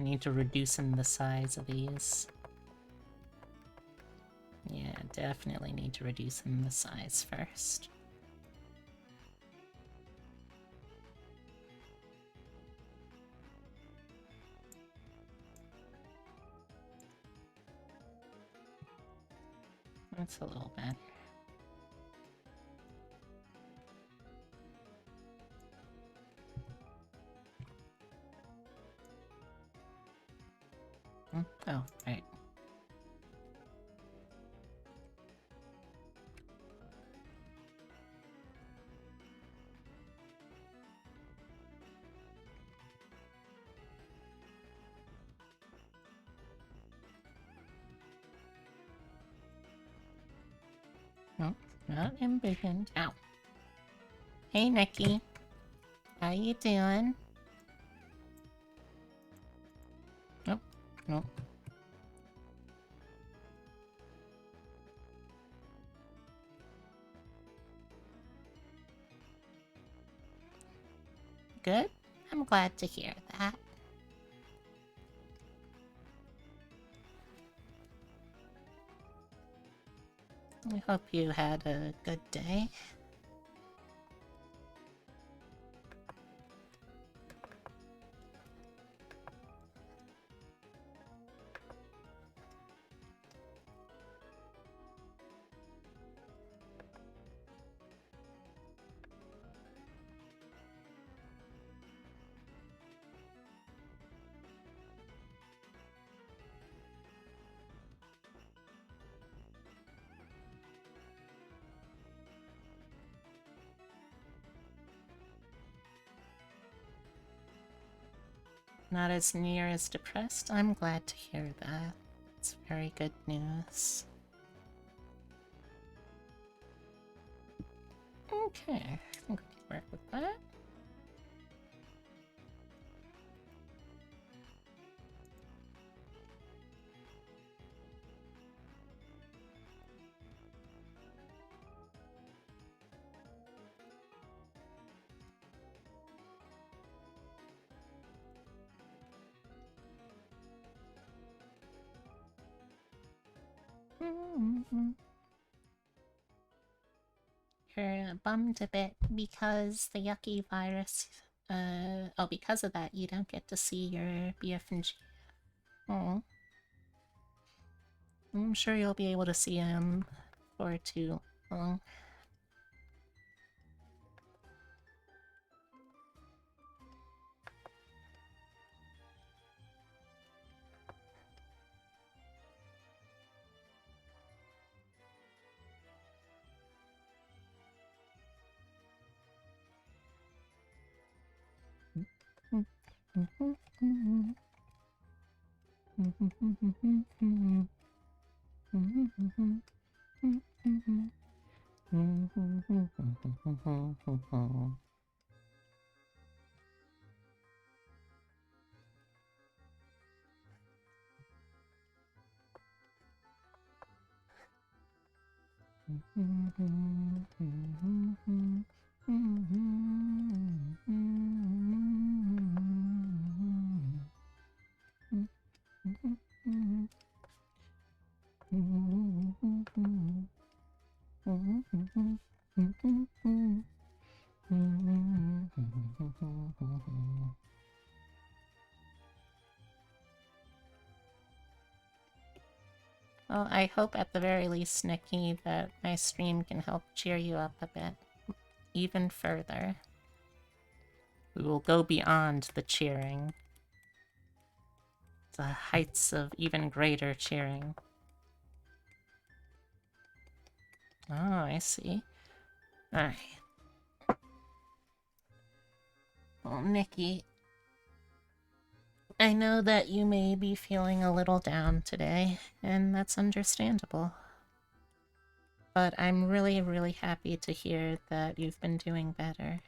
need to reduce in the size of these. Yeah, definitely need to reduce in the size first. That's a little bad. Oh, right. Nope, not envisioned. Ow. Hey, Nikki. How you doing? Nope, nope. Good? I'm glad to hear that. I hope you had a good day. Not as near as depressed. I'm glad to hear that. It's very good news. Okay, I think we can work with that. You're bummed a bit because the yucky virus. Oh, because of that, you don't get to see your BFG. Oh. I'm sure you'll be able to see him for too long. Well, I hope at the very least, Nikki, that my stream can help cheer you up a bit. Even further. We will go beyond the cheering. The heights of even greater cheering. Oh, I see. Alright. Well, Nikki, I know that you may be feeling a little down today, and that's understandable. But I'm really, really happy to hear that you've been doing better.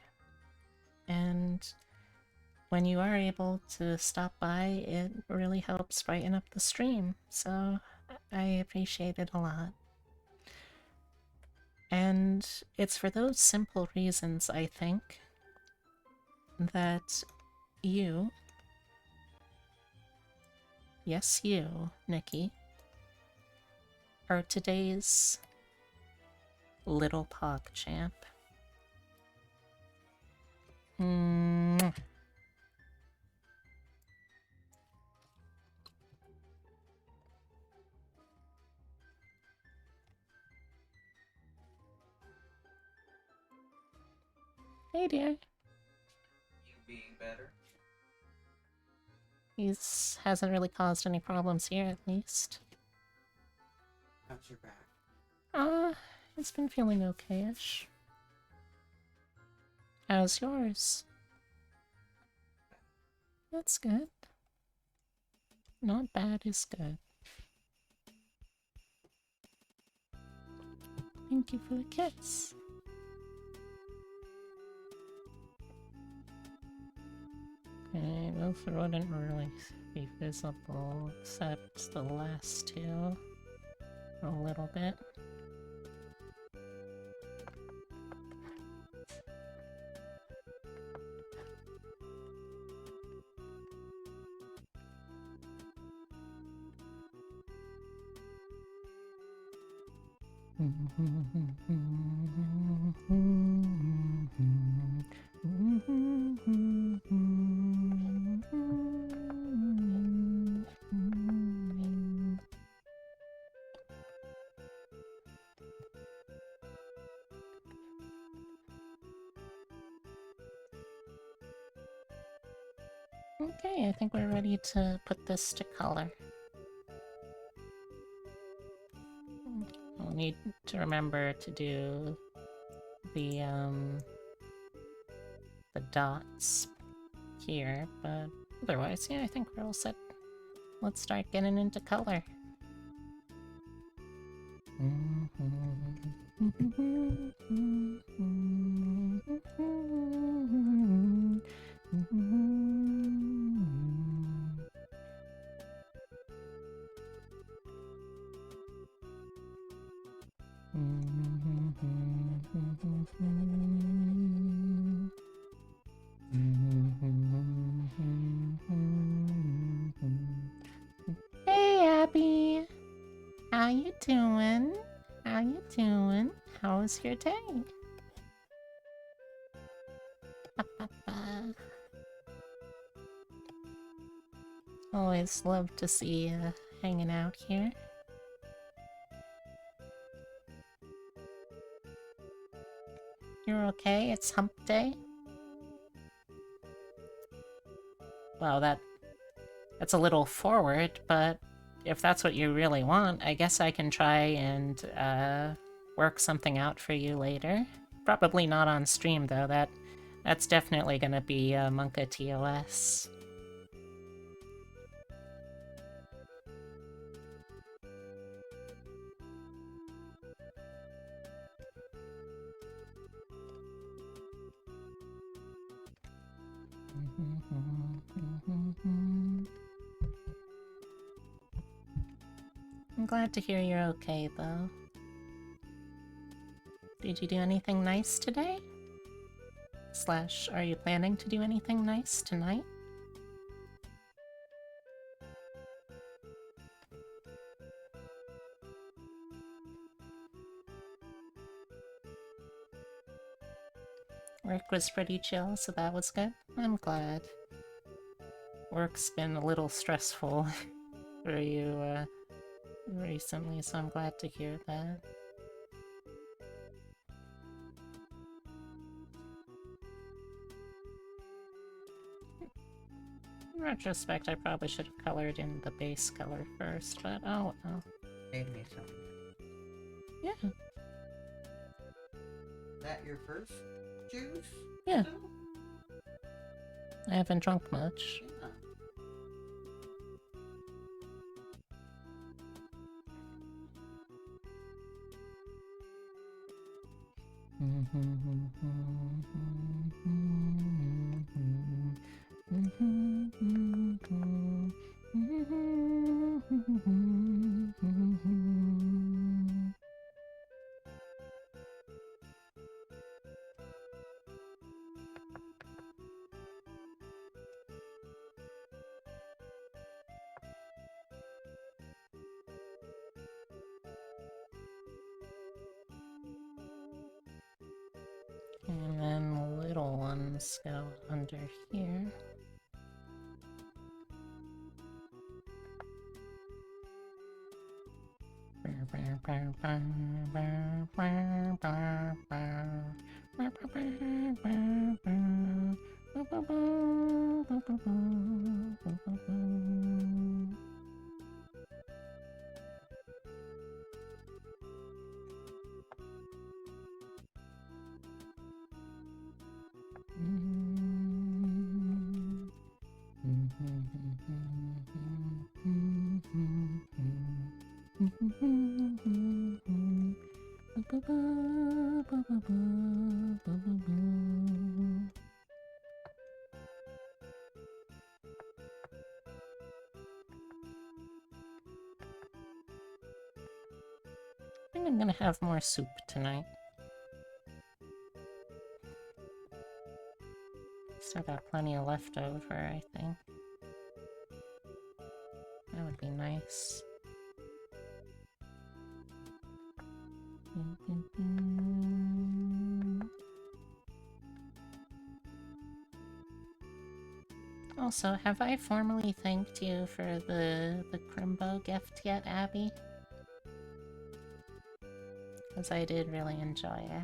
And when you are able to stop by, it really helps brighten up the stream, so I appreciate it a lot. And it's for those simple reasons, I think, that you, yes you, Nikki, are today's little PogChamp. Mwah. Hey dear. You being better? He's hasn't really caused any problems here, at least. How's your back? It's been feeling okay-ish. How's yours? That's good. Not bad is good. Thank you for the kiss. Okay, those wouldn't really be visible except the last two. A little bit. Okay, I think we're ready to put this to color. I'll need to remember to do the dots here, but otherwise, yeah, I think we're all set. Let's start getting into color. Hey Abby! How you doing? How you doing? How was your day? Always love to see you hanging out here. You're okay? It's hump day? Well, that's a little forward, but if that's what you really want, I guess I can try and work something out for you later. Probably not on stream though, that's definitely gonna be Monka TOS. I'm glad to hear you're okay, though. Did you do anything nice today? Slash, are you planning to do anything nice tonight? Work was pretty chill, so that was good. I'm glad. Work's been a little stressful for you, recently, so I'm glad to hear that. In retrospect, I probably should have colored in the base color first, but oh well. Made me some. Yeah, Is that your first juice? yeah. I haven't drunk much. Yeah. And then the little ones go under here. I think I'm gonna have more soup tonight. Still got plenty of leftover, I think. That would be nice. Also, have I formally thanked you for the Crimbo gift yet, Abby? Because I did really enjoy it.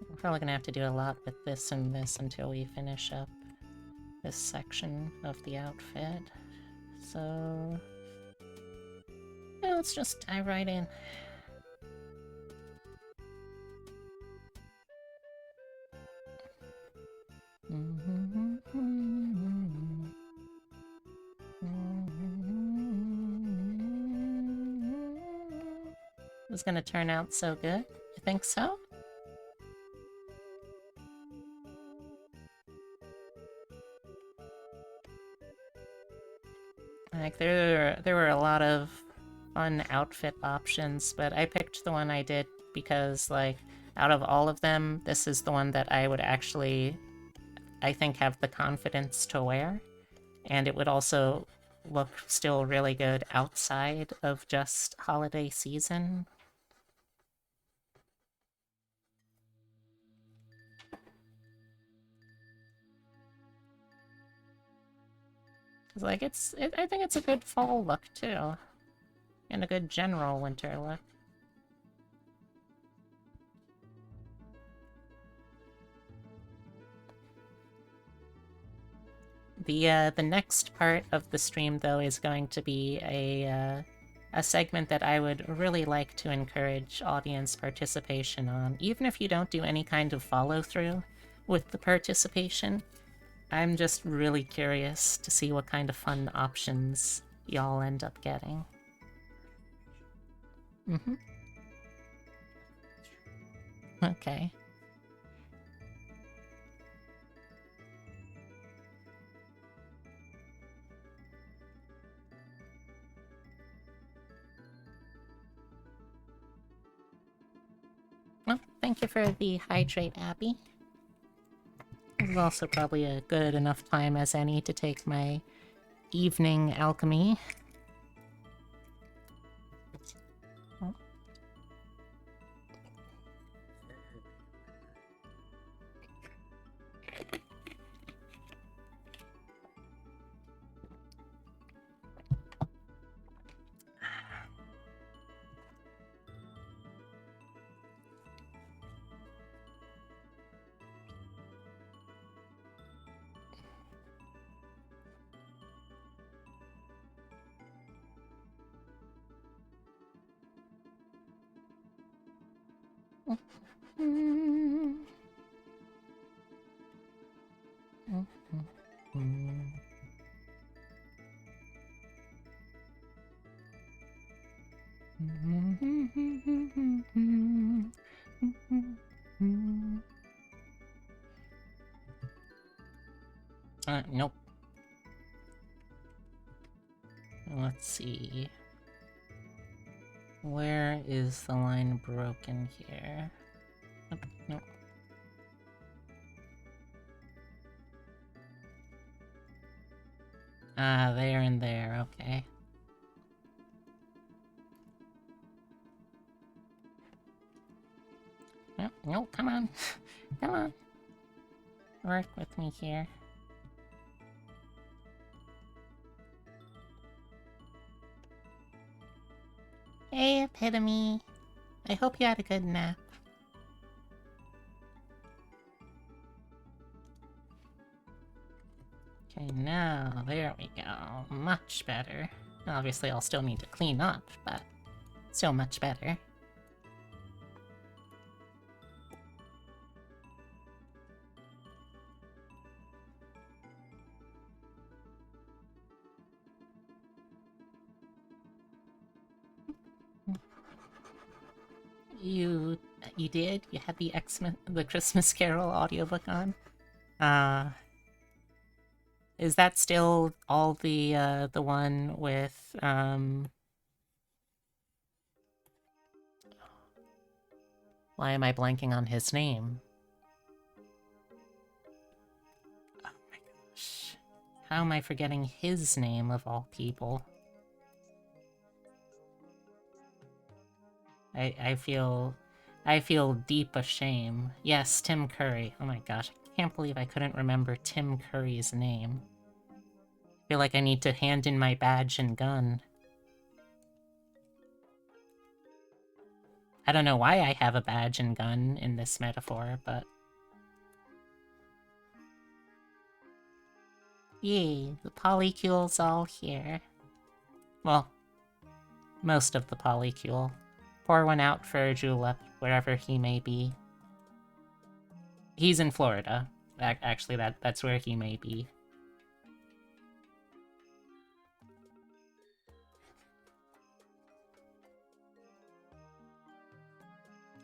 We're probably gonna have to do a lot with this and this until we finish up this section of the outfit. So... yeah, let's just dive right in. It's gonna turn out so good. You think so? Like, there were a lot of fun outfit options, but I picked the one I did because, like, out of all of them, this is the one that I would actually, I think, have the confidence to wear. And it would also look still really good outside of just holiday season. Cause, like, I think it's a good fall look, too. And a good general winter look. The next part of the stream, though, is going to be a segment that I would really like to encourage audience participation on. Even if you don't do any kind of follow-through with the participation, I'm just really curious to see what kind of fun options y'all end up getting. Mm-hmm. Okay. thank you for the hydrate, Abby. This is also probably a good enough time as any to take my evening alchemy. Oh. Nope. Let's see. Where is the line broken here? Nope, nope. Ah, there and there, okay. No, no, come on. Come on. Work with me here. Hey, Epitome. I hope you had a good nap. Okay, now, there we go. Much better. Obviously, I'll still need to clean up, but still much better. You did? You had the Christmas Carol audiobook on? Is that still all the one with, why am I blanking on his name? Oh my gosh. How am I forgetting his name of all people? I feel deep of shame. Yes, Tim Curry. Oh my gosh, I can't believe I couldn't remember Tim Curry's name. I feel like I need to hand in my badge and gun. I don't know why I have a badge and gun in this metaphor, but... Yay, the polycule's all here. Well, most of the polycule. Pour one out for Julep, wherever he may be. He's in Florida. Actually, that's where he may be.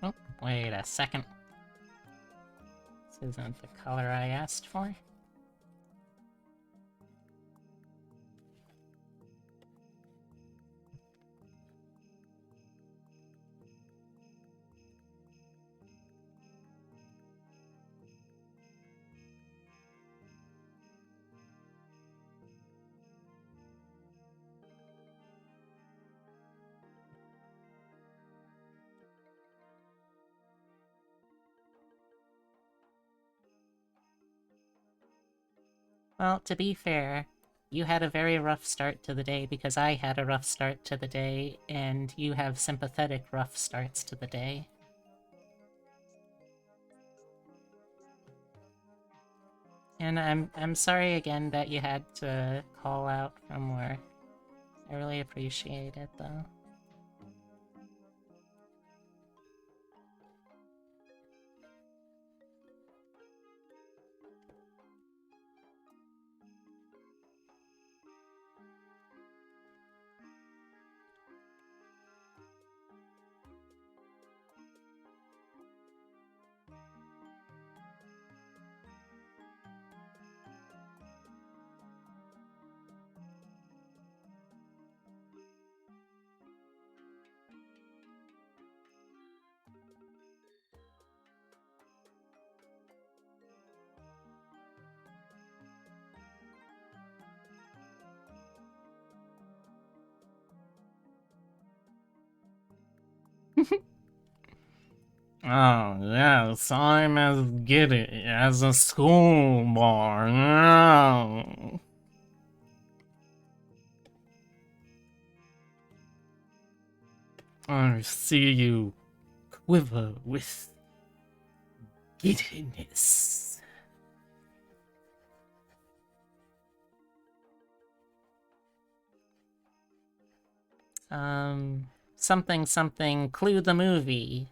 Oh, wait a second. This isn't the color I asked for. Well, to be fair, you had a very rough start to the day because I had a rough start to the day, and you have sympathetic rough starts to the day. And I'm sorry again that you had to call out from work. I really appreciate it, though. Oh, yes, I'm as giddy as a schoolboy. No. I see you quiver with giddiness. Something something Clue the movie.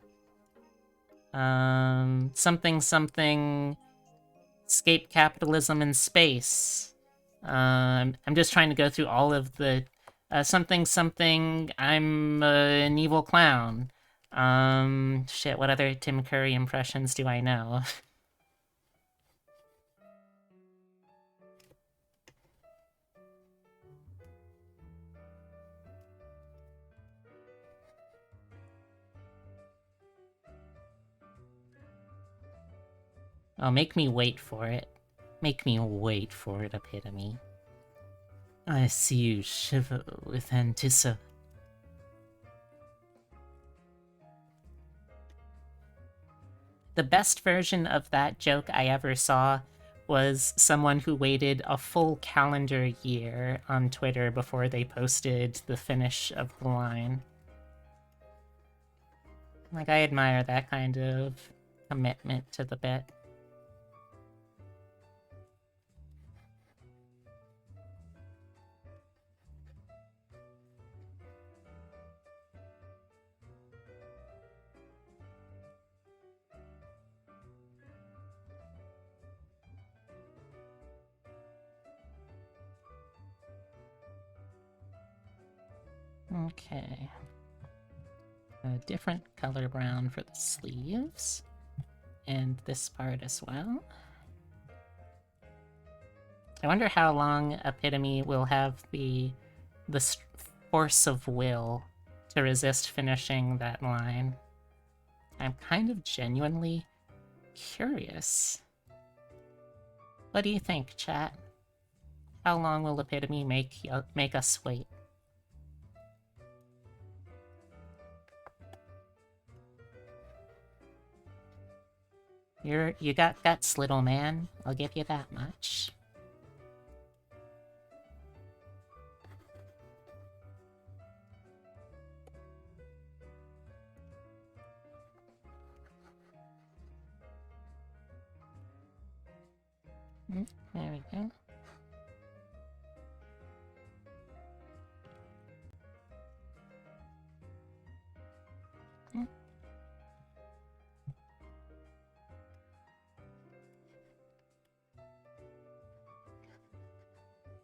Something something escape capitalism in space. I'm just trying to go through all of the something something I'm an evil clown. Shit, what other Tim Curry impressions do I know? Oh, make me wait for it. Make me wait for it, Epitome. I see you shiver with anticipation. The best version of that joke I ever saw was someone who waited a full calendar year on Twitter before they posted the finish of the line. Like, I admire that kind of commitment to the bit. Okay. A different color brown for the sleeves. And this part as well. I wonder how long Epitome will have the force of will to resist finishing that line. I'm kind of genuinely curious. What do you think, chat? How long will Epitome make us wait? You got guts, little man. I'll give you that much. There we go.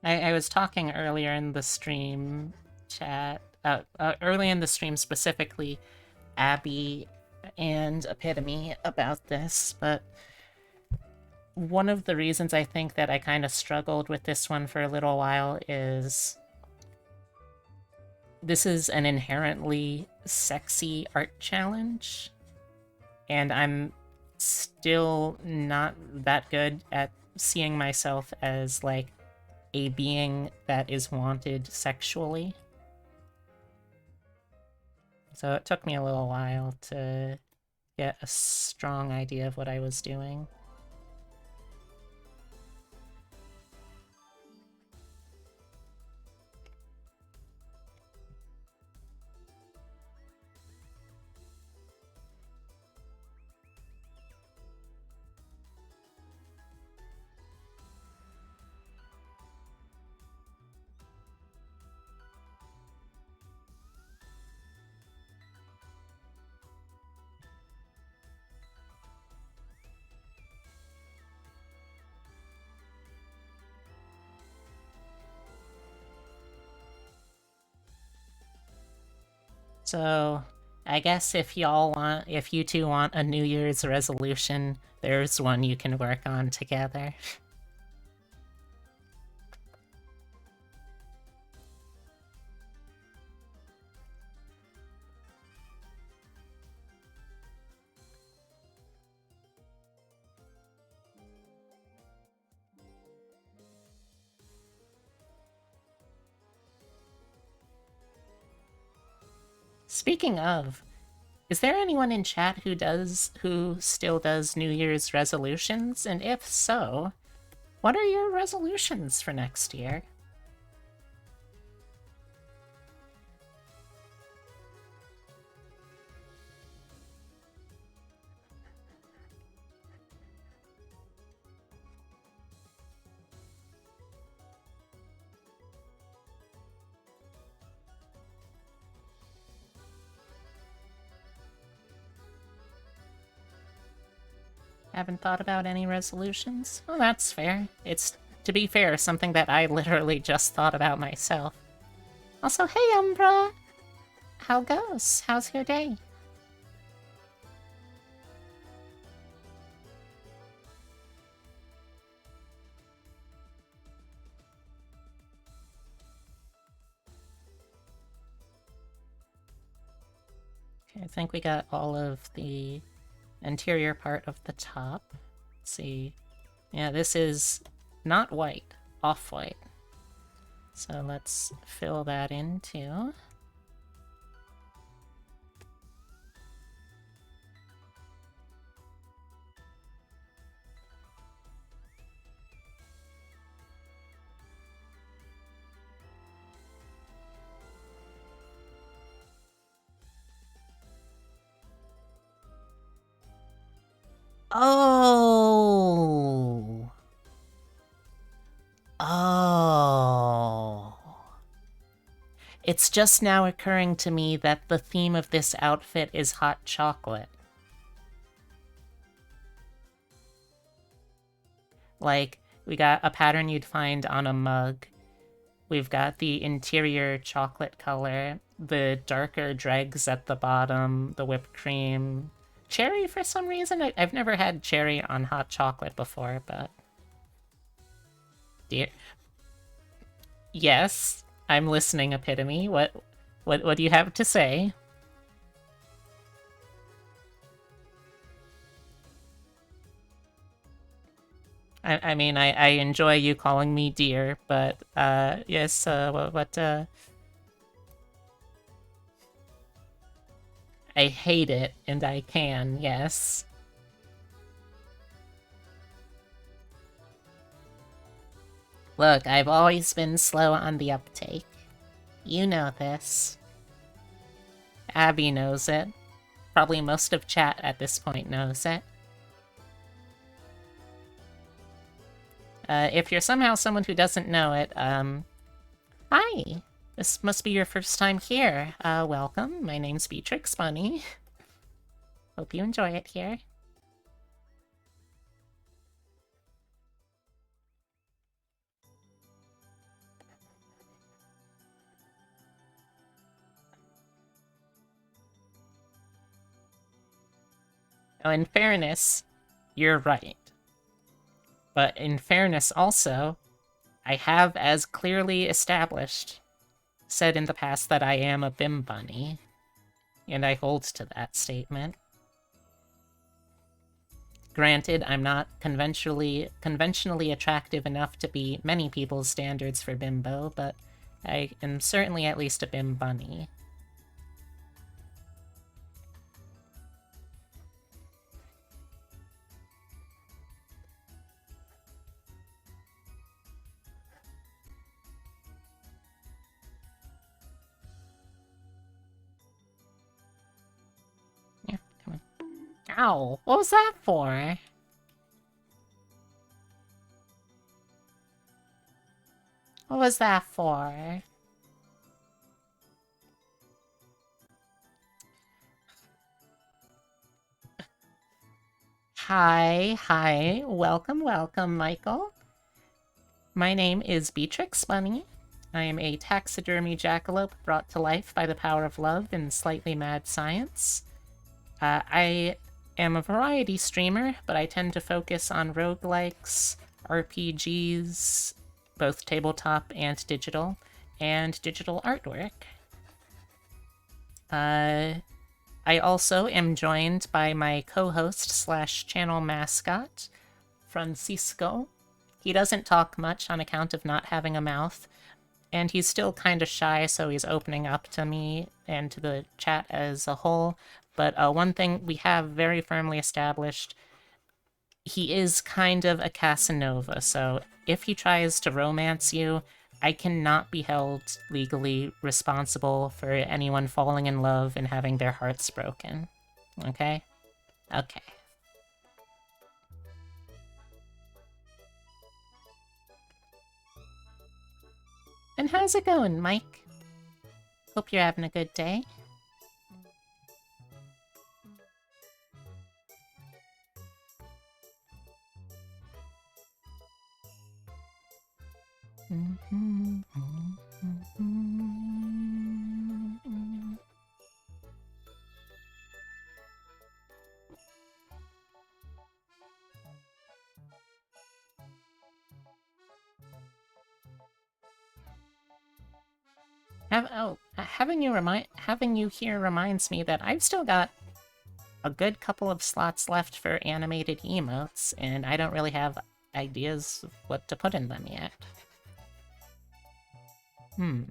I was talking earlier in the stream chat, early in the stream specifically, Abby and Epitome about this, but one of the reasons I think that I kind of struggled with this one for a little while is this is an inherently sexy art challenge, and I'm still not that good at seeing myself as, like, a being that is wanted sexually. So it took me a little while to get a strong idea of what I was doing. So, I guess if you two want a New Year's resolution, there's one you can work on together. Speaking of, Is there anyone in chat who still does New Year's resolutions? And if so, what are your resolutions for next year? Haven't thought about any resolutions? Well, that's fair. It's, to be fair, something that I literally just thought about myself. Also, hey Umbra! How goes? How's your day? Okay, I think we got all of the interior part of the top. Let's see. Yeah, this is not white, off-white. So let's fill that in too. Oh! Oh. It's just now occurring to me that the theme of this outfit is hot chocolate. Like, we got a pattern you'd find on a mug. We've got the interior chocolate color, the darker dregs at the bottom, the whipped cream. Cherry for some reason? I've never had cherry on hot chocolate before, but... Dear... Yes, I'm listening, Epitome. What do you have to say? I mean, I enjoy you calling me dear, but, yes, I hate it, and I can, yes. Look, I've always been slow on the uptake. You know this. Abby knows it. Probably most of chat at this point knows it. If you're somehow someone who doesn't know it, hi! This must be your first time here. Welcome. My name's Beatrix Bunny. Hope you enjoy it here. Now, in fairness, you're right. But in fairness also, I have as clearly established said in the past that I am a bim bunny, and I hold to that statement. Granted, I'm not conventionally attractive enough to be many people's standards for bimbo, but I am certainly at least a bim bunny. Yeah, come on. Ow! What was that for? What was that for? Hi, welcome, Michael. My name is Beatrix Bunny. I am a taxidermy jackalope brought to life by the power of love and slightly mad science. I am a variety streamer, but I tend to focus on roguelikes, RPGs, both tabletop and digital artwork. I also am joined by my co-host / channel mascot, Francisco. He doesn't talk much on account of not having a mouth, and he's still kind of shy, so he's opening up to me and to the chat as a whole. But one thing we have very firmly established, he is kind of a Casanova, so if he tries to romance you, I cannot be held legally responsible for anyone falling in love and having their hearts broken. Okay? Okay. And how's it going, Mike? Hope you're having a good day. Having you here reminds me that I've still got a good couple of slots left for animated emotes, and I don't really have ideas of what to put in them yet. Hmm.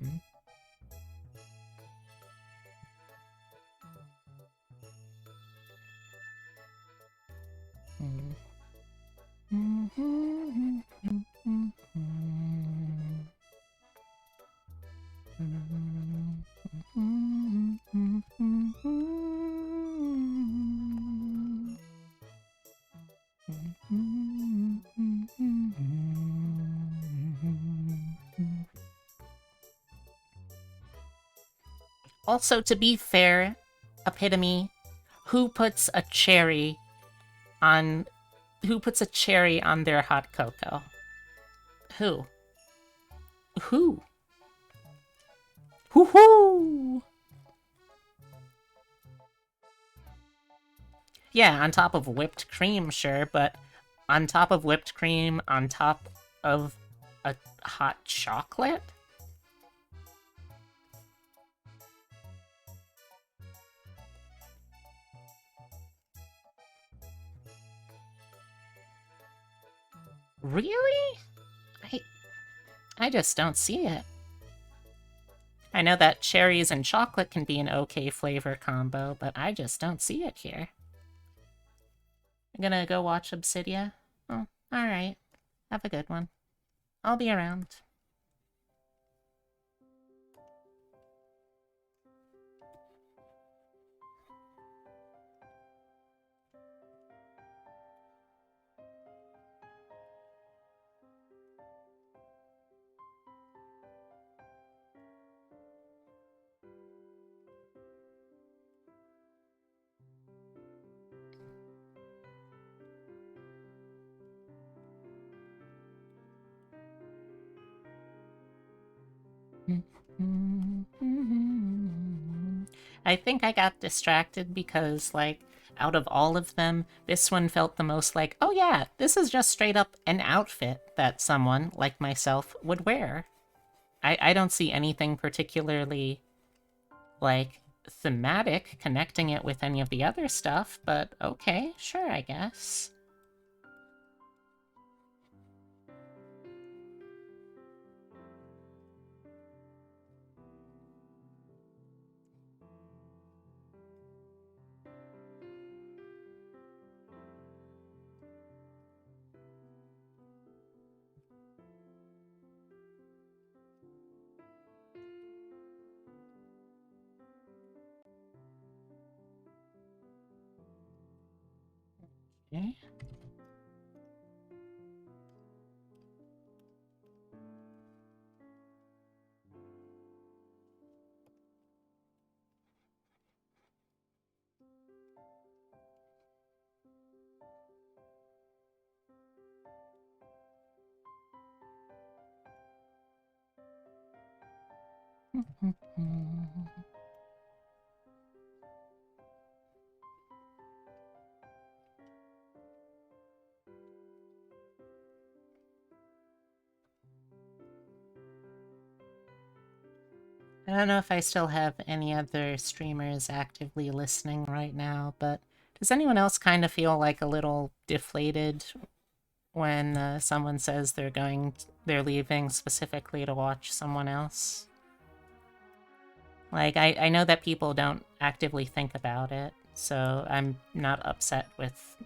Also, to be fair, Epitome, who puts a cherry on their hot cocoa? Who? Who? Hoo-hoo! Yeah, on top of whipped cream, sure, but on top of whipped cream, on top of a hot chocolate? Really? I just don't see it. I know that cherries and chocolate can be an okay flavor combo, but I just don't see it here. I'm gonna go watch Obsidia? Oh, alright. Have a good one. I'll be around. I think I got distracted because, like, out of all of them, this one felt the most like, oh yeah, this is just straight up an outfit that someone, like myself, would wear. I don't see anything particularly, like, thematic connecting it with any of the other stuff, but okay, sure, I guess. Okay. I don't know if I still have any other streamers actively listening right now, but does anyone else kind of feel like a little deflated when someone says they're leaving specifically to watch someone else? Like, I know that people don't actively think about it, So I'm not upset with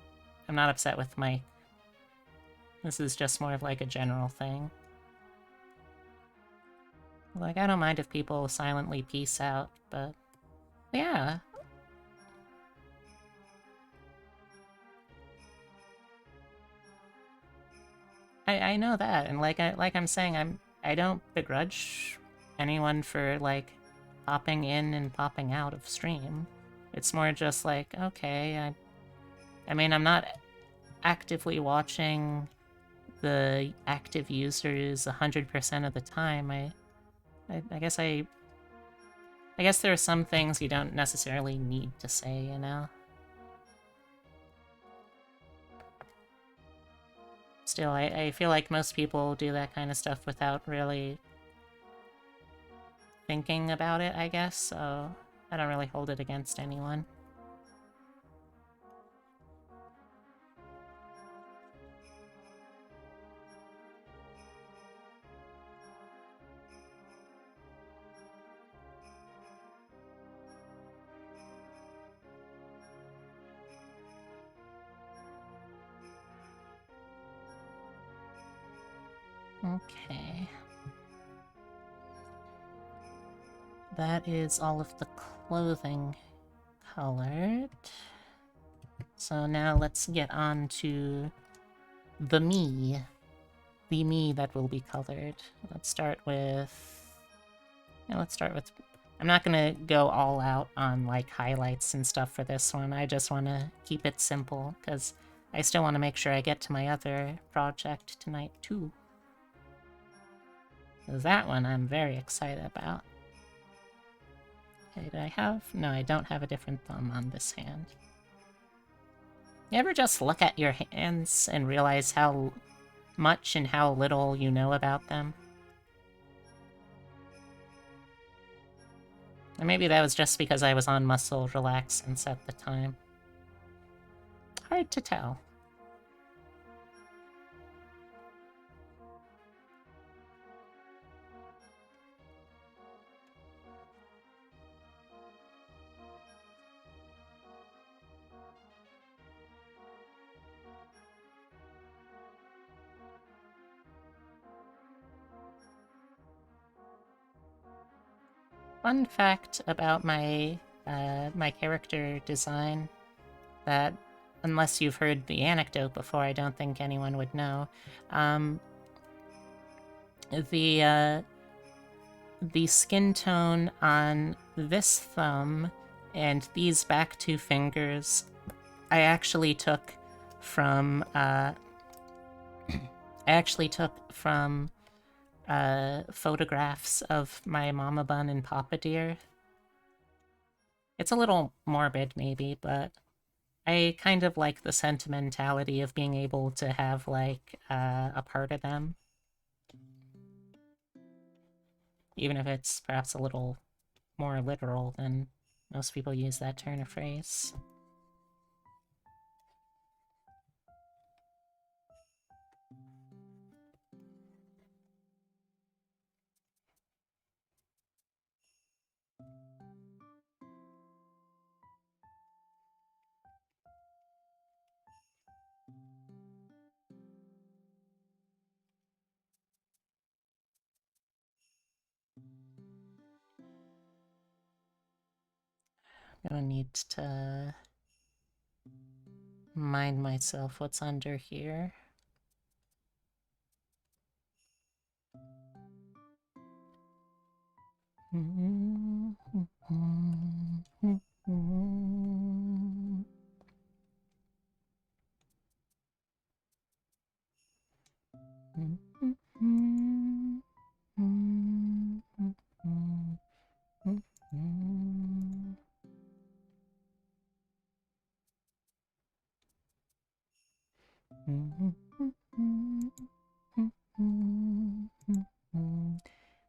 Mike. This is just more of like a general thing. Like, I don't mind if people silently peace out, but yeah. I know that, and like I'm saying, I don't begrudge anyone for like popping in and popping out of stream. It's more just like, okay, I mean, I'm not actively watching the active users 100% of the time. I guess there are some things you don't necessarily need to say, you know? Still, I feel like most people do that kind of stuff without really thinking about it, I guess, so I don't really hold it against anyone. Okay. That is all of the clothing colored. So now let's get on to the me. The me that will be colored. Let's start with... Yeah, let's start with... I'm not gonna go all out on, like, highlights and stuff for this one. I just want to keep it simple, because I still want to make sure I get to my other project tonight, too. That one I'm very excited about. Okay, do I have... No, I don't have a different thumb on this hand. You ever just look at your hands and realize how much and how little you know about them? Or maybe that was just because I was on muscle relaxants at the time. Hard to tell. Fun fact about my my character design that, unless you've heard the anecdote before, I don't think anyone would know. The skin tone on this thumb and these back two fingers, I actually took from photographs of my Mama Bun and Papa Deer. It's a little morbid, maybe, but I kind of like the sentimentality of being able to have, like, a part of them. Even if it's perhaps a little more literal than most people use that turn of phrase. I'm gonna need to mind myself what's under here.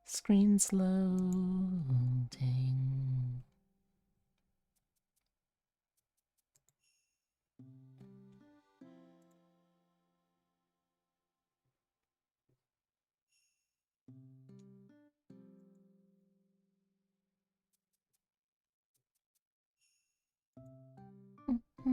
Screen's loading. Have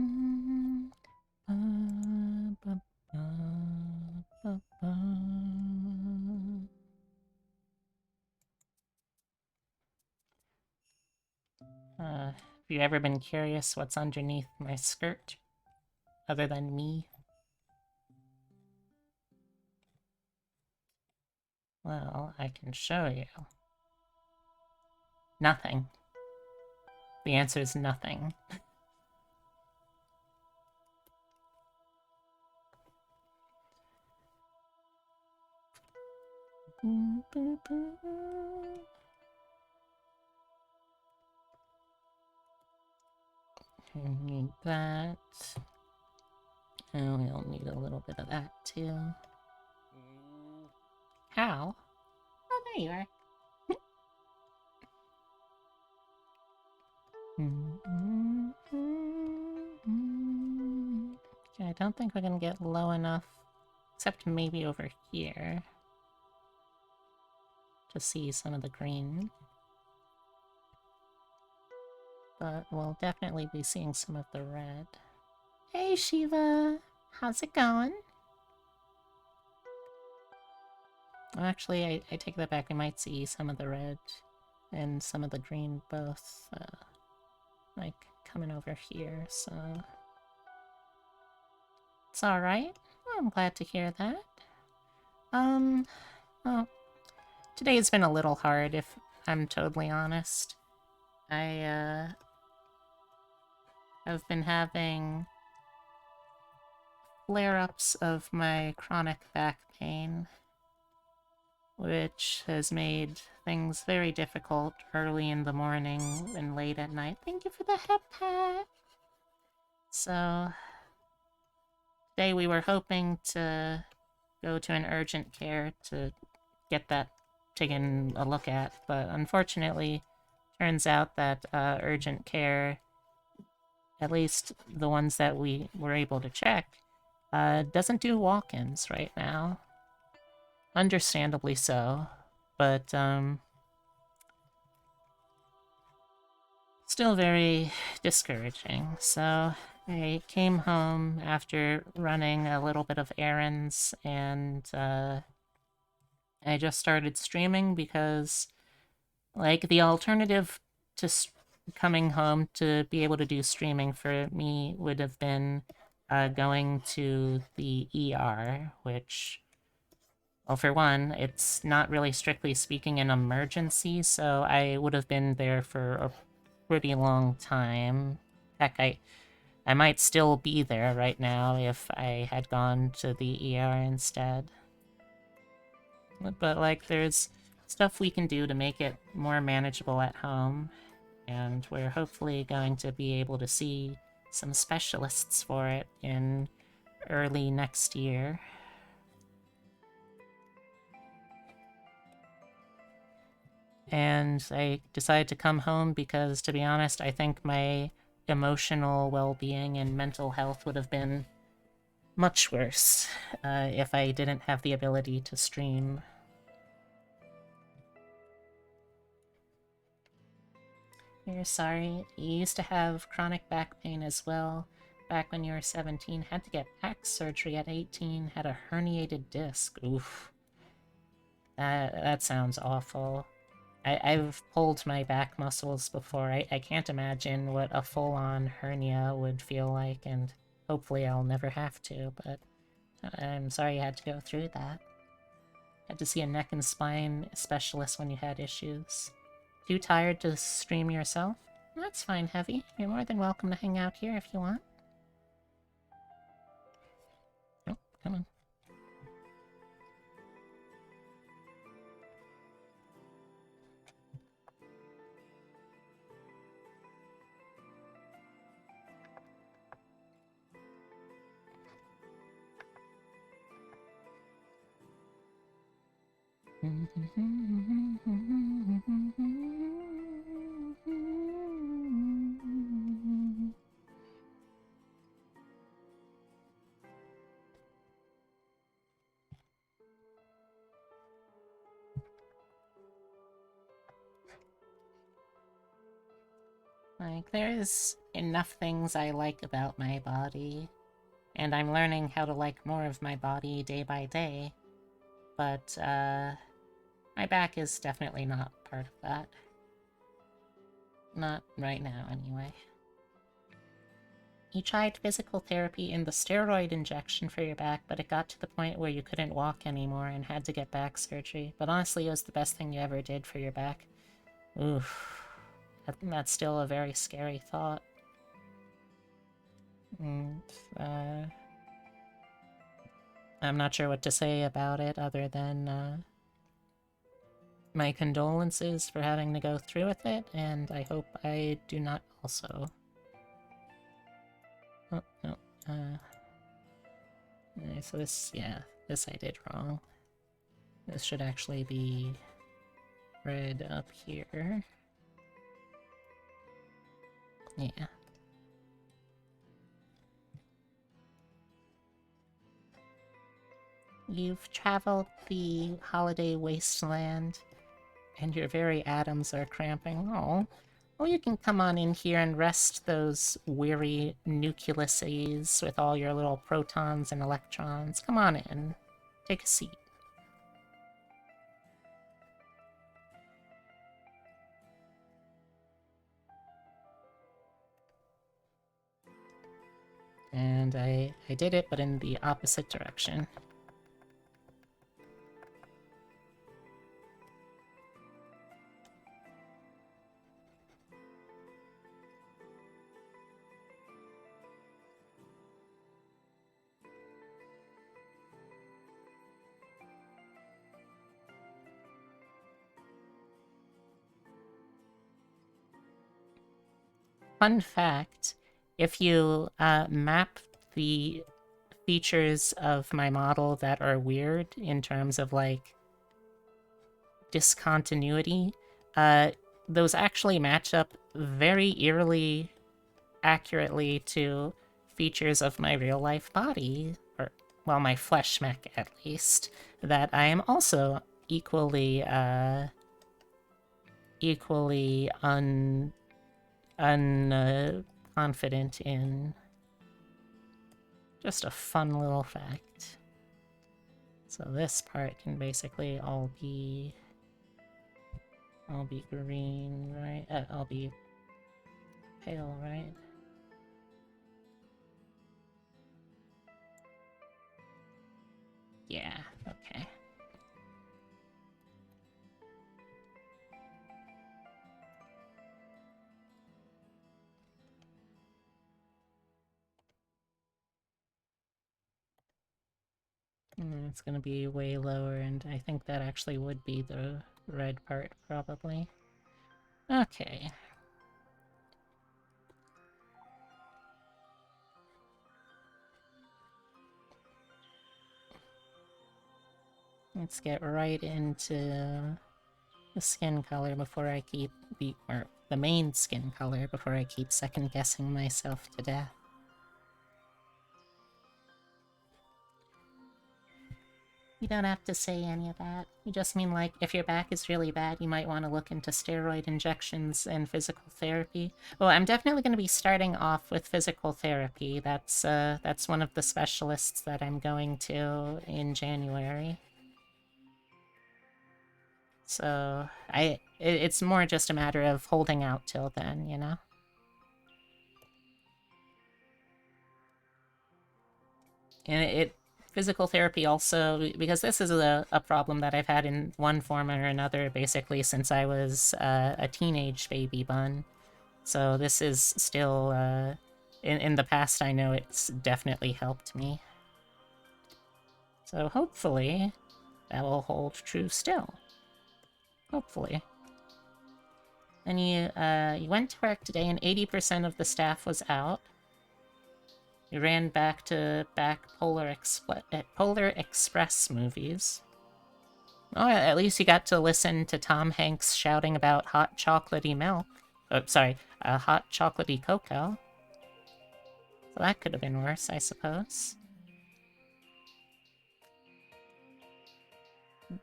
you ever been curious what's underneath my skirt? Other than me? Well, I can show you. Nothing. The answer is nothing. Need that. And we'll need a little bit of that too. How? Oh, there you are. Okay, I don't think we're gonna get low enough, except maybe over here, to see some of the green. But we'll definitely be seeing some of the red. Hey Shiva! How's it going? Well, actually, I take that back. We might see some of the red and some of the green both, like, coming over here, so... It's alright. I'm glad to hear that. Well, today's been a little hard, if I'm totally honest. I, have been having flare-ups of my chronic back pain, which has made things very difficult early in the morning and late at night. Thank you for the hep pack! So, today we were hoping to go to an urgent care to get that taken a look at, but unfortunately, turns out that urgent care, at least the ones that we were able to check, doesn't do walk-ins right now. Understandably so, but still very discouraging. So I came home after running a little bit of errands, and I just started streaming because, like, the alternative to coming home to be able to do streaming for me would have been going to the ER, which, well, for one, it's not really strictly speaking an emergency, so I would have been there for a pretty long time. Heck, I might still be there right now if I had gone to the ER instead. But, like, there's stuff we can do to make it more manageable at home, and we're hopefully going to be able to see some specialists for it in early next year. And I decided to come home because, to be honest, I think my emotional well-being and mental health would have been much worse if I didn't have the ability to stream. You're sorry. You used to have chronic back pain as well. Back when you were 17, had to get back surgery at 18, had a herniated disc. Oof. That sounds awful. I've pulled my back muscles before. I can't imagine what a full-on hernia would feel like, and hopefully I'll never have to, but I'm sorry you had to go through that. Had to see a neck and spine specialist when you had issues. Too tired to stream yourself? That's fine, Heavy. You're more than welcome to hang out here if you want. Oh, come on. Like, there's enough things I like about my body, and I'm learning how to like more of my body day by day, but, my back is definitely not part of that. Not right now, anyway. You tried physical therapy and the steroid injection for your back, but it got to the point where you couldn't walk anymore and had to get back surgery. But honestly, it was the best thing you ever did for your back. Oof. I think that's still a very scary thought. And, I'm not sure what to say about it other than, my condolences for having to go through with it, and I hope I do not also. Oh, no. So this, yeah, this I did wrong. This should actually be red up here. Yeah. You've traveled the holiday wasteland, and your very atoms are cramping. Oh. Well, you can come on in here and rest those weary nucleuses with all your little protons and electrons. Come on in. Take a seat. And I did it, but in the opposite direction. Fun fact, if you map the features of my model that are weird in terms of, like, discontinuity, those actually match up very eerily accurately to features of my real-life body, or, well, my flesh mech at least, that I am also equally confident in. Just a fun little fact. So this part can basically all be green, right? I'll be pale, right? Yeah, okay. It's gonna be way lower, and I think that actually would be the red part, probably. Okay. Let's get right into the skin color before I keep or the main skin color before I keep second guessing myself to death. You don't have to say any of that. You just mean, like, if your back is really bad, you might want to look into steroid injections and physical therapy. Well, I'm definitely going to be starting off with physical therapy. That's one of the specialists that I'm going to in January. So, it's more just a matter of holding out till then, you know? And physical therapy also, because this is a problem that I've had in one form or another basically since I was a teenage baby bun. So this is still, in the past I know it's definitely helped me. So hopefully that will hold true still. Hopefully. And you went to work today and 80% of the staff was out. You ran back to Polar Express movies. Oh, at least you got to listen to Tom Hanks shouting about hot chocolatey milk. Oh, sorry, hot chocolatey cocoa. So that could have been worse, I suppose.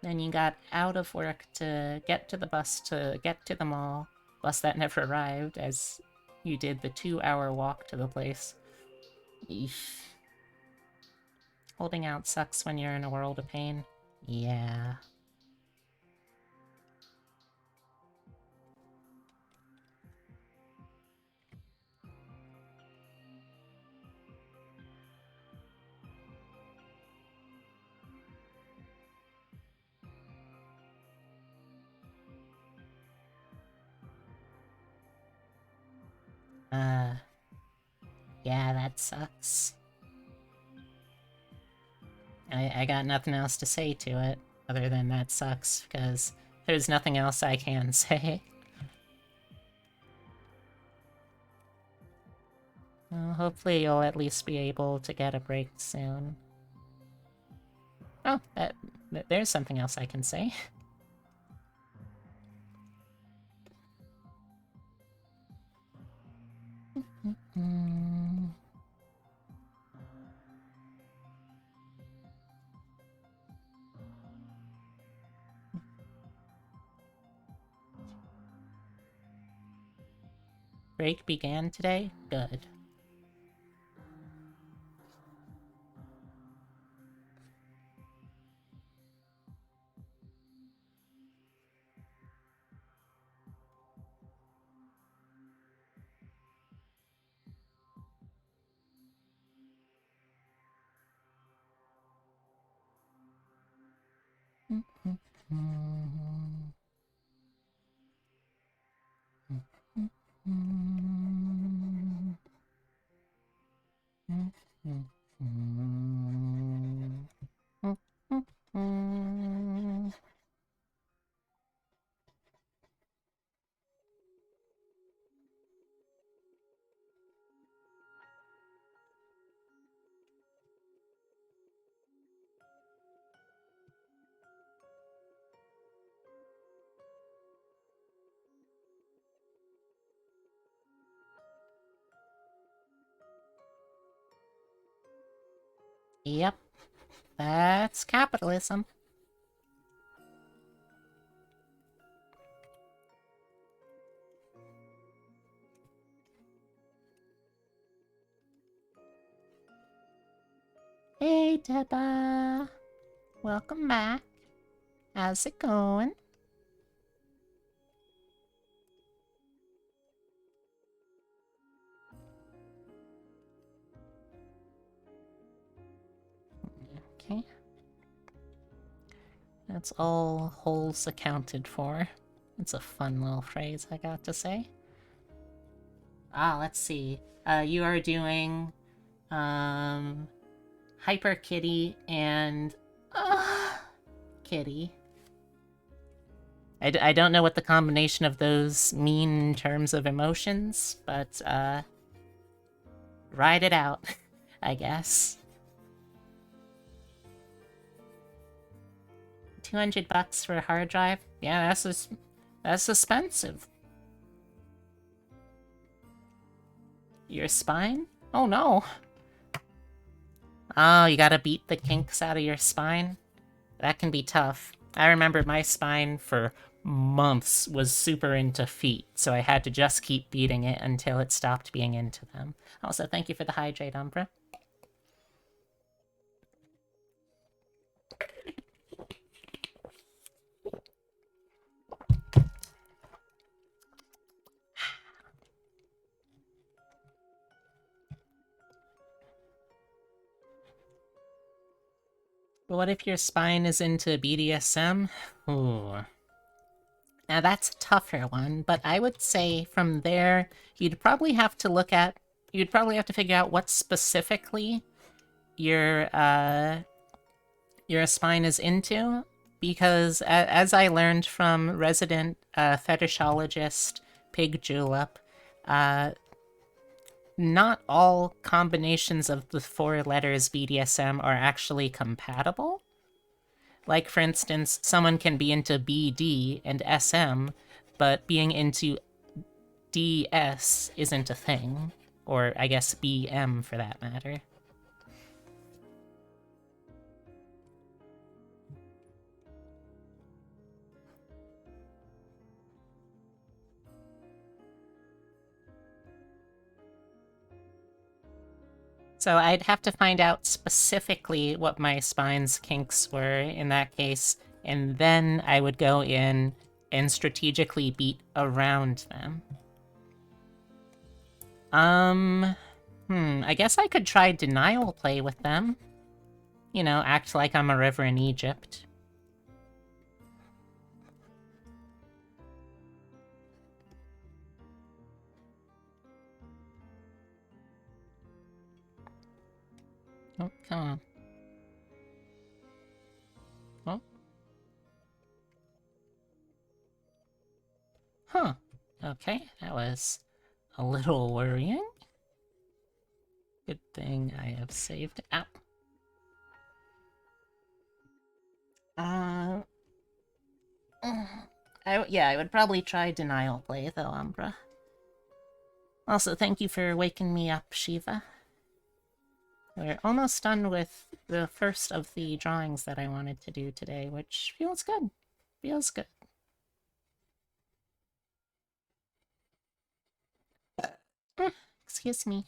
Then you got out of work to get to the bus to get to the mall. Bus that never arrived, as you did the 2-hour walk to the place. Eesh. Holding out sucks when you're in a world of pain. Yeah. Yeah, that sucks. I got nothing else to say to it, other than that sucks, because there's nothing else I can say. Well, hopefully you'll at least be able to get a break soon. Oh, there's something else I can say. Break began today? Good. Yep, that's capitalism. Hey, Deba. Welcome back. How's it going? Okay. That's all holes accounted for. It's a fun little phrase, I got to say. Let's see. You are doing, Hyper Kitty and, Kitty. I don't know what the combination of those mean in terms of emotions, but, ride it out, I guess. $200 for a hard drive? Yeah, that's expensive. Your spine? Oh no. Oh, you gotta beat the kinks out of your spine? That can be tough. I remember my spine for months was super into feet, so I had to just keep beating it until it stopped being into them. Also, thank you for the hydrate, Umbra. But what if your spine is into BDSM? Ooh. Now that's a tougher one, but I would say from there, you'd probably have to figure out what specifically your spine is into, because as I learned from resident fetishologist Pig Julep, not all combinations of the 4 letters BDSM are actually compatible. Like, for instance, someone can be into BD and SM, but being into DS isn't a thing. Or, I guess, BM for that matter. So I'd have to find out specifically what my spine's kinks were in that case, and then I would go in and strategically beat around them. I guess I could try denial play with them. You know, act like I'm a river in Egypt. Oh, come on. Oh. Huh. Okay, that was a little worrying. Good thing I have saved out. I would probably try denial play though, Umbra. Also, thank you for waking me up, Shiva. We're almost done with the first of the drawings that I wanted to do today, which feels good. Feels good. Excuse me.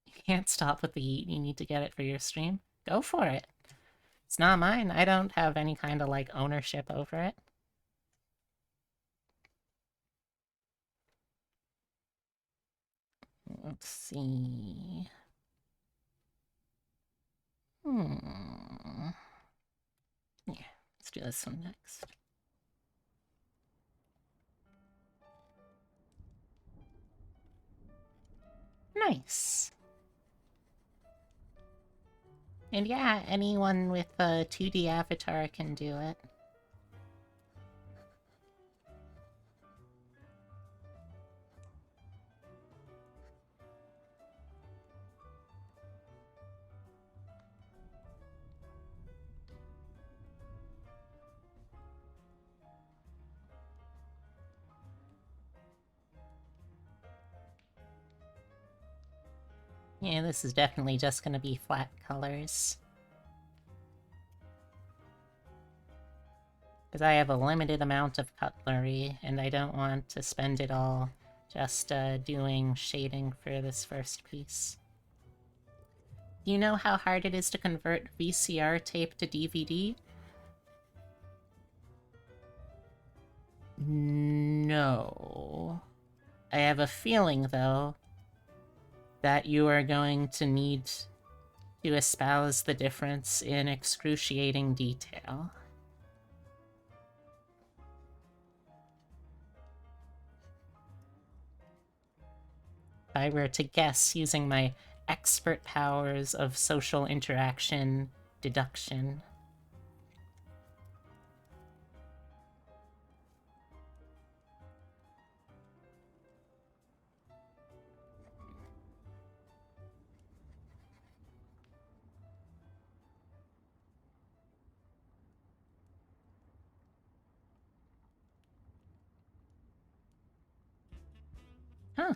You can't stop with the eat, you need to get it for your stream. Go for it. It's not mine. I don't have any kind of, like, ownership over it. Let's see. Yeah, let's do this one next. Nice. And yeah, anyone with a 2D avatar can do it. Yeah, this is definitely just gonna be flat colors. Because I have a limited amount of cutlery, and I don't want to spend it all just doing shading for this first piece. Do you know how hard it is to convert VCR tape to DVD? No. I have a feeling, though, that you are going to need to espouse the difference in excruciating detail. If I were to guess using my expert powers of social interaction deduction. Huh.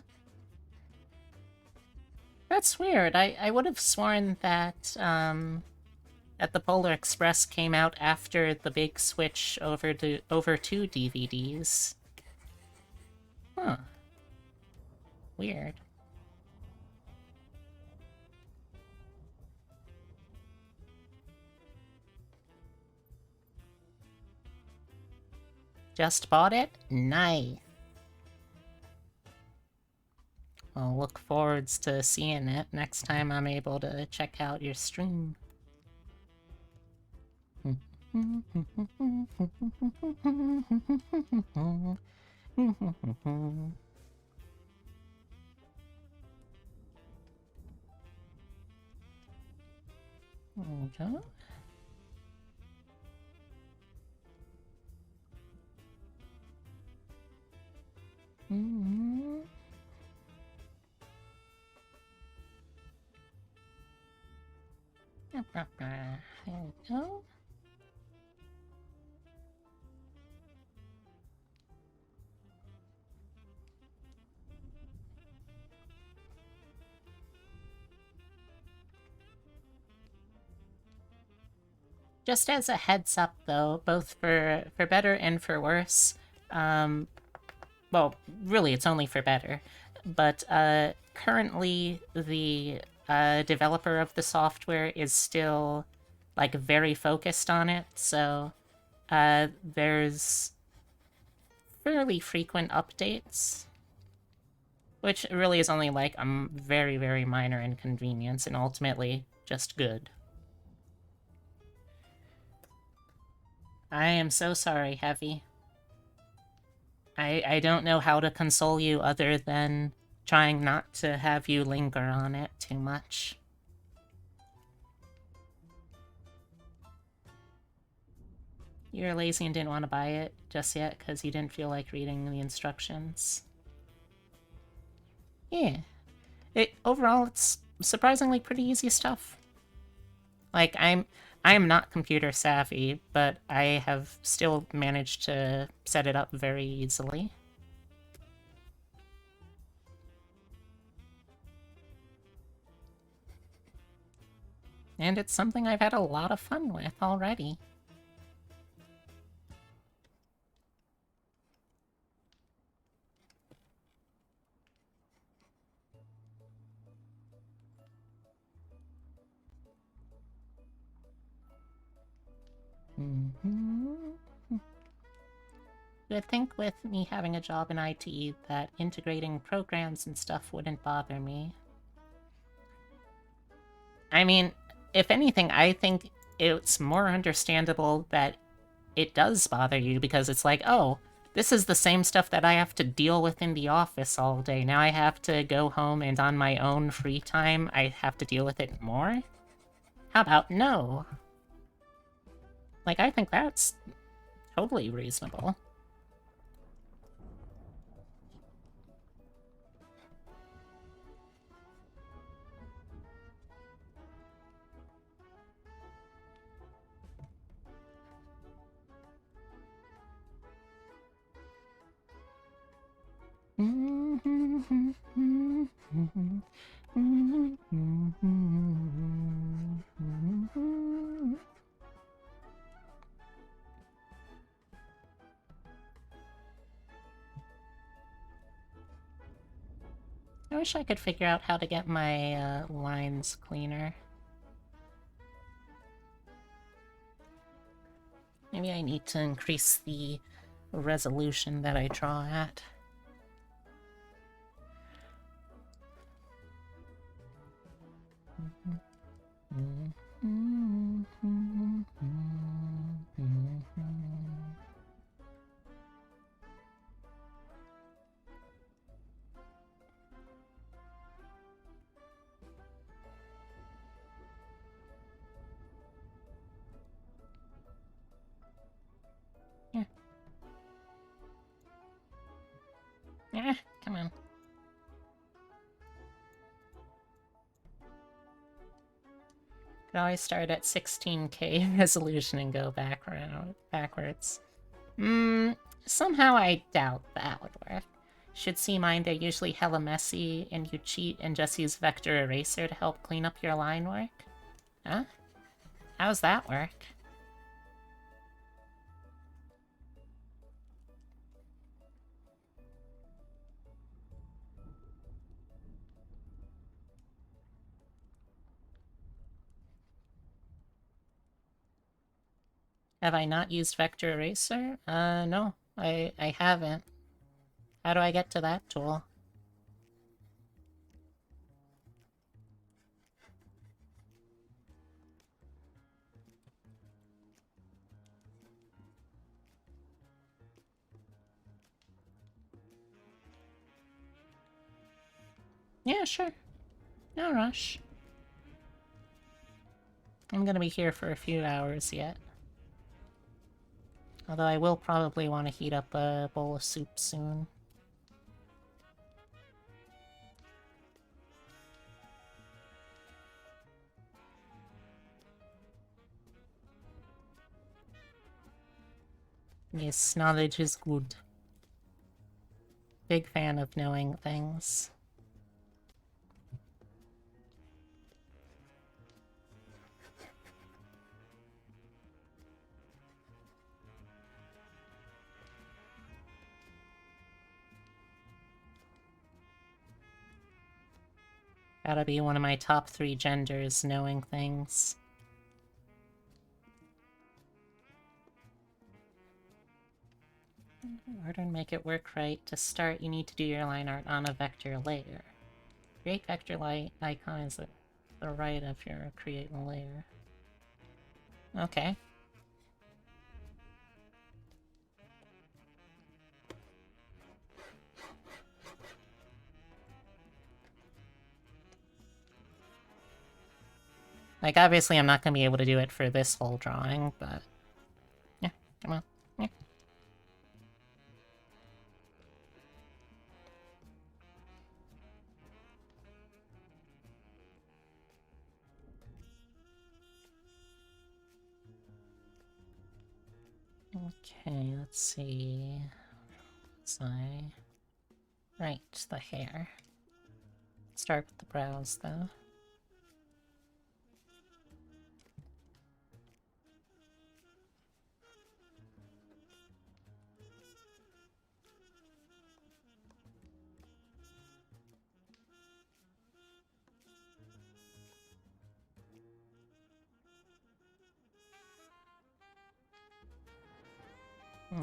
That's weird. I would have sworn that, that the Polar Express came out after the big switch over to DVDs. Huh. Weird. Just bought it? Nice. I'll look forwards to seeing it next time I'm able to check out your stream. Okay. There we go. Just as a heads up, though, both for better and for worse, well, really, it's only for better. But currently, the developer of the software is still like very focused on it, so there's fairly frequent updates, which really is only like a very, very minor inconvenience and ultimately just good. I am so sorry, Heavy. I don't know how to console you other than trying not to have you linger on it too much. You're lazy and didn't want to buy it just yet because you didn't feel like reading the instructions. Yeah. Overall, it's surprisingly pretty easy stuff. Like, I'm not computer savvy, but I have still managed to set it up very easily. And it's something I've had a lot of fun with already. You'd think with me having a job in IT that integrating programs and stuff wouldn't bother me. I mean, if anything, I think it's more understandable that it does bother you because it's like, oh, this is the same stuff that I have to deal with in the office all day. Now I have to go home and on my own free time, I have to deal with it more? How about no? Like, I think that's totally reasonable. I wish I could figure out how to get my lines cleaner. Maybe I need to increase the resolution that I draw at. Yeah, come on. Could always start at 16K resolution and go backwards. Somehow I doubt that would work. Should see mine, they're usually hella messy, and you cheat and just use vector eraser to help clean up your line work? Huh? How's that work? Have I not used vector eraser? No, I haven't. How do I get to that tool? Yeah, sure. No rush. I'm gonna be here for a few hours yet. Although I will probably want to heat up a bowl of soup soon. Yes, knowledge is good. Big fan of knowing things. Gotta be one of my top 3 genders knowing things. In order to make it work right, to start you need to do your line art on a vector layer. Create vector light icon is at the right of your create a layer. Okay. Like, obviously I'm not gonna be able to do it for this whole drawing, but... Yeah, come on. Yeah. Okay, let's see... Right, the hair. Start with the brows, though.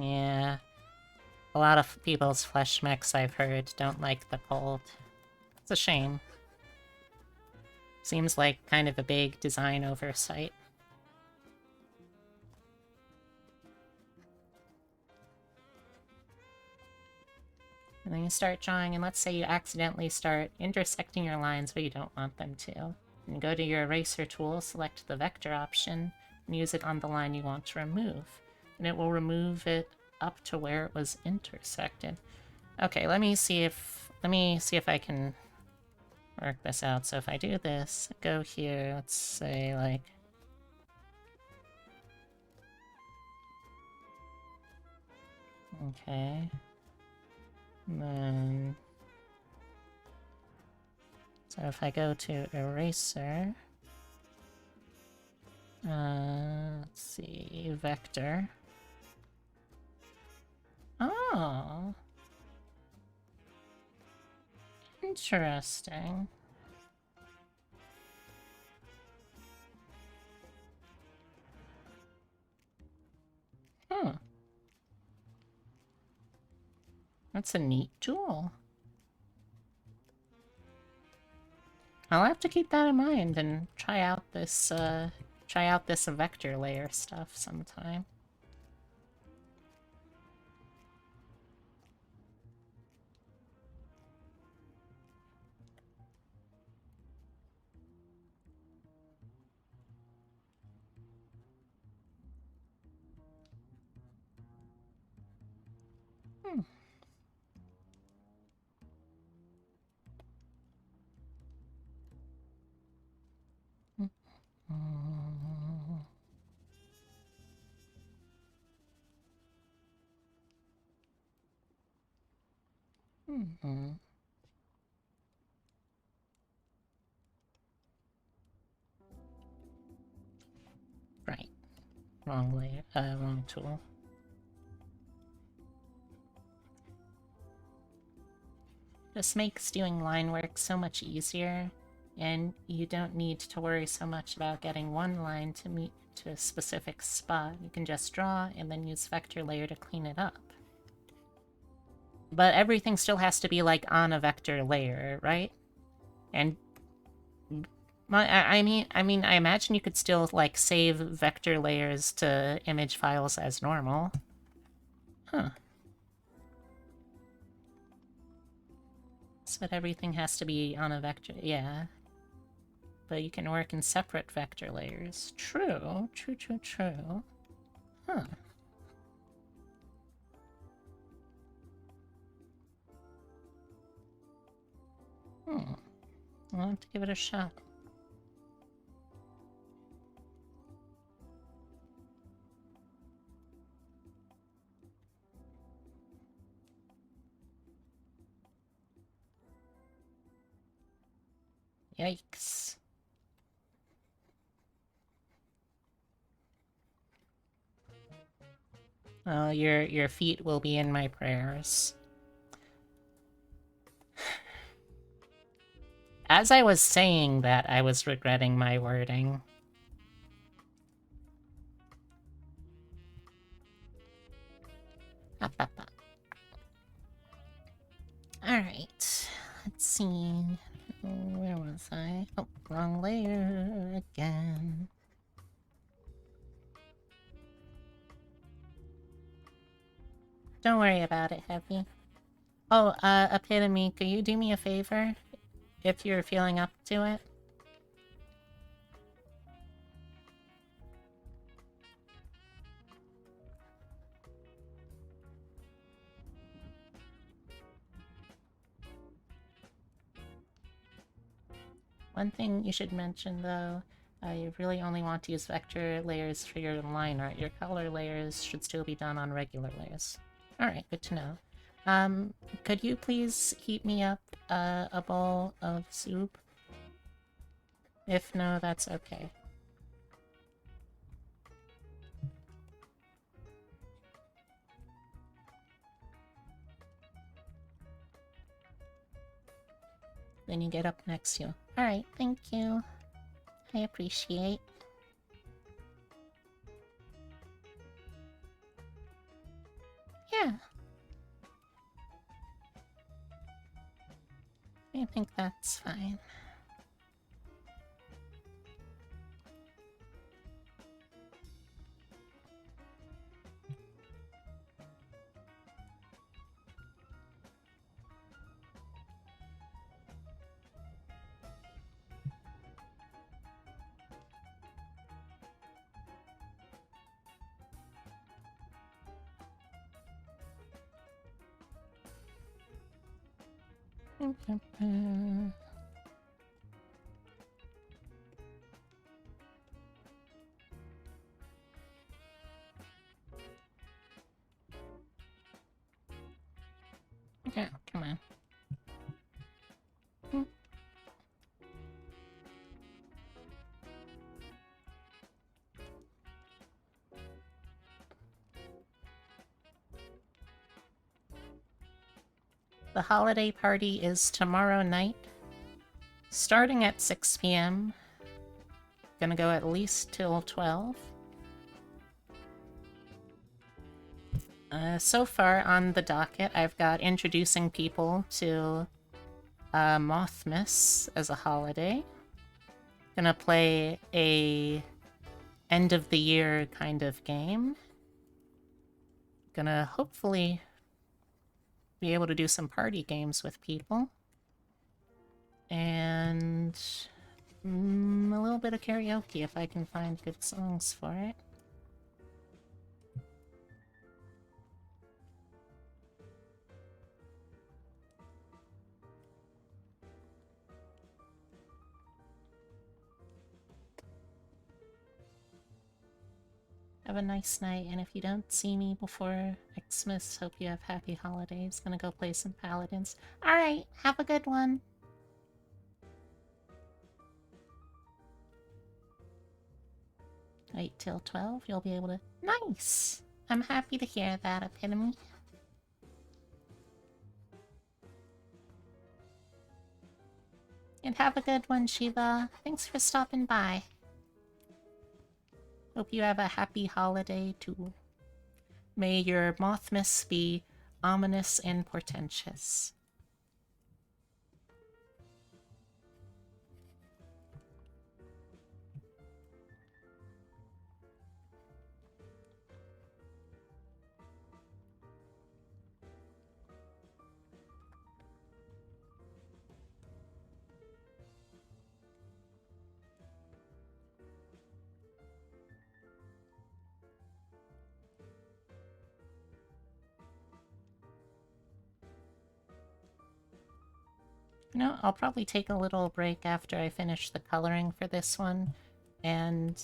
Yeah. A lot of people's flesh mechs I've heard don't like the cold. It's a shame. Seems like kind of a big design oversight. And then you start drawing, and let's say you accidentally start intersecting your lines where you don't want them to. And go to your eraser tool, select the vector option, and use it on the line you want to remove. And it will remove it up to where it was intersected. Okay, let me see if I can work this out. So if I do this, go here, let's say like... Okay. And then... So if I go to eraser... let's see, vector. Oh! Interesting. Huh. That's a neat tool. I'll have to keep that in mind and try out this vector layer stuff sometime. Right. Wrong layer, wrong tool. This makes doing line work so much easier, and you don't need to worry so much about getting one line to meet to a specific spot. You can just draw and then use vector layer to clean it up. But everything still has to be like on a vector layer, right? And I mean, I imagine you could still like save vector layers to image files as normal. Huh. So everything has to be on a vector, yeah. But you can work in separate vector layers. True, true, true, true. Huh. I'll have to give it a shot. Yikes. Well, your feet will be in my prayers. As I was saying that, I was regretting my wording. Up, up, up. Alright. Let's see. Where was I? Oh, wrong layer again. Don't worry about it, Heavy. Oh, Epitome, could you do me a favor? If you're feeling up to it? One thing you should mention, though, you really only want to use vector layers for your line art. Your color layers should still be done on regular layers. Alright, good to know. Could you please heat me up a bowl of soup? If no, that's okay. Then you get up next to you. Alright, thank you. I appreciate. Yeah. I think that's fine. Yeah, come on. The holiday party is tomorrow night, starting at 6 p.m. Gonna go at least till 12. So far on the docket, I've got introducing people to Mothmas as a holiday. Gonna play a end of the year kind of game. Gonna hopefully be able to do some party games with people. And a little bit of karaoke if I can find good songs for it. Have a nice night, and if you don't see me before Xmas, hope you have happy holidays. Gonna go play some Paladins. Alright, have a good one. Wait till 12, you'll be able to... Nice! I'm happy to hear that, Epitome. And have a good one, Shiva. Thanks for stopping by. Hope you have a happy holiday, too. May your Mothmas be ominous and portentous. You know, I'll probably take a little break after I finish the coloring for this one, and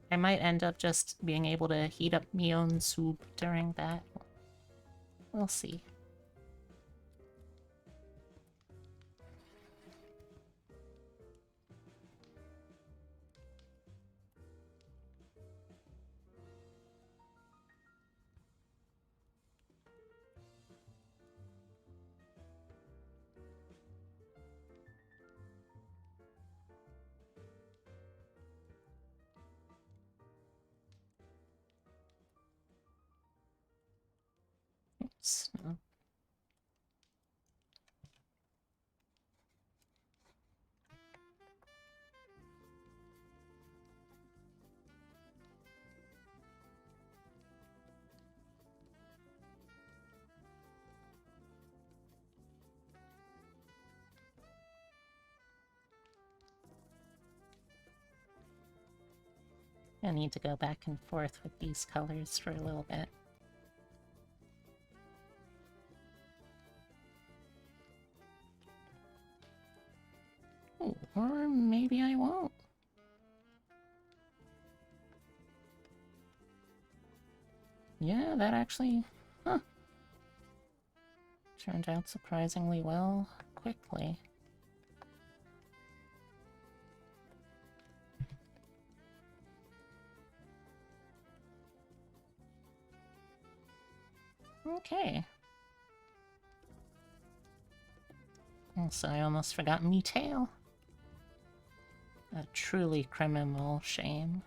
I might end up just being able to heat up my own soup during that. We'll see. I need to go back and forth with these colors for a little bit. Ooh, or maybe I won't. Yeah, that actually... Huh. Turned out surprisingly well quickly. Okay. Also, I almost forgot me tail. A truly criminal shame.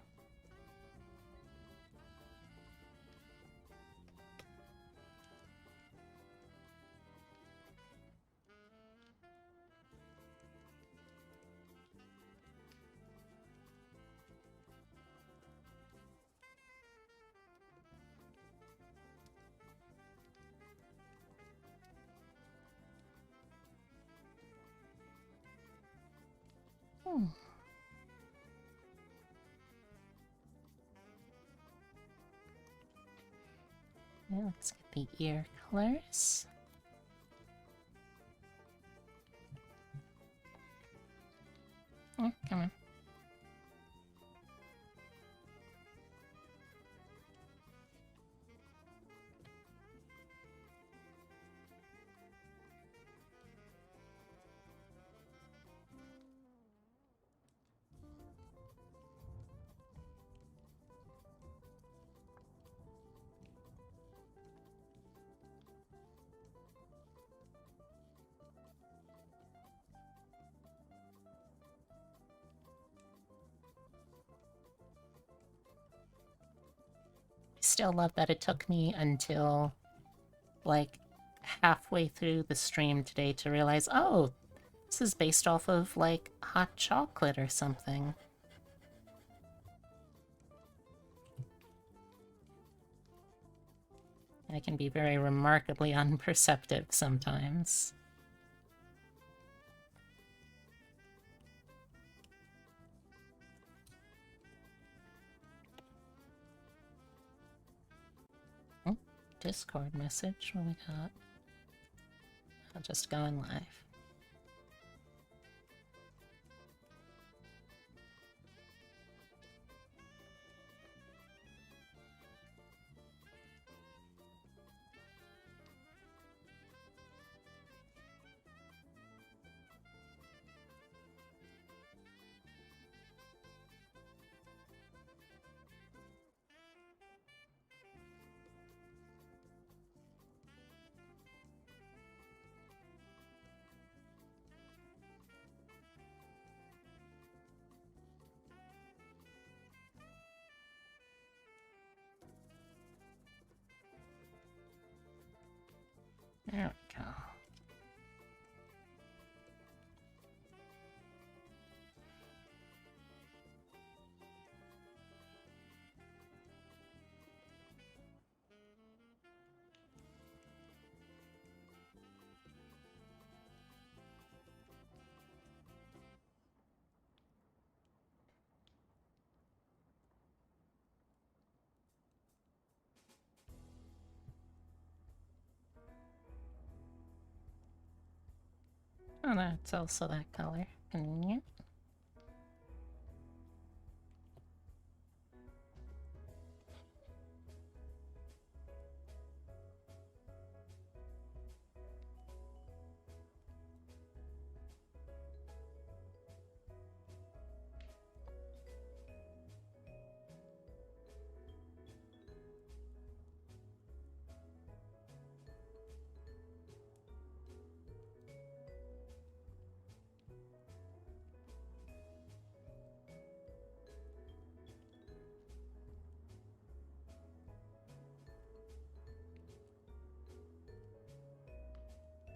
Hmm. Yeah, let's get the ear colors. Oh, come on. Still love that it took me until, like, halfway through the stream today to realize, oh, this is based off of, like, hot chocolate or something. I can be very remarkably unperceptive sometimes. Oh, Discord message. What we got? I'll just go in live. There we go. Oh, that's also that color. Convenient.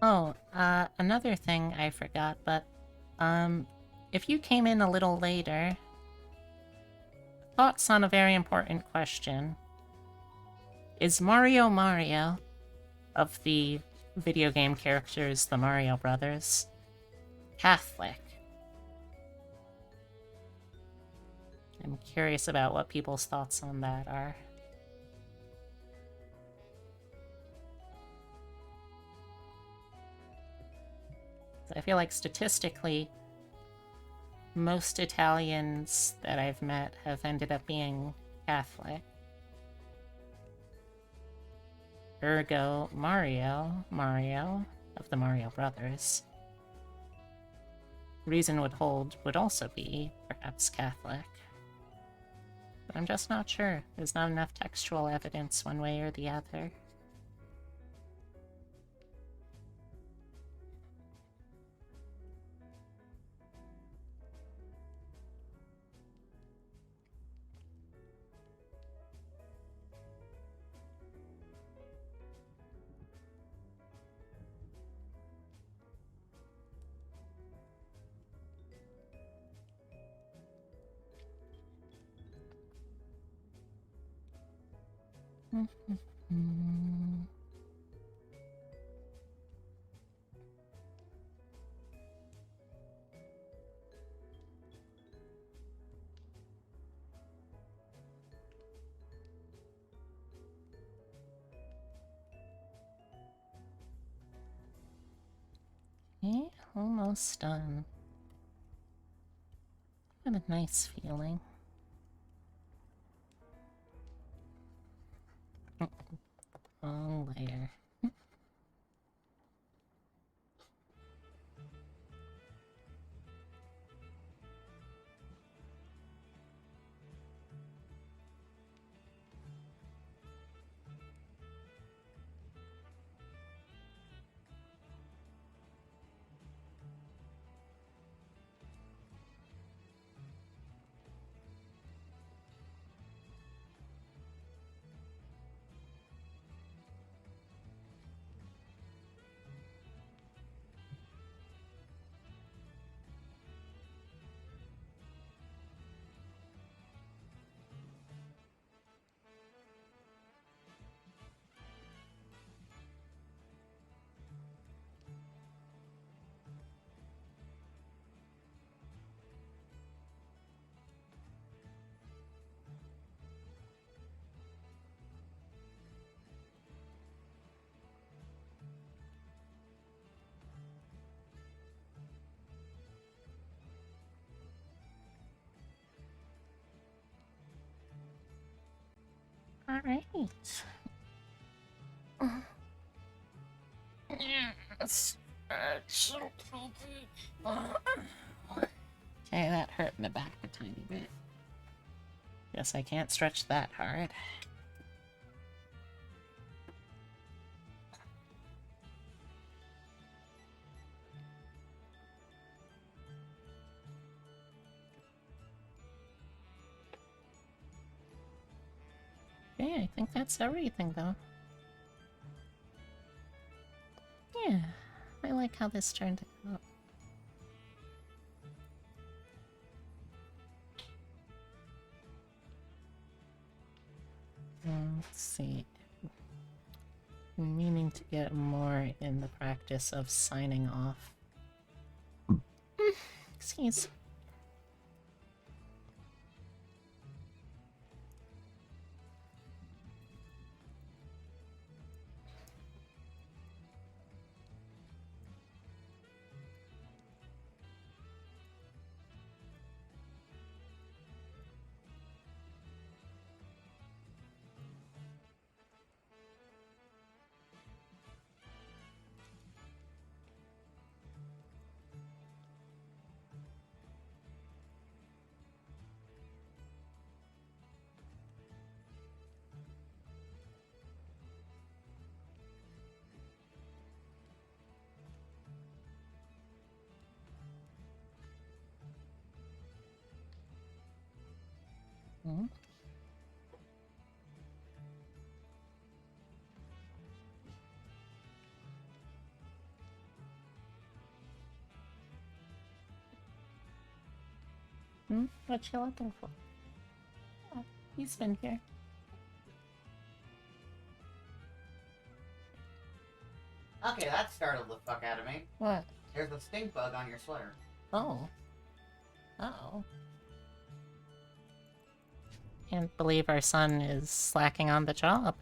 Oh, another thing I forgot, but, if you came in a little later, thoughts on a very important question. Is Mario Mario, of the video game characters, the Mario Brothers, Catholic? I'm curious about what people's thoughts on that are. I feel like statistically, most Italians that I've met have ended up being Catholic. Ergo, Mario of the Mario Brothers, reason would also be perhaps Catholic. But I'm just not sure. There's not enough textual evidence one way or the other. Okay, almost done. What a nice feeling. Long layer. Alright. Yes. Okay, that hurt my back a tiny bit. Guess I can't stretch that hard. Okay, I think that's everything, though. Yeah, I like how this turned out. Let's see. I'm meaning to get more in the practice of signing off. Excuse. Hmm? What you looking for? Oh, he's been here. Okay, that startled the fuck out of me. What? There's a stink bug on your sweater. Oh. Uh-oh. Can't believe our son is slacking on the job.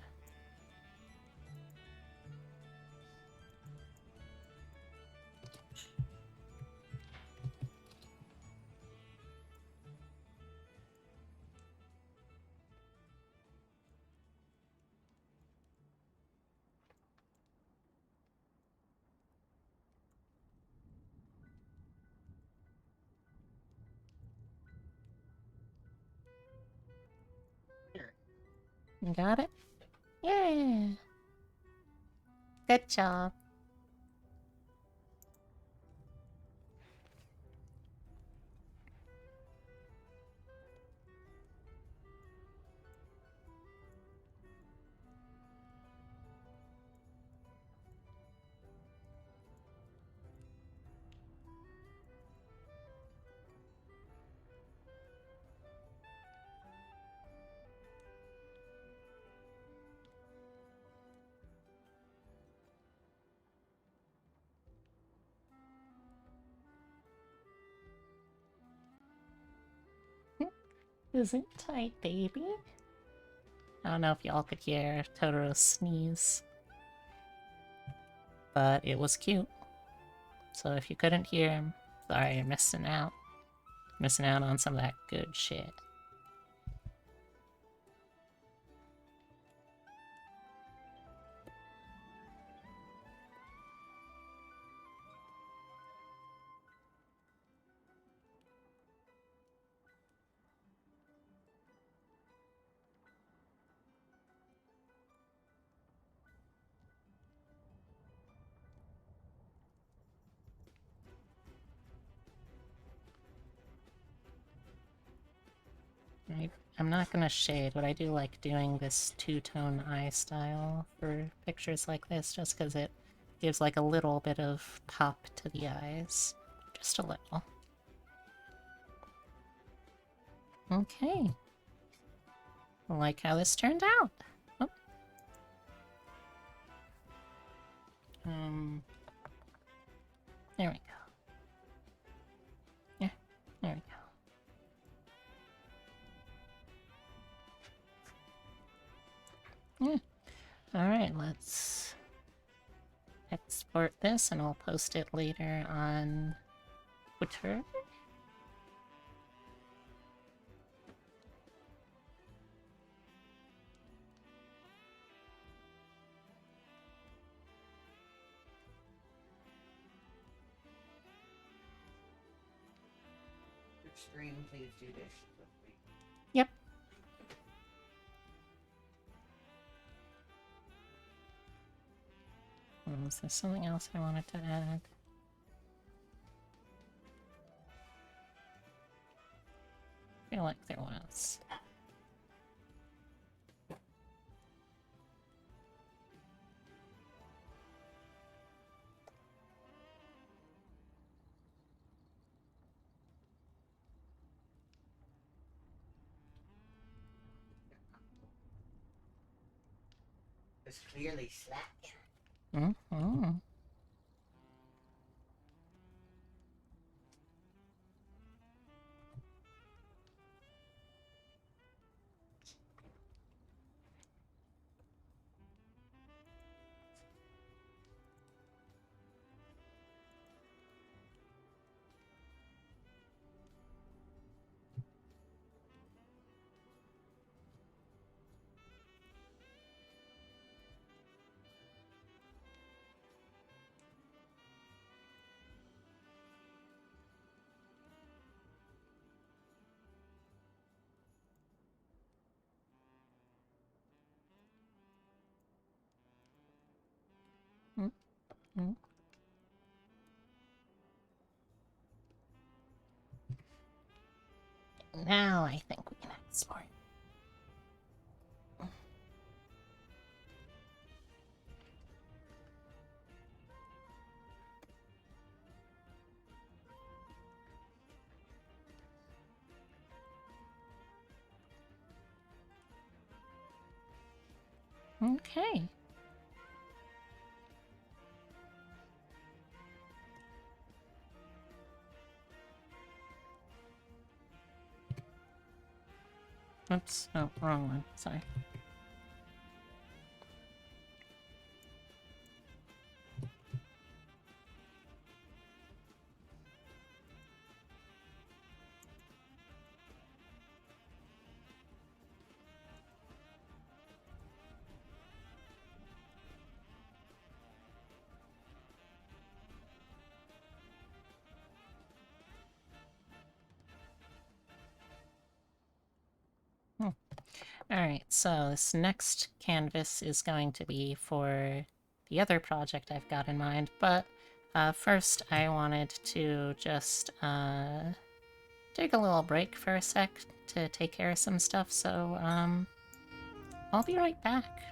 Here. You got it? Yeah. Good job. Is it tight, baby? I don't know if y'all could hear Totoro sneeze, but it was cute. So if you couldn't hear him, sorry, you're missing out. Missing out on some of that good shit. I'm not gonna shade, but I do like doing this two-tone eye style for pictures like this, just because it gives like a little bit of pop to the eyes. Just a little. Okay. I like how this turned out. Oh. There we go. Yeah, there we go. Yeah. Alright, let's export this and I'll post it later on Twitter. Stream, please do this with me. Yep. Was there something else I wanted to add? I feel like there was. It's clearly slacking. Mm-hmm. Mm-hmm. Now I think we can export. Okay. Oops. Oh, wrong one. Sorry. Alright, so this next canvas is going to be for the other project I've got in mind, but first I wanted to just take a little break for a sec to take care of some stuff, so I'll be right back.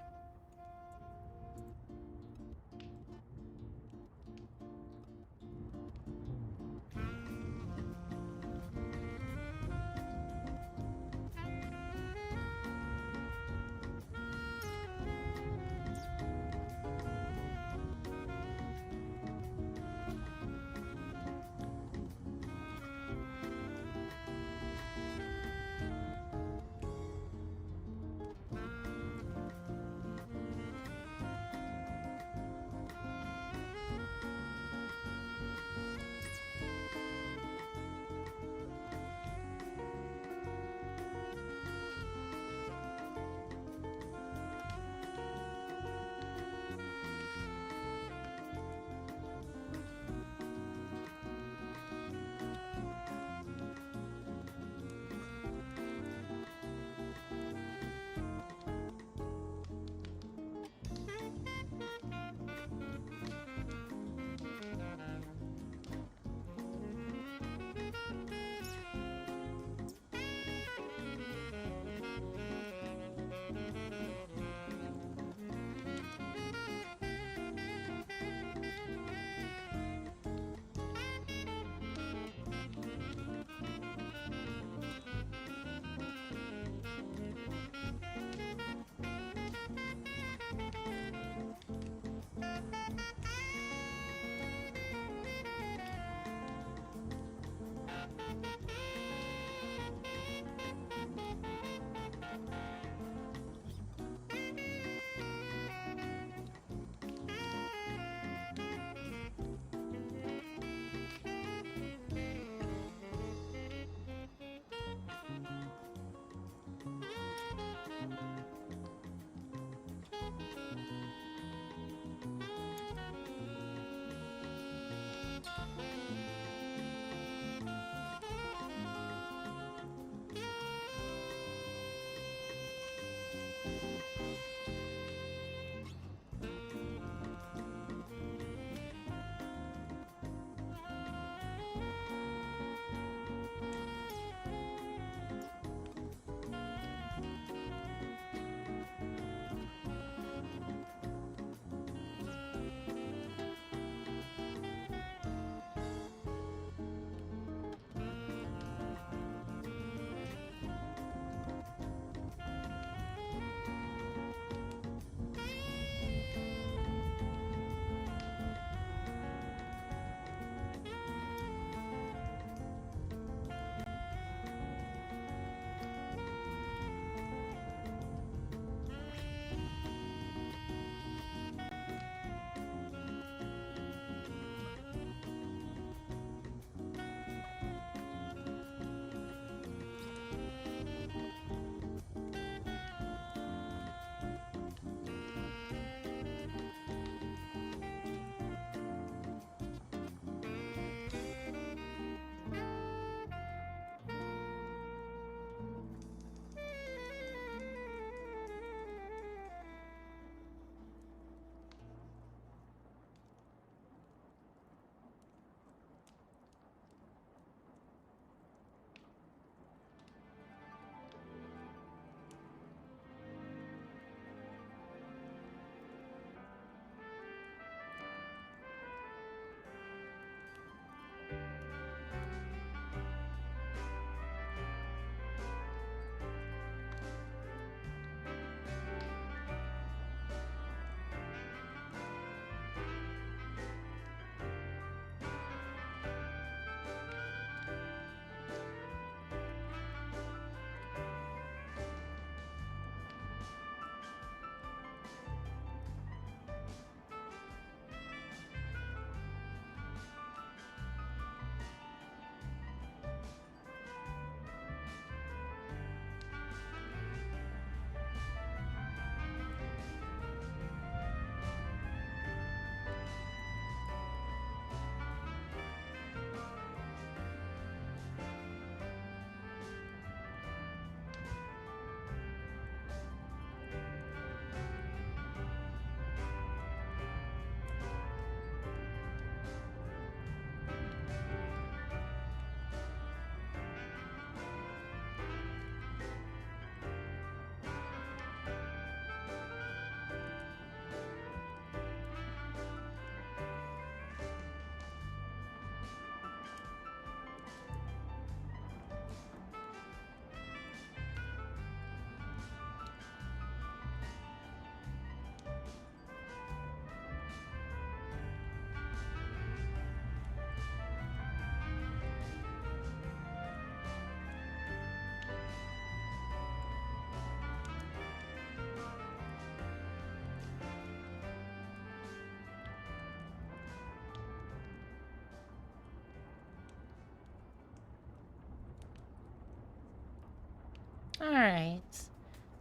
Alright.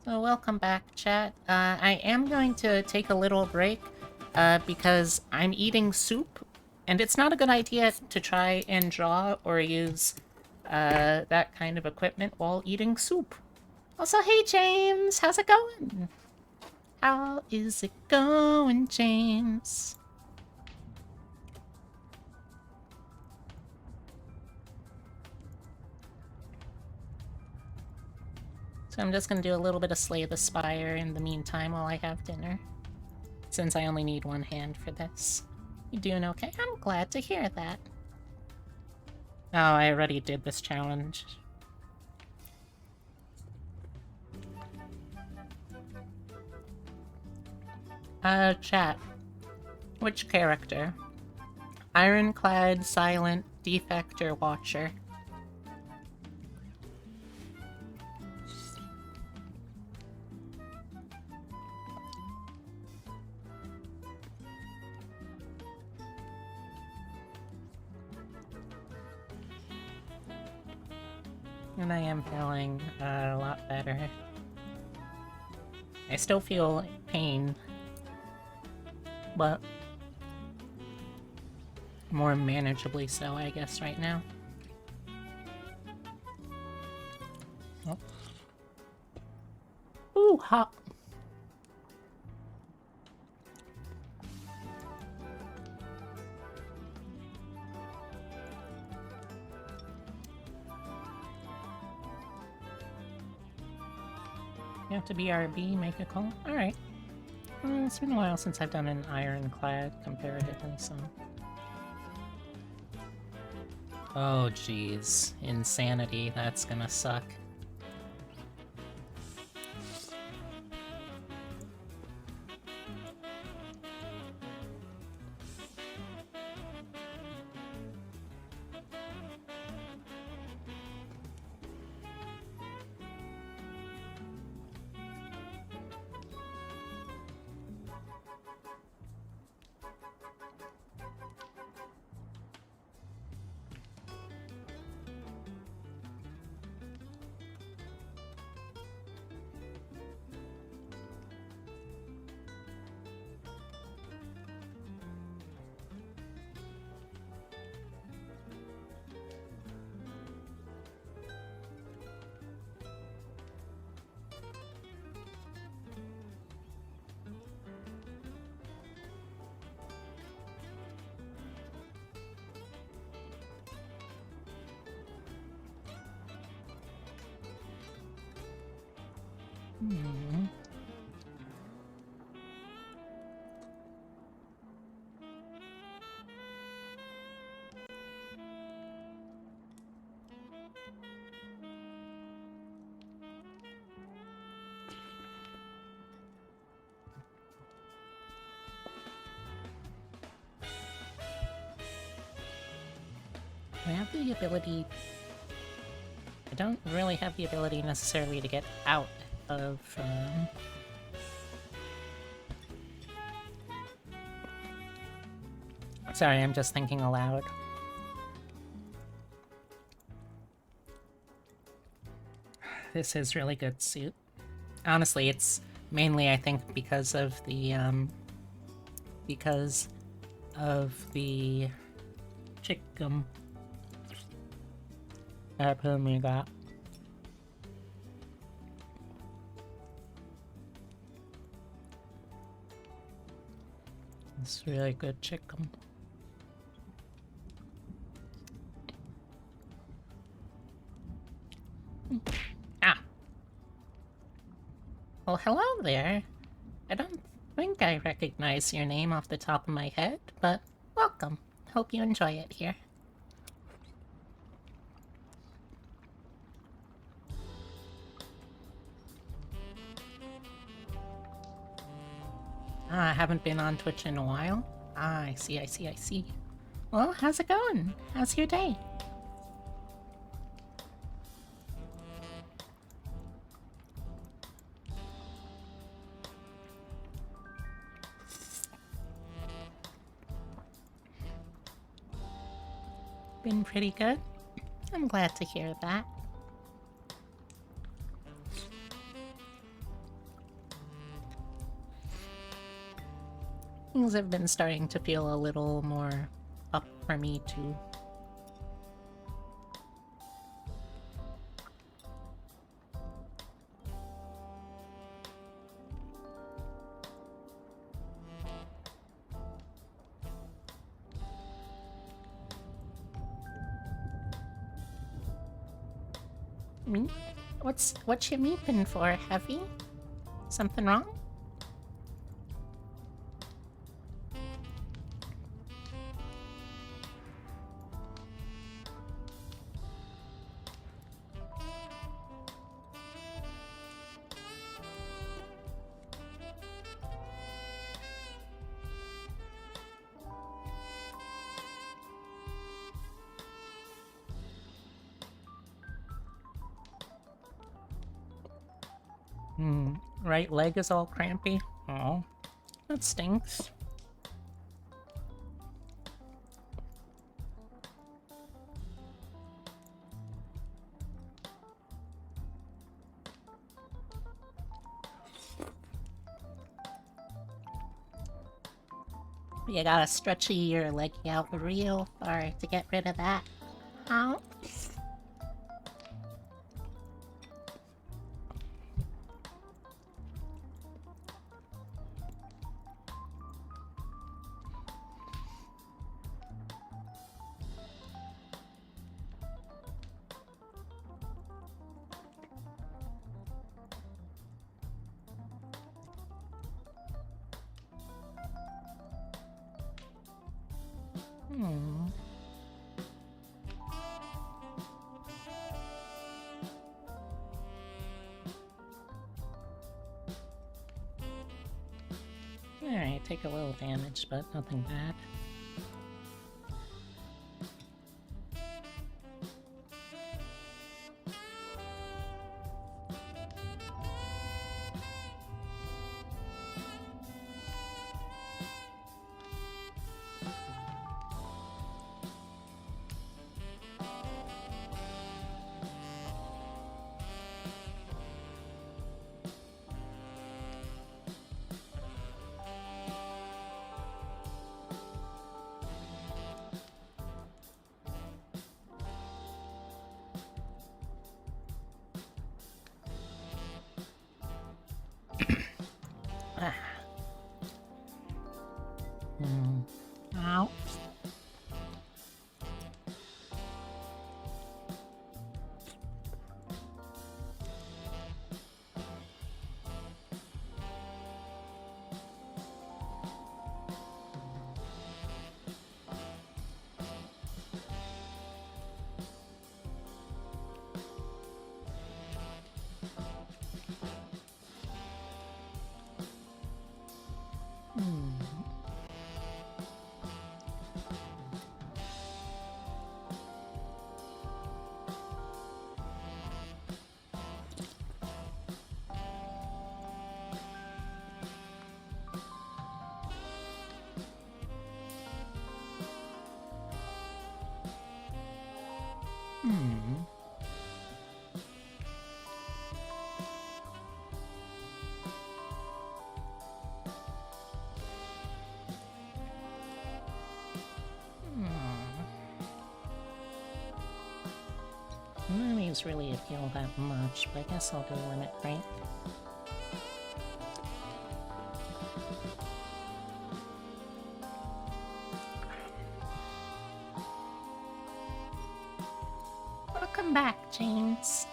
So welcome back, chat. I am going to take a little break, because I'm eating soup, and it's not a good idea to try and draw or use, that kind of equipment while eating soup. Also, hey James! How's it going? How is it going, James? So I'm just gonna do a little bit of Slay the Spire in the meantime while I have dinner. Since I only need one hand for this. You doing okay? I'm glad to hear that. Oh, I already did this challenge. Chat. Which character? Ironclad, Silent, Defect, or Watcher? And I am feeling a lot better. I still feel pain, but more manageably so, I guess, right now. Oh. Ooh, hot. You have to be RB, make a call? Alright. It's been a while since I've done an ironclad, comparatively, so... Oh, jeez. Insanity, that's gonna suck. Hmm. I have the ability... I don't really have the ability necessarily to get out of, Sorry, I'm just thinking aloud. This is really good suit. Honestly, it's mainly, I think, because of the chicken harpoon we got. It's really good chicken. Ah! Well, hello there. I don't think I recognize your name off the top of my head, but welcome. Hope you enjoy it here. Ah, I haven't been on Twitch in a while. Ah, I see, I see, I see. Well, how's it going? How's your day? Been pretty good. I'm glad to hear that. Things have been starting to feel a little more up for me too. Me? What you meeping for, Heavy? Something wrong? Right leg is all crampy. Oh, that stinks. You gotta stretch your leg out real far to get rid of that. Ow. Alright, take a little damage, but nothing bad. Ow. Enemies really appeal that much, but I guess I'll do limit break. Welcome back, James.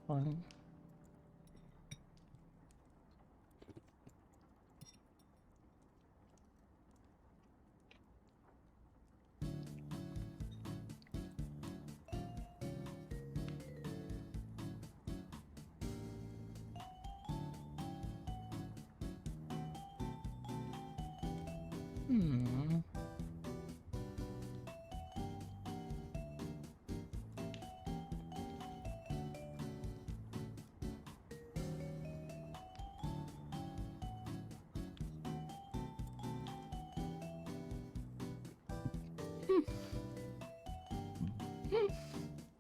One.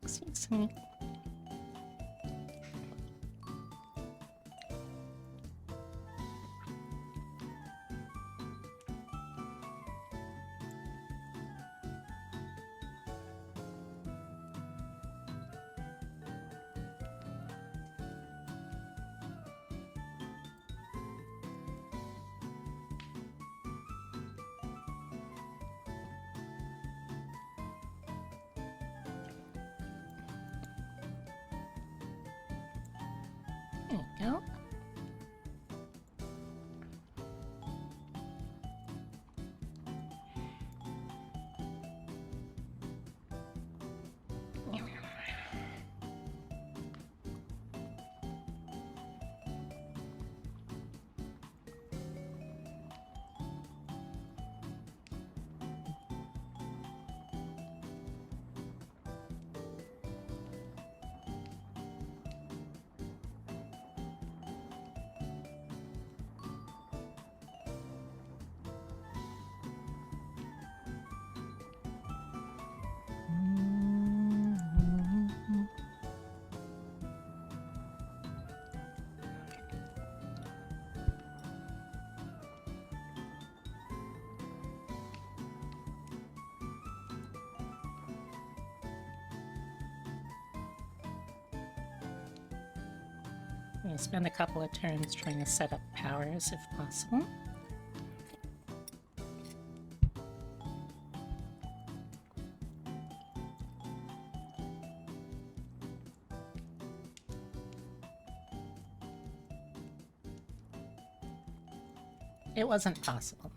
Excuse me. There you go. I'm gonna spend a couple of turns trying to set up powers if possible. It wasn't possible.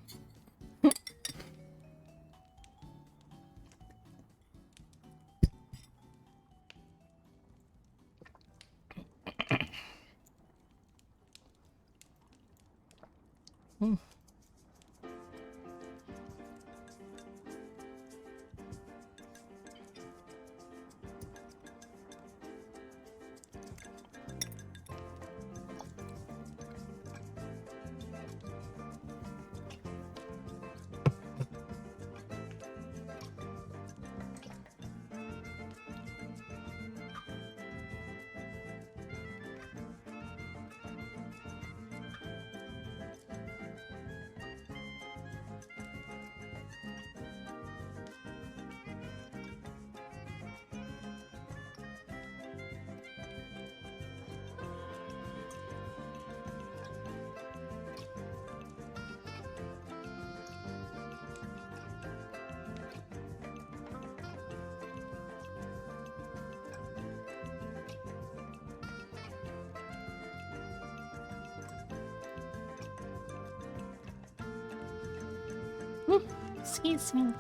Excuse me.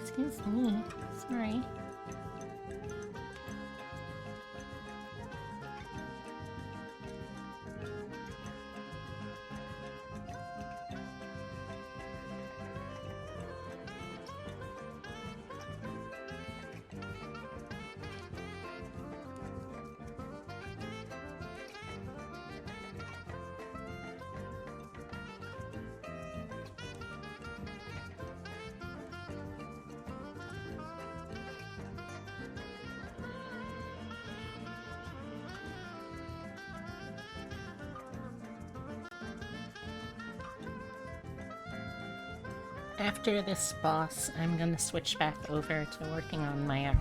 Excuse me. Sorry. After this boss, I'm gonna switch back over to working on my art.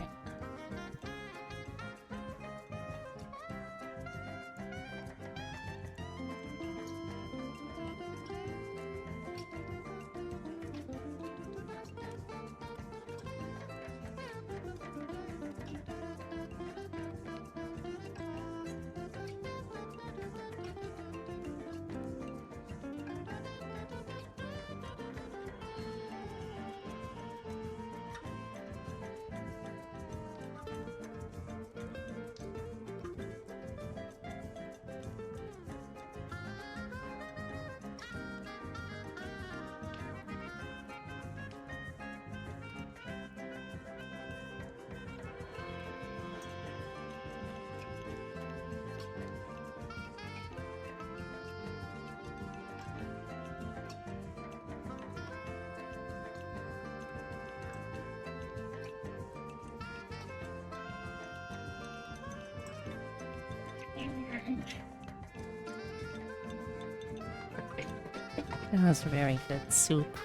It was very good soup,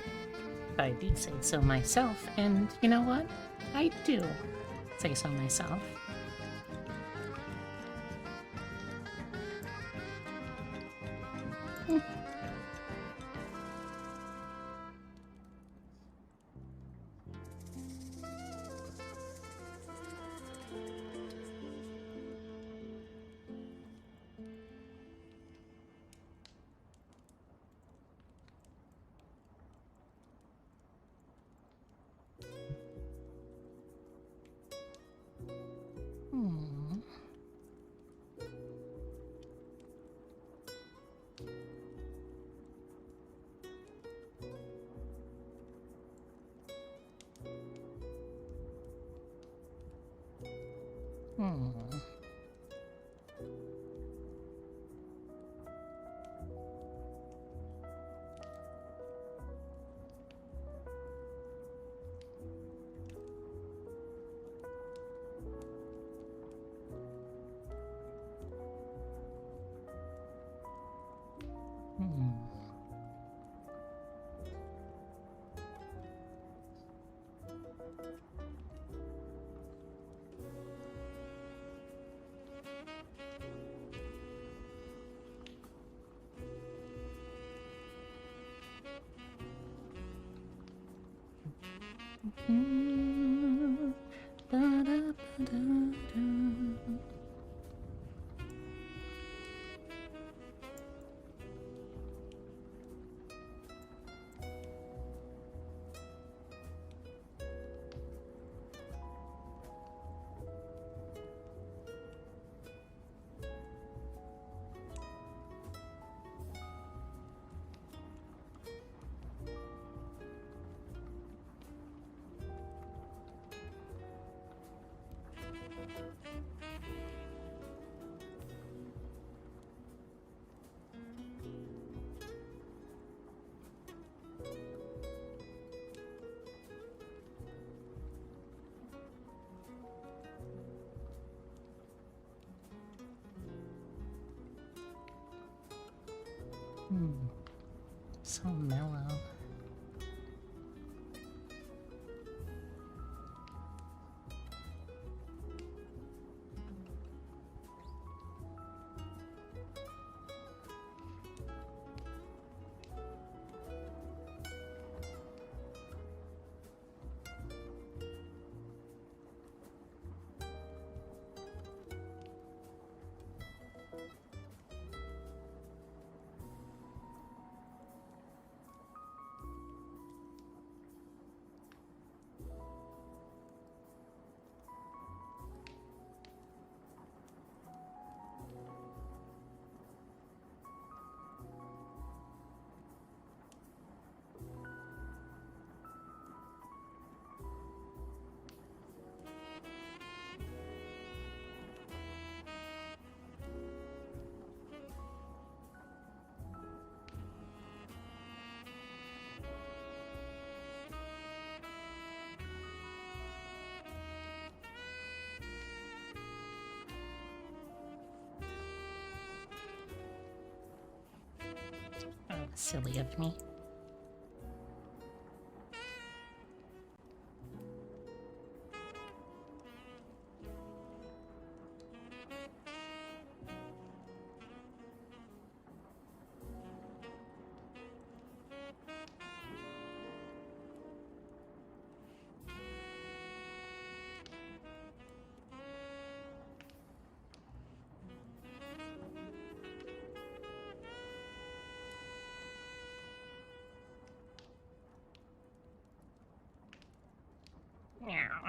if I do say so myself, and you know what? I do say so myself. Hmm. Hmm. Hmm. Hmm. Ba-da-ba-da-da. Hmm. So mellow. Oh, silly of me. Meow.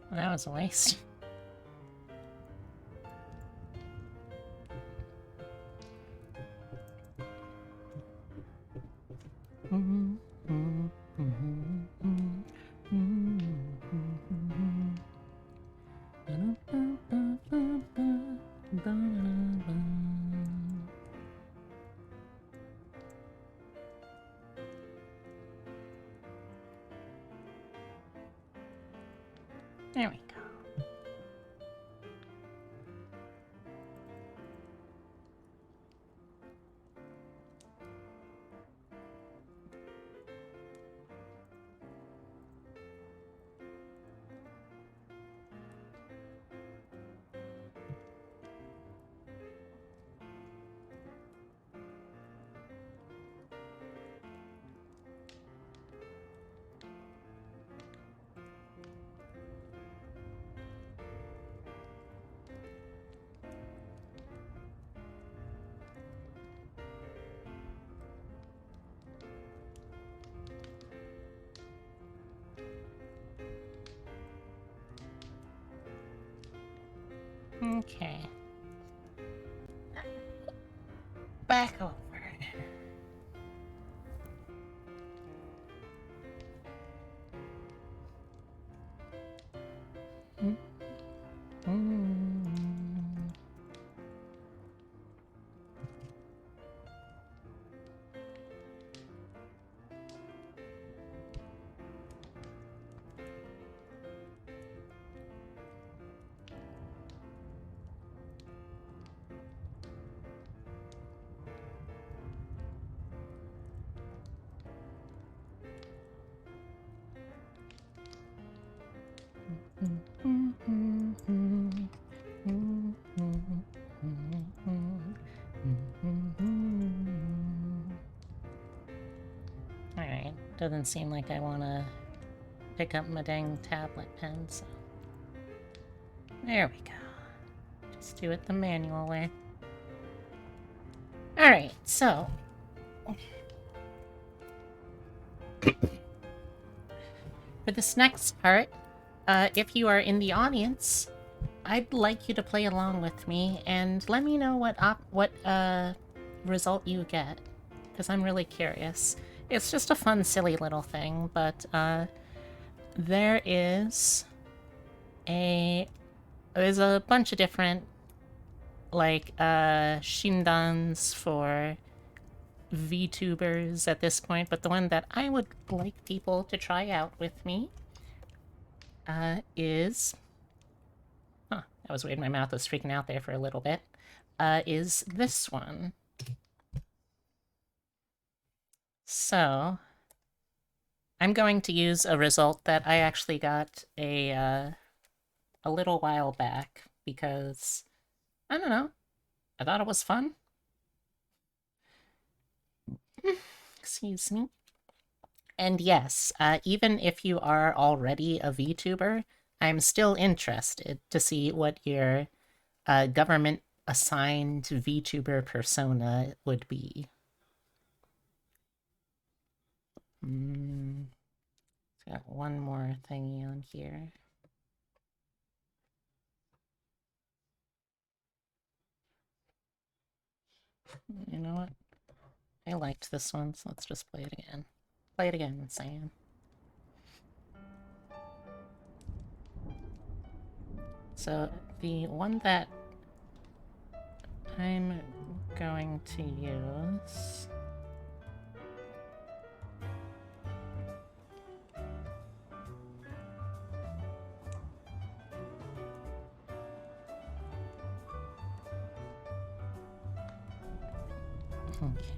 That was a waste. There we go. Okay. Back over. Alright, doesn't seem like I want to pick up my dang tablet pen, so... There we go. Just do it the manual way. Alright, so... For this next part, if you are in the audience, I'd like you to play along with me and let me know what result you get, because I'm really curious. It's just a fun, silly little thing, but there's a bunch of different like shindans for VTubers at this point, but the one that I would like people to try out with me is... Huh, that was weird. My mouth was freaking out there for a little bit. Is this one. So, I'm going to use a result that I actually got a little while back because, I don't know, I thought it was fun. Excuse me. And yes, even if you are already a VTuber, I'm still interested to see what your government-assigned VTuber persona would be. Got one more thingy on here. You know what? I liked this one, so let's just play it again. Play it again, Sam. So, the one that I'm going to use...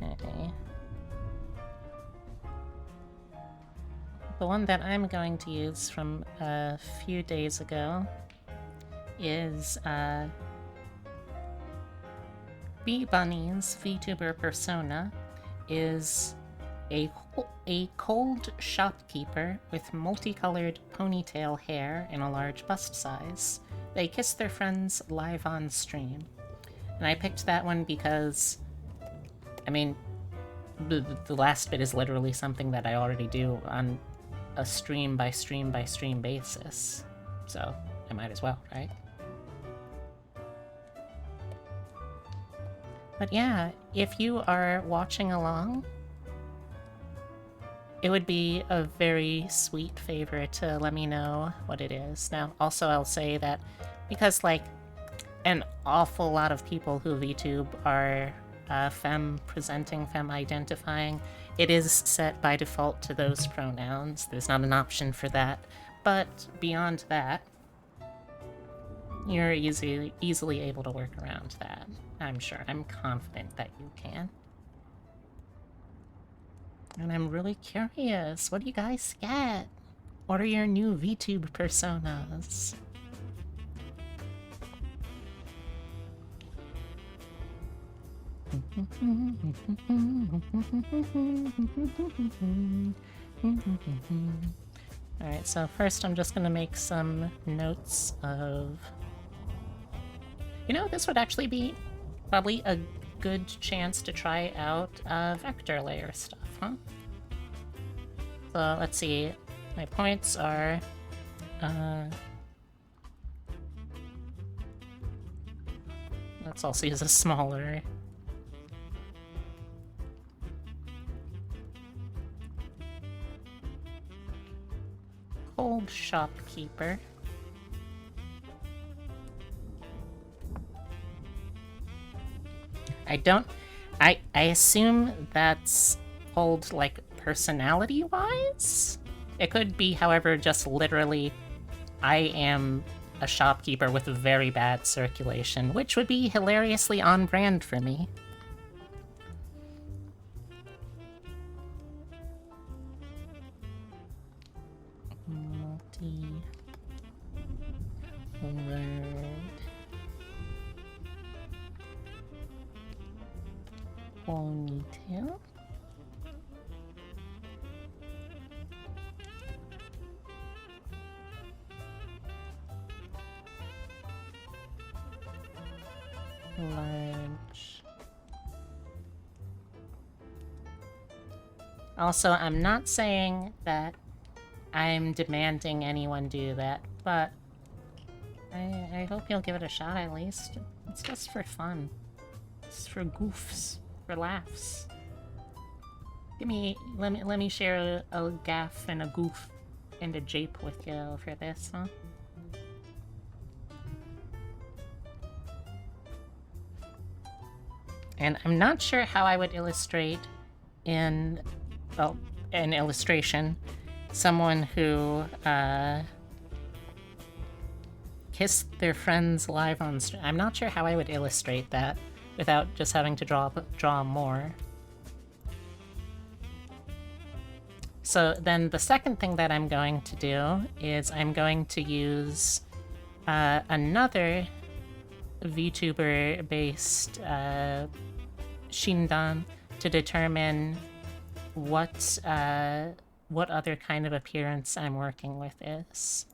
Okay. The one that I'm going to use from a few days ago is Bee Bunny's VTuber persona is a cold shopkeeper with multicolored ponytail hair and a large bust size. They kiss their friends live on stream. And I picked that one because, I mean, the last bit is literally something that I already do on a stream by stream by stream basis. So I might as well, right? But yeah, if you are watching along, it would be a very sweet favor to let me know what it is. Now, also I'll say that because, like, an awful lot of people who VTube are femme-presenting, femme-identifying, it is set by default to those pronouns. There's not an option for that. But beyond that, you're easily able to work around that. I'm sure. I'm confident that you can. And I'm really curious, what do you guys get? What are your new VTube personas? Alright, so first I'm just gonna make some notes of... You know, this would actually be probably a good chance to try out vector layer stuff, huh? So let's see, my points are... let's also use a smaller... Cold shopkeeper. I assume that's cold, like, personality-wise? It could be, however, just literally, I am a shopkeeper with very bad circulation, which would be hilariously on brand for me. Ponytail. Large. Also, I'm not saying that I'm demanding anyone do that, but I hope you'll give it a shot at least. It's just for fun. It's for goofs, for laughs. Let me share a gaff and a goof and a jape with you for this, huh? And I'm not sure how I would illustrate in, well, an illustration, someone who, kissed their friends live on stream. I'm not sure how I would illustrate that without just having to draw more. So then the second thing that I'm going to do is I'm going to use another VTuber-based Shindan to determine what other kind of appearance I'm working with is.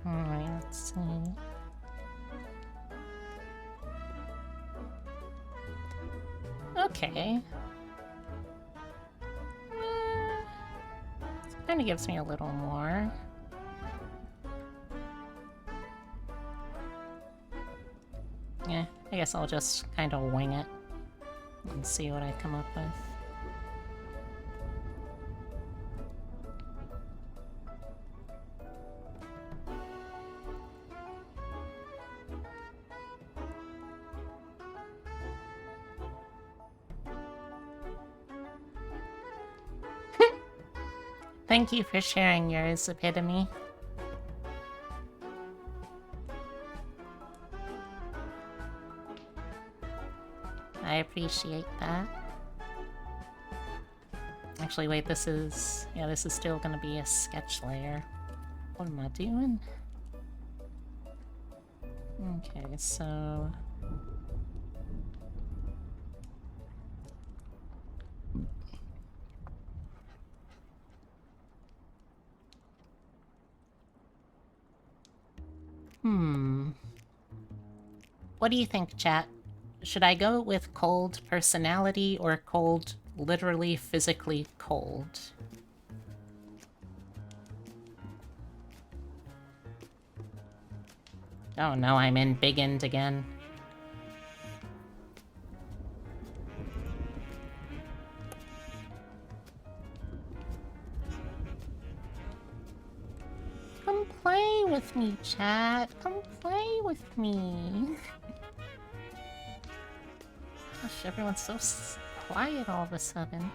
Alright, let's see. Okay. Kind of gives me a little more. Yeah, I guess I'll just kind of wing it and see what I come up with. Thank you for sharing yours, Epitome. I appreciate that. Actually, wait, this is... yeah, this is still gonna be a sketch layer. What am I doing? Okay, so... What do you think, chat? Should I go with cold personality or cold, literally, physically cold? Oh no, I'm in Big End again. Come play with me, chat. Come play with me. Gosh, everyone's so quiet all of a sudden.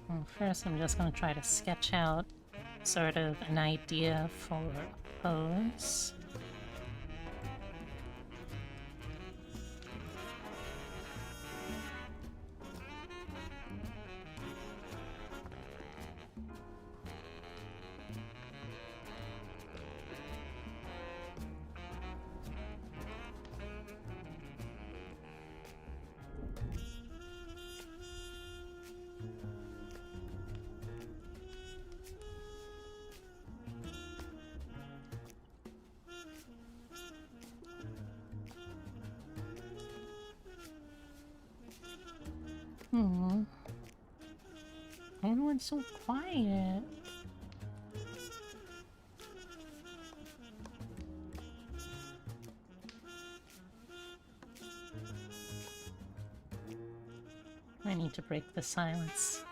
Well, first, I'm just going to try to sketch out sort of an idea for a pose. Everyone's so quiet. I need to break the silence.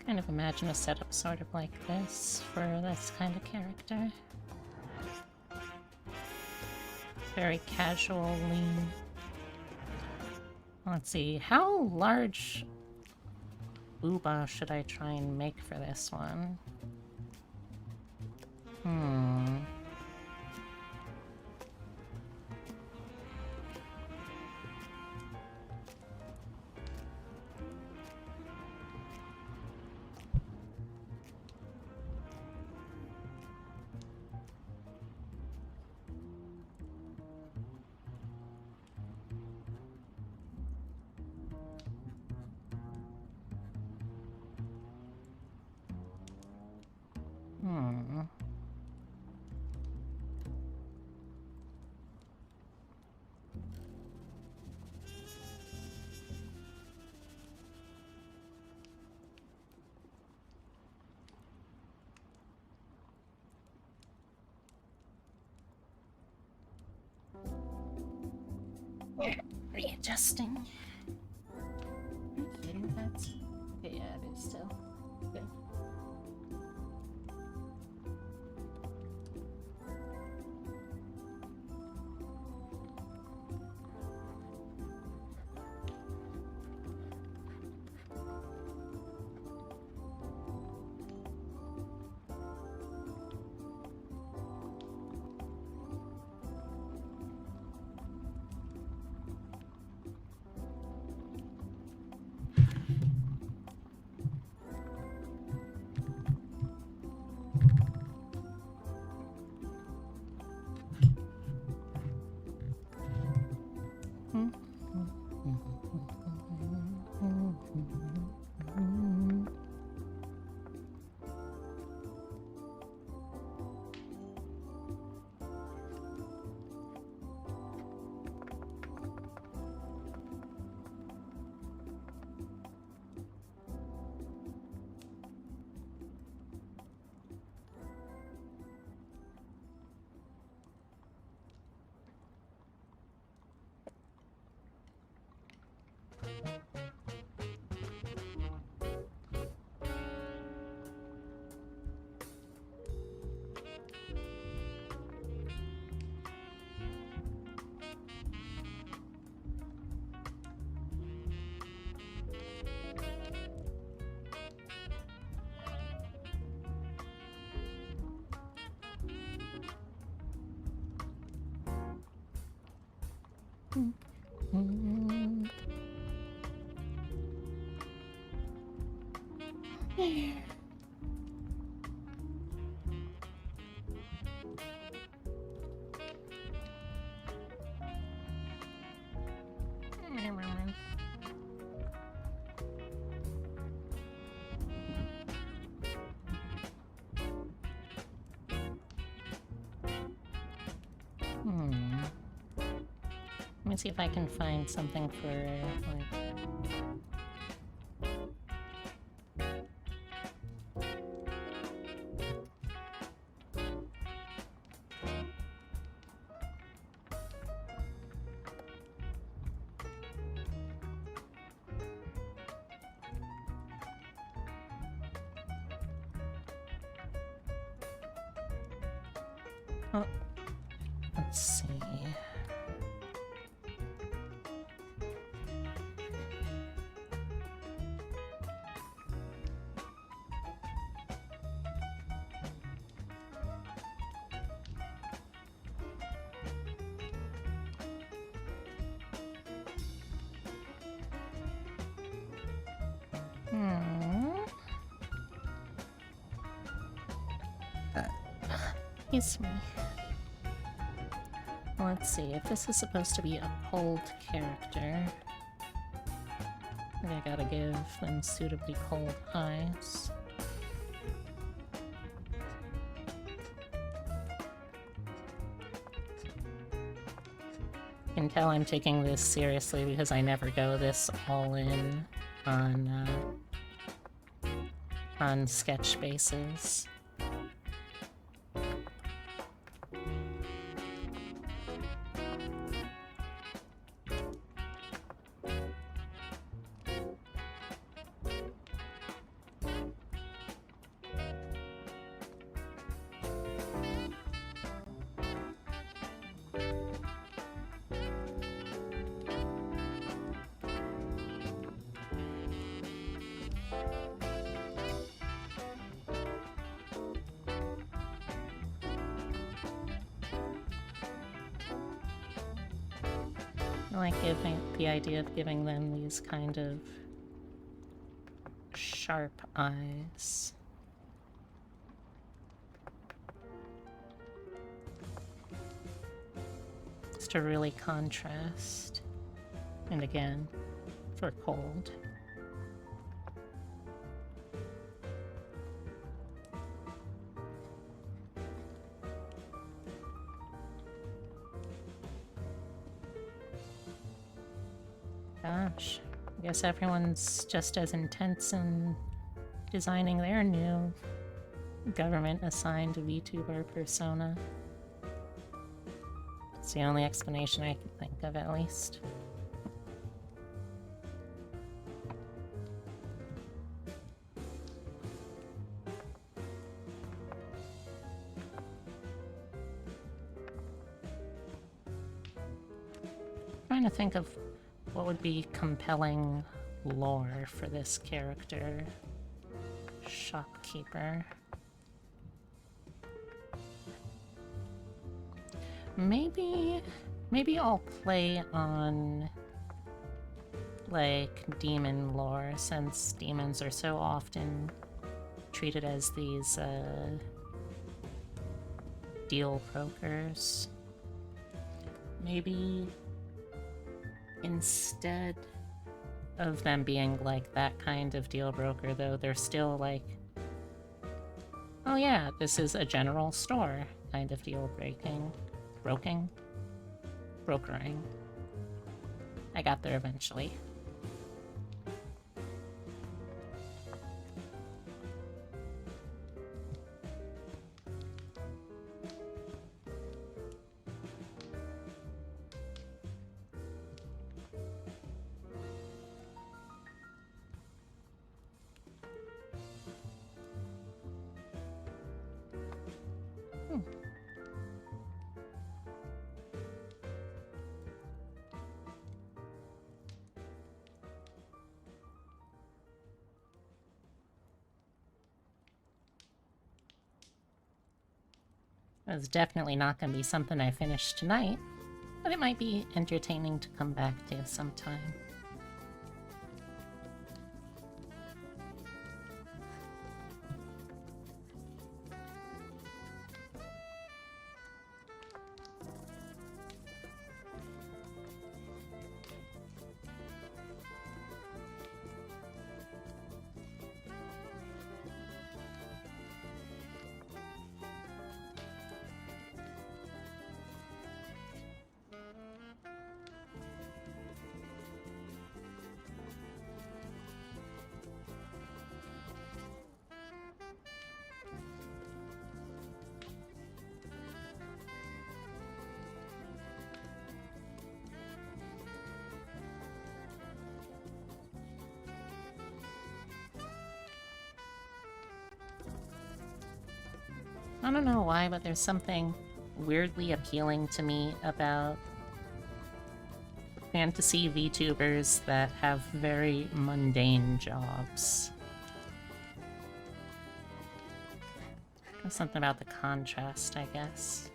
Kind of imagine a setup sort of like this for this kind of character. Very casual, lean. Let's see, how large booba should I try and make for this one? Readjusting. Okay, that's... Okay, yeah, it is still. Good. Let me see if I can find something for, like... Oh, let's see. Excuse me. Let's see, if this is supposed to be a cold character, I think I gotta give them suitably cold eyes. You can tell I'm taking this seriously because I never go this all in on sketch bases. I like the idea of giving them these kind of sharp eyes. Just to really contrast. And again, for cold. Gosh, I guess everyone's just as intense in designing their new government-assigned VTuber persona. It's the only explanation I can think of, at least. Trying to think of what would be compelling lore for this character. Shopkeeper. Maybe I'll play on, like, demon lore, since demons are so often treated as these, deal brokers. Maybe instead of them being like that kind of deal broker, though, they're still like, oh yeah, this is a general store kind of deal brokering. I got there eventually. It's definitely not going to be something I finish tonight, but it might be entertaining to come back to sometime. I don't know why, but there's something weirdly appealing to me about fantasy VTubers that have very mundane jobs. There's something about the contrast, I guess.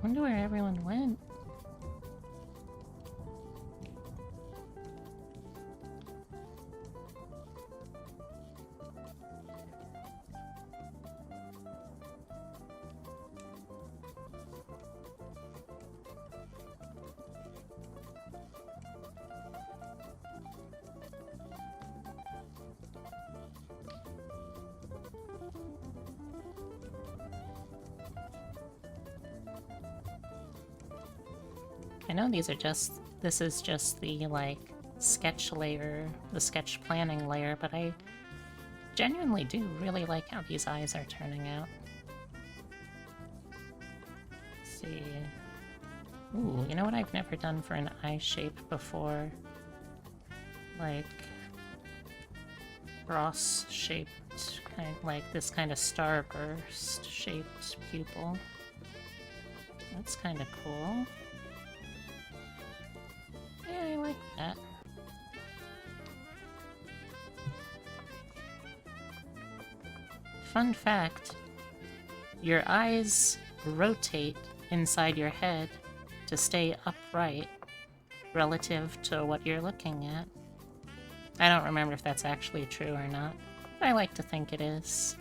Wonder where everyone went. I know these are just, this is just the, like, sketch layer, the sketch planning layer, but I genuinely do really like how these eyes are turning out. Let's see. Ooh, you know what I've never done for an eye shape before? Like, cross-shaped, kind of like this kind of starburst-shaped pupil. That's kind of cool. Yeah, I like that. Fun fact, your eyes rotate inside your head to stay upright relative to what you're looking at. I don't remember if that's actually true or not, but I like to think it is.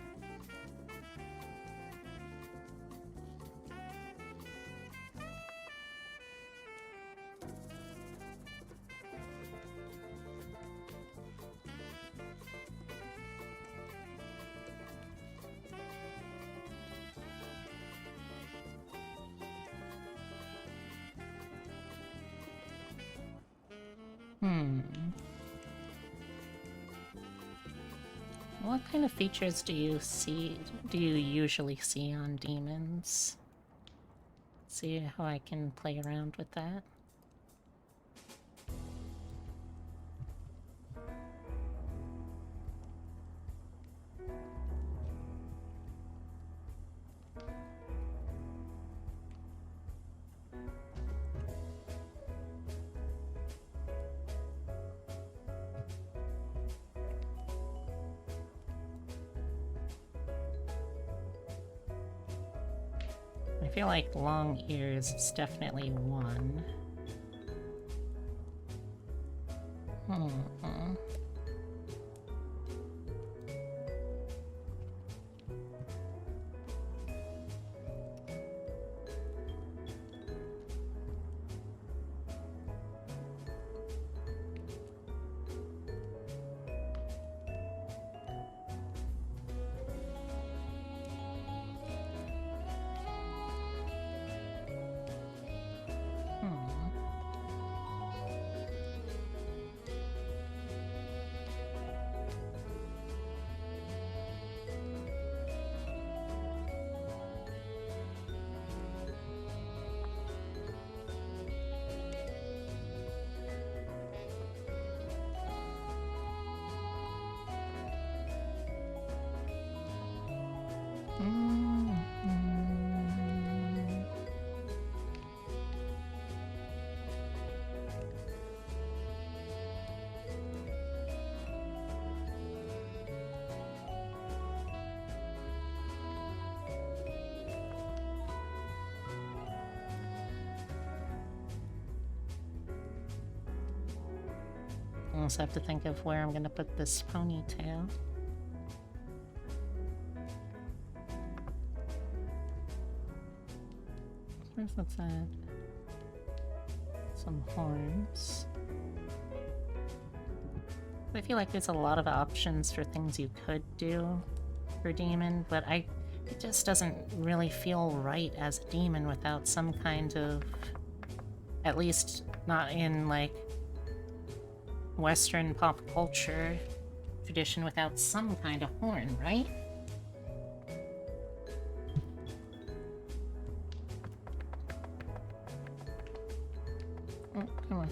What kind of features do you usually see on demons? See how I can play around with that. I feel like long ears is definitely one. I also have to think of where I'm gonna put this ponytail. Where's what's that? Some horns. I feel like there's a lot of options for things you could do for demon, but it just doesn't really feel right as a demon without some kind of, at least not in like Western pop culture tradition, without some kind of horn, right? Oh, come on.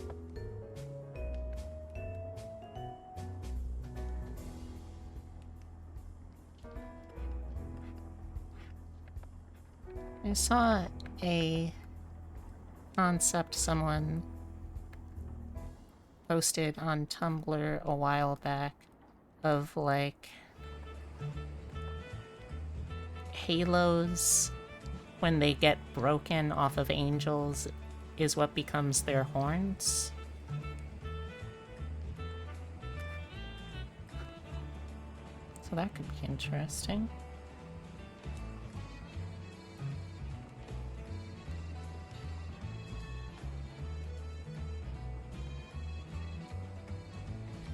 I saw a concept someone posted on Tumblr a while back of like halos when they get broken off of angels is what becomes their horns. So that could be interesting.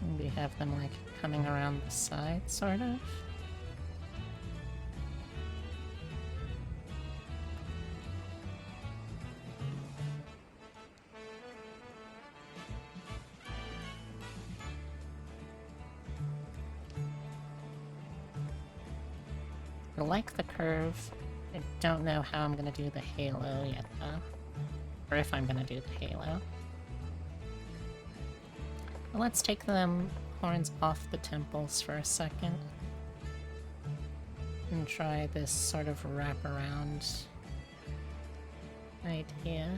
Maybe have them like coming around the side, sort of. like the curve. I don't know how I'm gonna do the halo yet, though. Or if I'm gonna do the halo. Well, let's take them horns off the temples for a second. And try this sort of wraparound idea.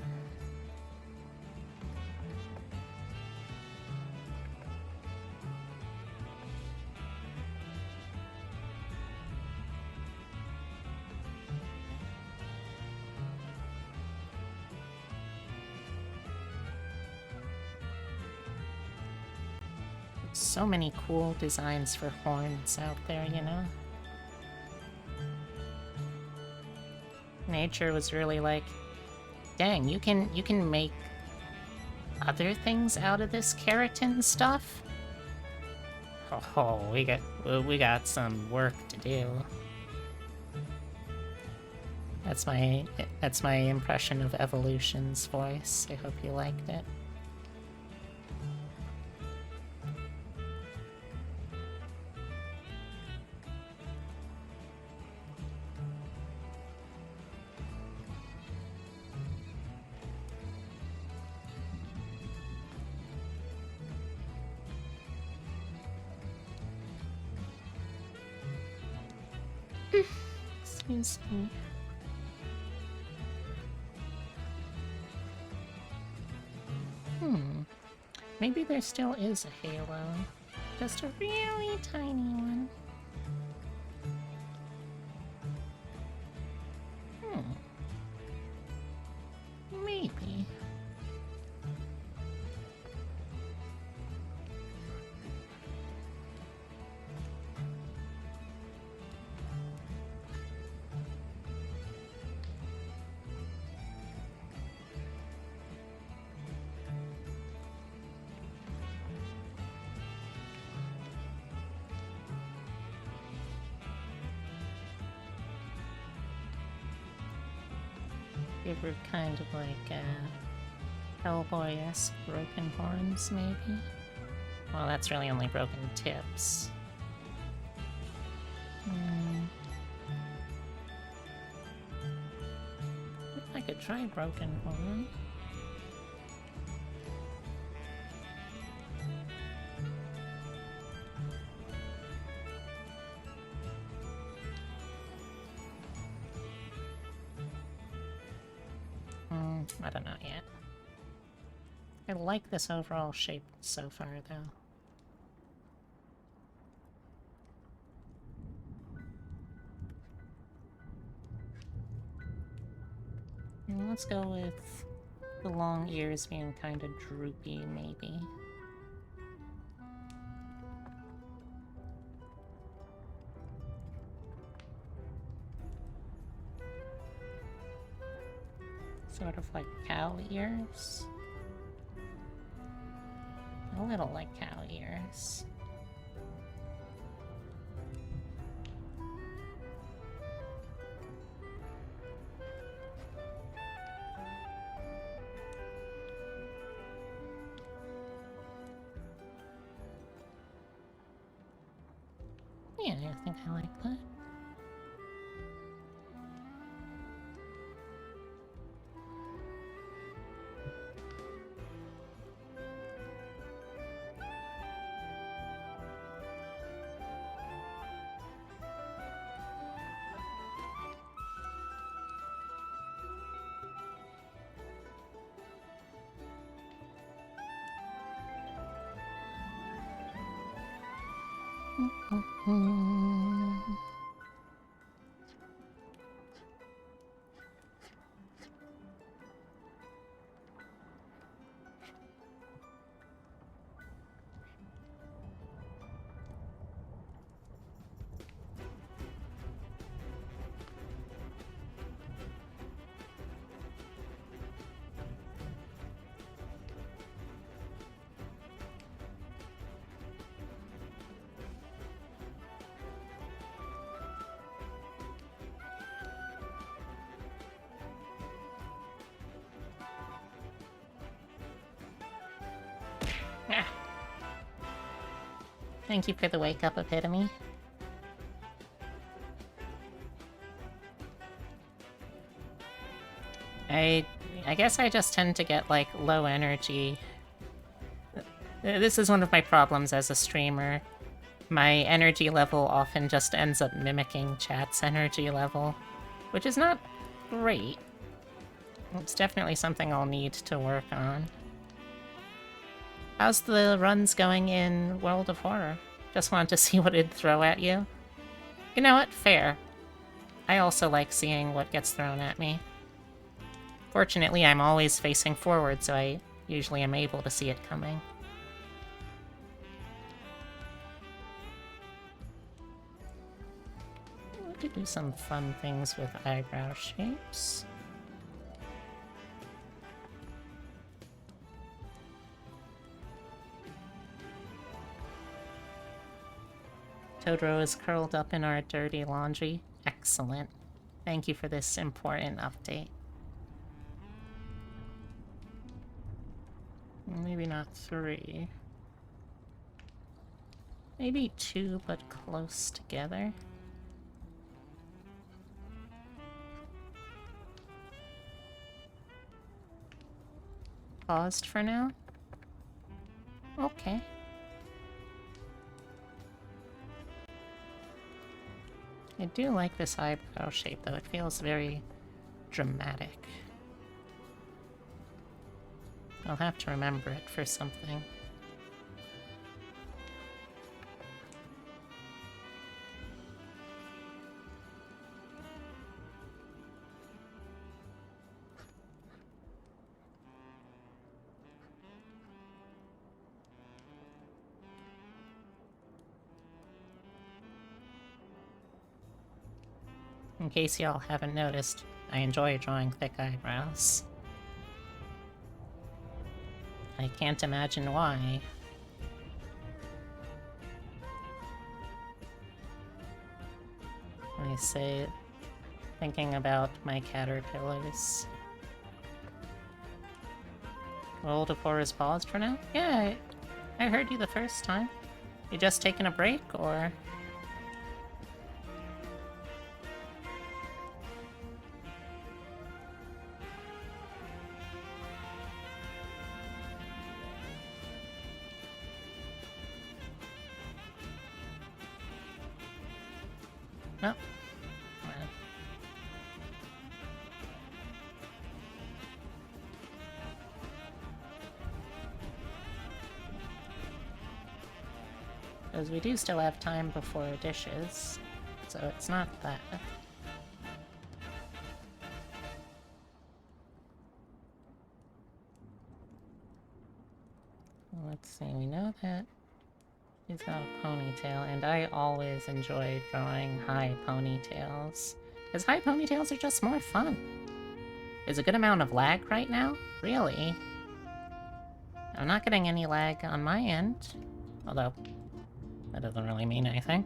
So many cool designs for horns out there, you know? Nature was really like, dang, you can make other things out of this keratin stuff? Oh, we got some work to do. That's my impression of Evolution's voice. I hope you liked it. Excuse me. Maybe there still is a halo. Just a really tiny one. Maybe. They were kind of like Hellboy-esque broken horns, maybe? Well, that's really only broken tips. If I could try broken horn. I don't know yet. I like this overall shape so far, though. And let's go with the long ears being kind of droopy, maybe. Sort of like cow ears. A little like cow ears. Yeah, I think I like that. Thank you for the wake-up, Epitome. I guess I just tend to get, like, low energy. This is one of my problems as a streamer. My energy level often just ends up mimicking chat's energy level, which is not great. It's definitely something I'll need to work on. How's the runs going in World of Horror? Just wanted to see what it'd throw at you. You know what? Fair. I also like seeing what gets thrown at me. Fortunately, I'm always facing forward, so I usually am able to see it coming. We could do some fun things with eyebrow shapes. Totoro is curled up in our dirty laundry. Excellent. Thank you for this important update. Maybe not 3. Maybe 2, but close together. Paused for now? Okay. I do like this eyebrow shape, though. It feels very dramatic. I'll have to remember it for something. In case y'all haven't noticed, I enjoy drawing thick eyebrows. I can't imagine why. I say, thinking about my caterpillars. World of Horror is paused for now? Yeah, I heard you the first time. You just taking a break, or...? Oh. Well. Because we do still have time before dishes, so it's not that. Let's see, we know that he's got a ponytail, and I always enjoy drawing high ponytails. Because high ponytails are just more fun. There's a good amount of lag right now? Really? I'm not getting any lag on my end. Although, that doesn't really mean anything.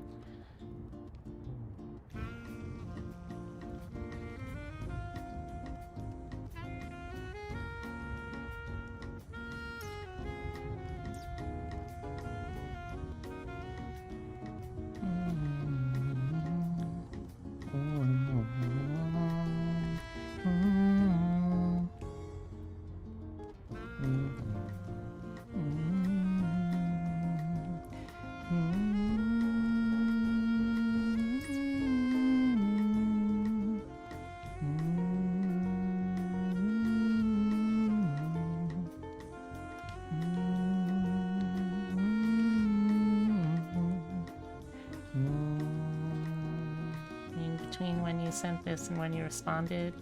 In between when you sent this and when you responded?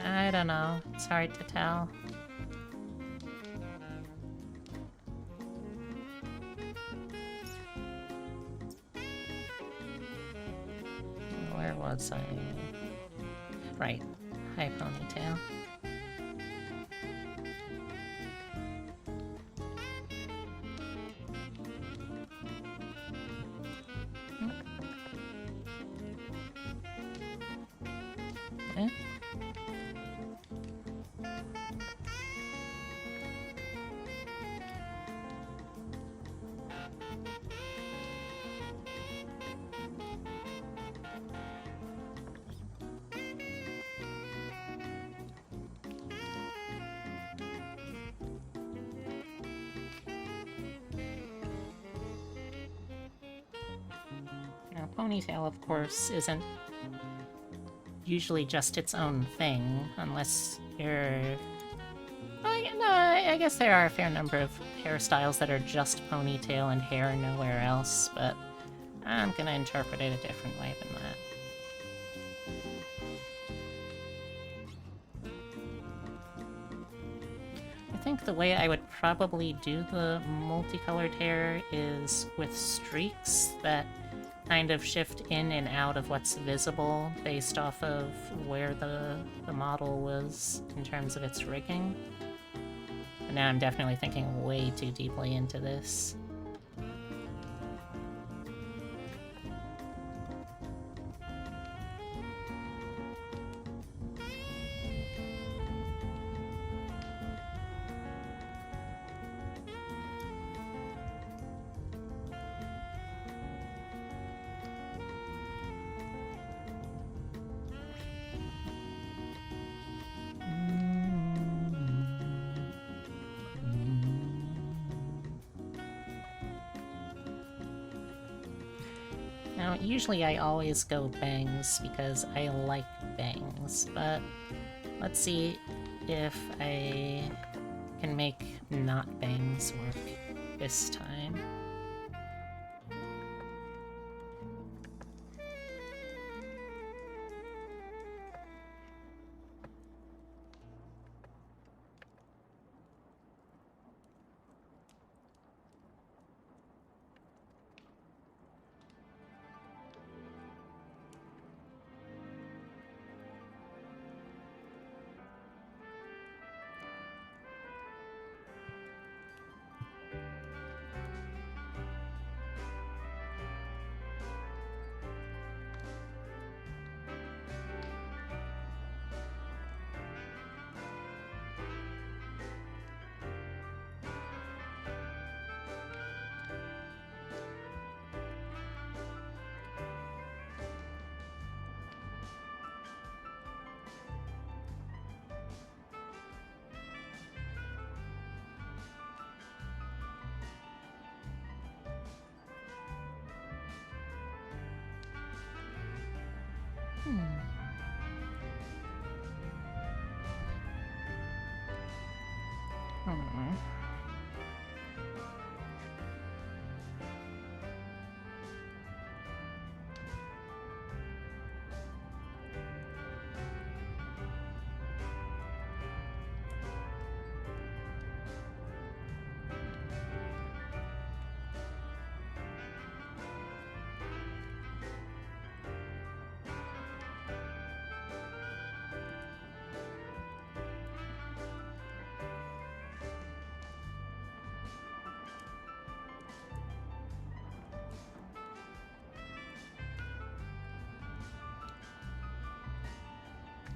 I don't know. It's hard to tell. Where was I? Right. High ponytail. Eh? ponytail, of course, isn't usually just its own thing, unless you're... I guess there are a fair number of hairstyles that are just ponytail and hair nowhere else, but I'm gonna interpret it a different way than that. I think the way I would probably do the multicolored hair is with streaks that kind of shift in and out of what's visible based off of where the model was in terms of its rigging. And now I'm definitely thinking way too deeply into this. Now, usually I always go bangs because I like bangs, but let's see if I can make not bangs work this time.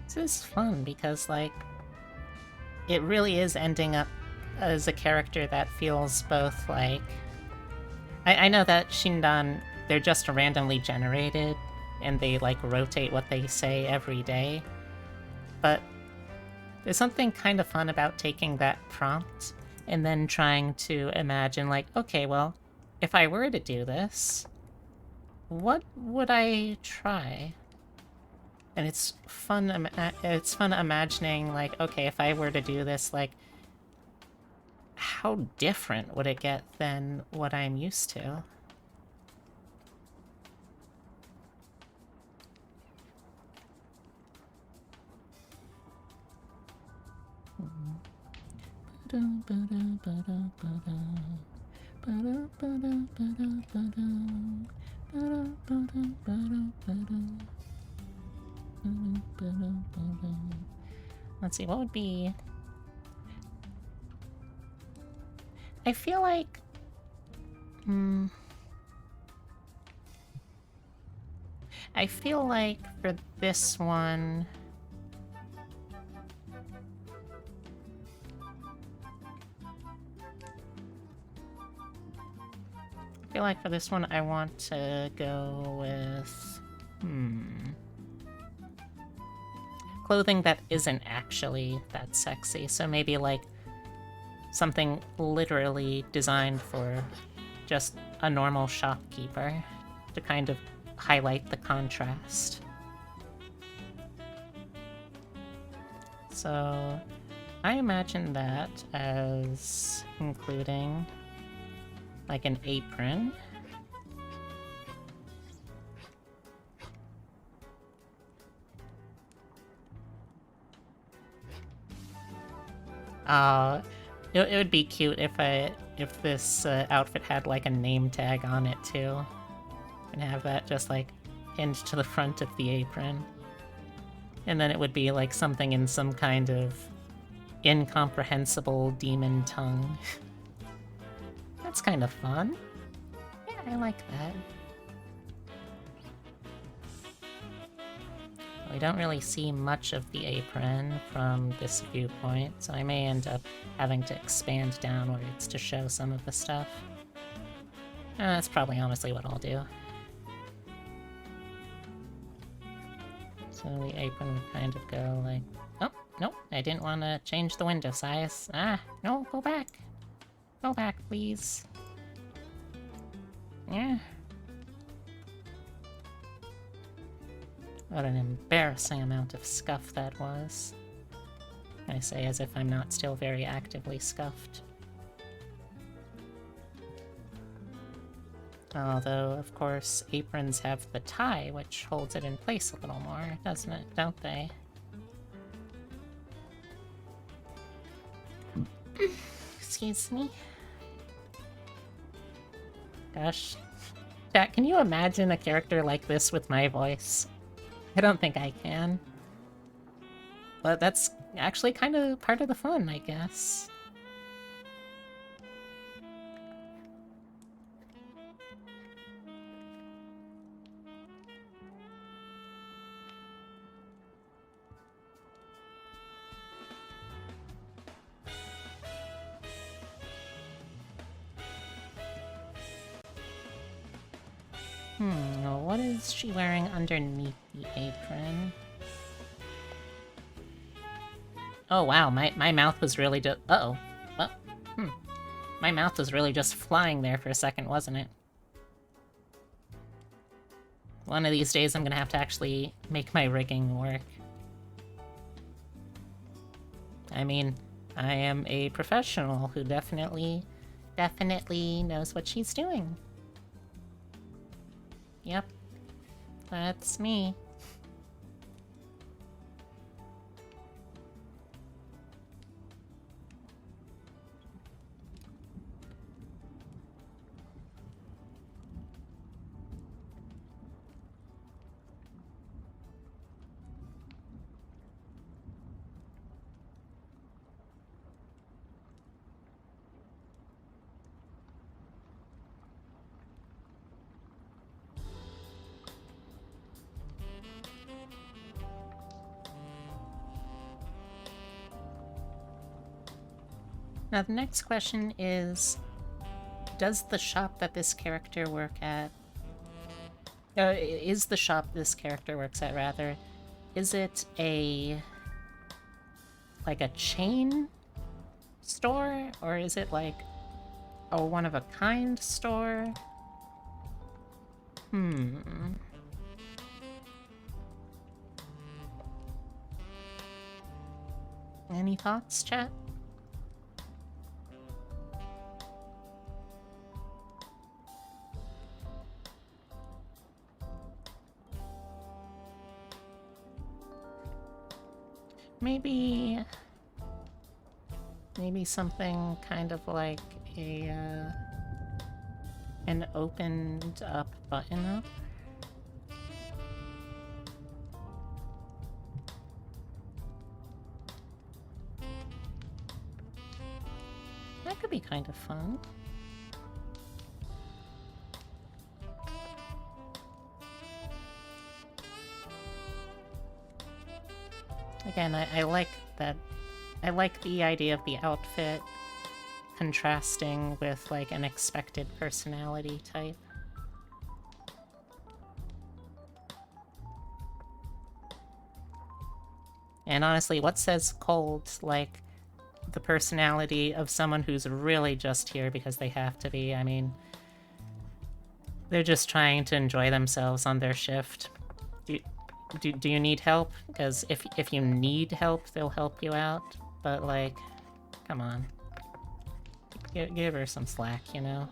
This is fun because, like, it really is ending up as a character that feels both like... I know that Shindan, they're just randomly generated, and they, like, rotate what they say every day, but there's something kind of fun about taking that prompt and then trying to imagine, like, okay, well, if I were to do this, what would I try? And it's fun imagining, like, okay, if I were to do this, like, how different would it get than what I'm used to? Let's see, what would be... I feel like... I feel like for this one... I feel like for this one I want to go with... clothing that isn't actually that sexy, so maybe like something literally designed for just a normal shopkeeper to kind of highlight the contrast. So I imagine that as including like an apron. It would be cute if this outfit had like a name tag on it too, and have that just like pinned to the front of the apron, and then it would be like something in some kind of incomprehensible demon tongue. That's kind of fun. Yeah, I like that. We don't really see much of the apron from this viewpoint, so I may end up having to expand downwards to show some of the stuff. That's probably honestly what I'll do. So the apron would kind of go like... Oh, nope, I didn't want to change the window size. Ah, no, go back. Go back, please. Yeah. What an embarrassing amount of scuff that was. I say as if I'm not still very actively scuffed. Although, of course, aprons have the tie, which holds it in place a little more, doesn't it? Don't they? Excuse me. Gosh. Chat, can you imagine a character like this with my voice? I don't think I can. But that's actually kind of part of the fun, I guess. Well, what is she wearing underneath the apron? Oh wow, my mouth was really just... Uh-oh. Well, my mouth was really just flying there for a second, wasn't it? One of these days I'm gonna have to actually make my rigging work. I mean, I am a professional who definitely knows what she's doing. Yep. That's me. Now the next question is, does the shop that this character work at... is the shop this character works at, rather, is it a... like a chain store? Or is it like a one-of-a-kind store? Any thoughts, chat? Maybe something kind of like a an opened up button up. That could be kind of fun. Again, I like that. I like the idea of the outfit contrasting with, like, an expected personality type. And honestly, what says cold like the personality of someone who's really just here because they have to be? I mean, They're just trying to enjoy themselves on their shift. Do you need help? Because if you need help, they'll help you out. But like, come on, give her some slack, you know.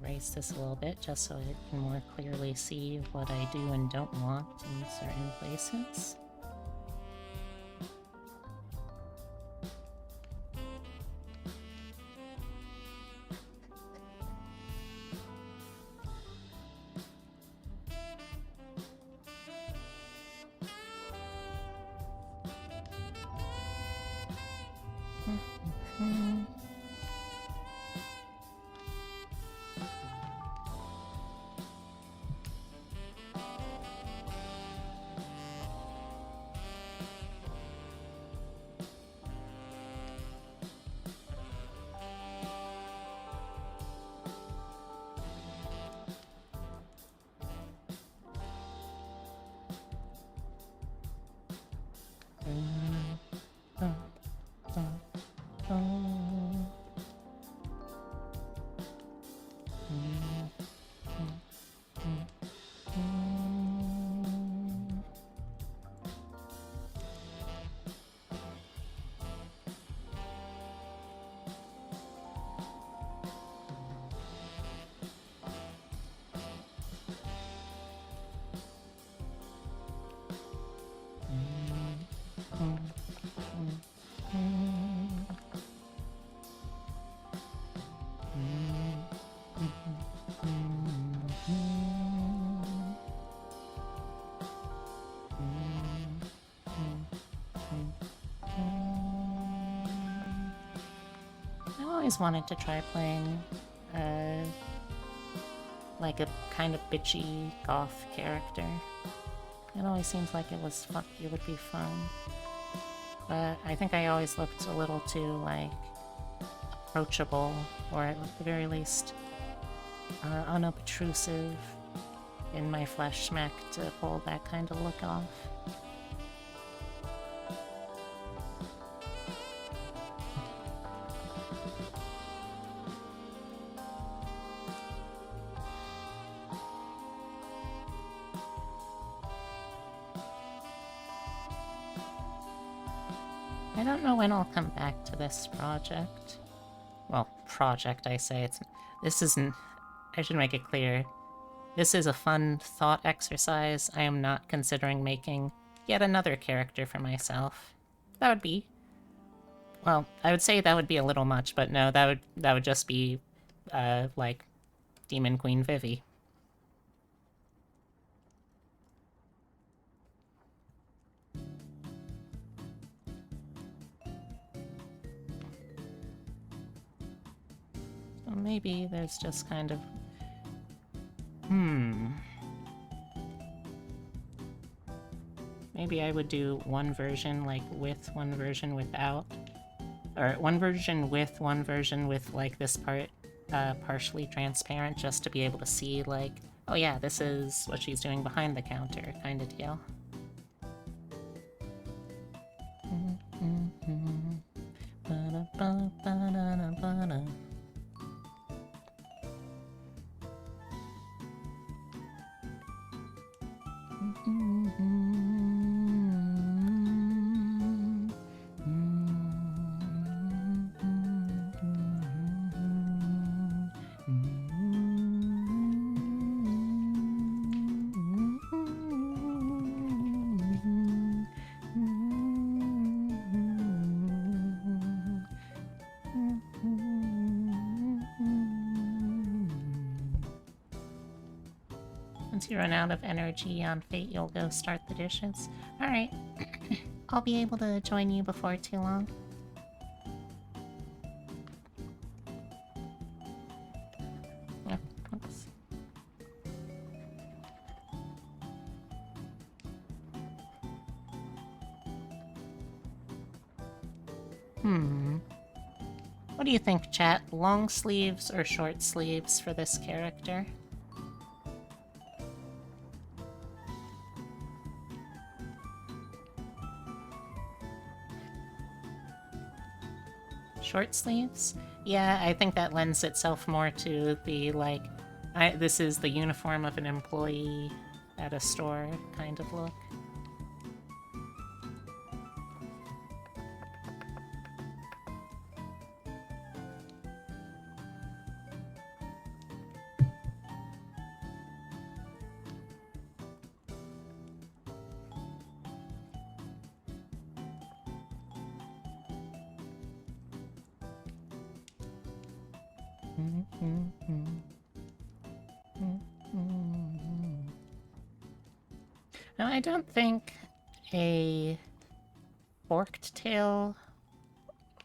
Erase this a little bit just so it can more clearly see what I do and don't want in certain places. I always wanted to try playing, like a kind of bitchy goth character. It always seems like it would be fun. But I think I always looked a little too, like, approachable, or at the very least, unobtrusive in my flesh smack to pull that kind of look off. I don't know when I'll come back to this project. Well, project, I say. This isn't... I should make it clear. This is a fun thought exercise. I am not considering making yet another character for myself. That would be... Well, I would say that would be a little much, but no, that would just be, like, Demon Queen Vivi. So maybe there's just kind of... Maybe I would do one version, like, with, one version without. Or one version with, like, this part partially transparent, just to be able to see, like, oh yeah, this is what she's doing behind the counter, kind of deal. Once you run out of energy on Fate, you'll go start the dishes. Alright. I'll be able to join you before too long. Oh, oops. What do you think, chat? Long sleeves or short sleeves for this character? Short sleeves? Yeah, I think that lends itself more to the, like, this is the uniform of an employee at a store kind of look. Now, I don't think a forked tail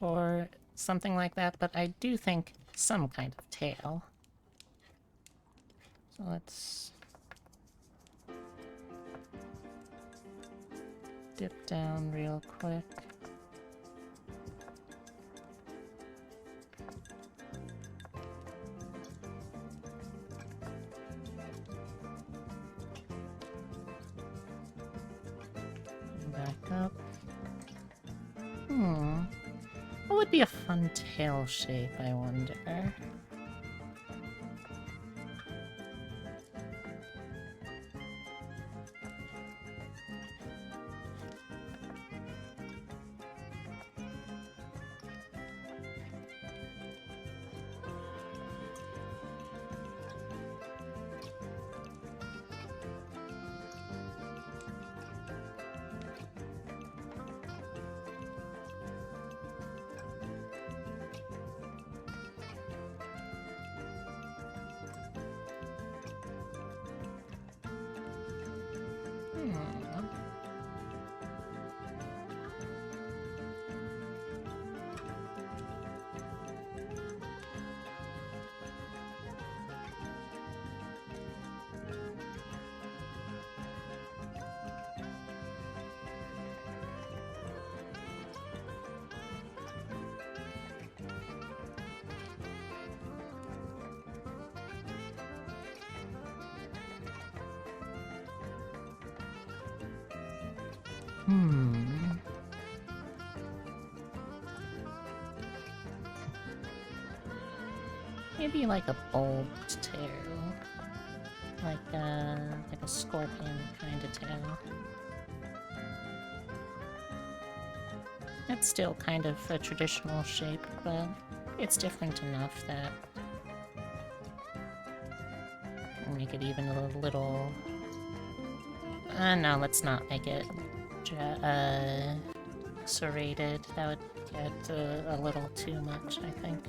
or something like that, but I do think some kind of tail. So let's dip down real quick. Back up. What would be a fun tail shape, I wonder? Maybe like a bulbed tail. Like a scorpion kind of tail. It's still kind of a traditional shape, but it's different enough that can make it even a little... no, let's not make it serrated. That would get a little too much, I think.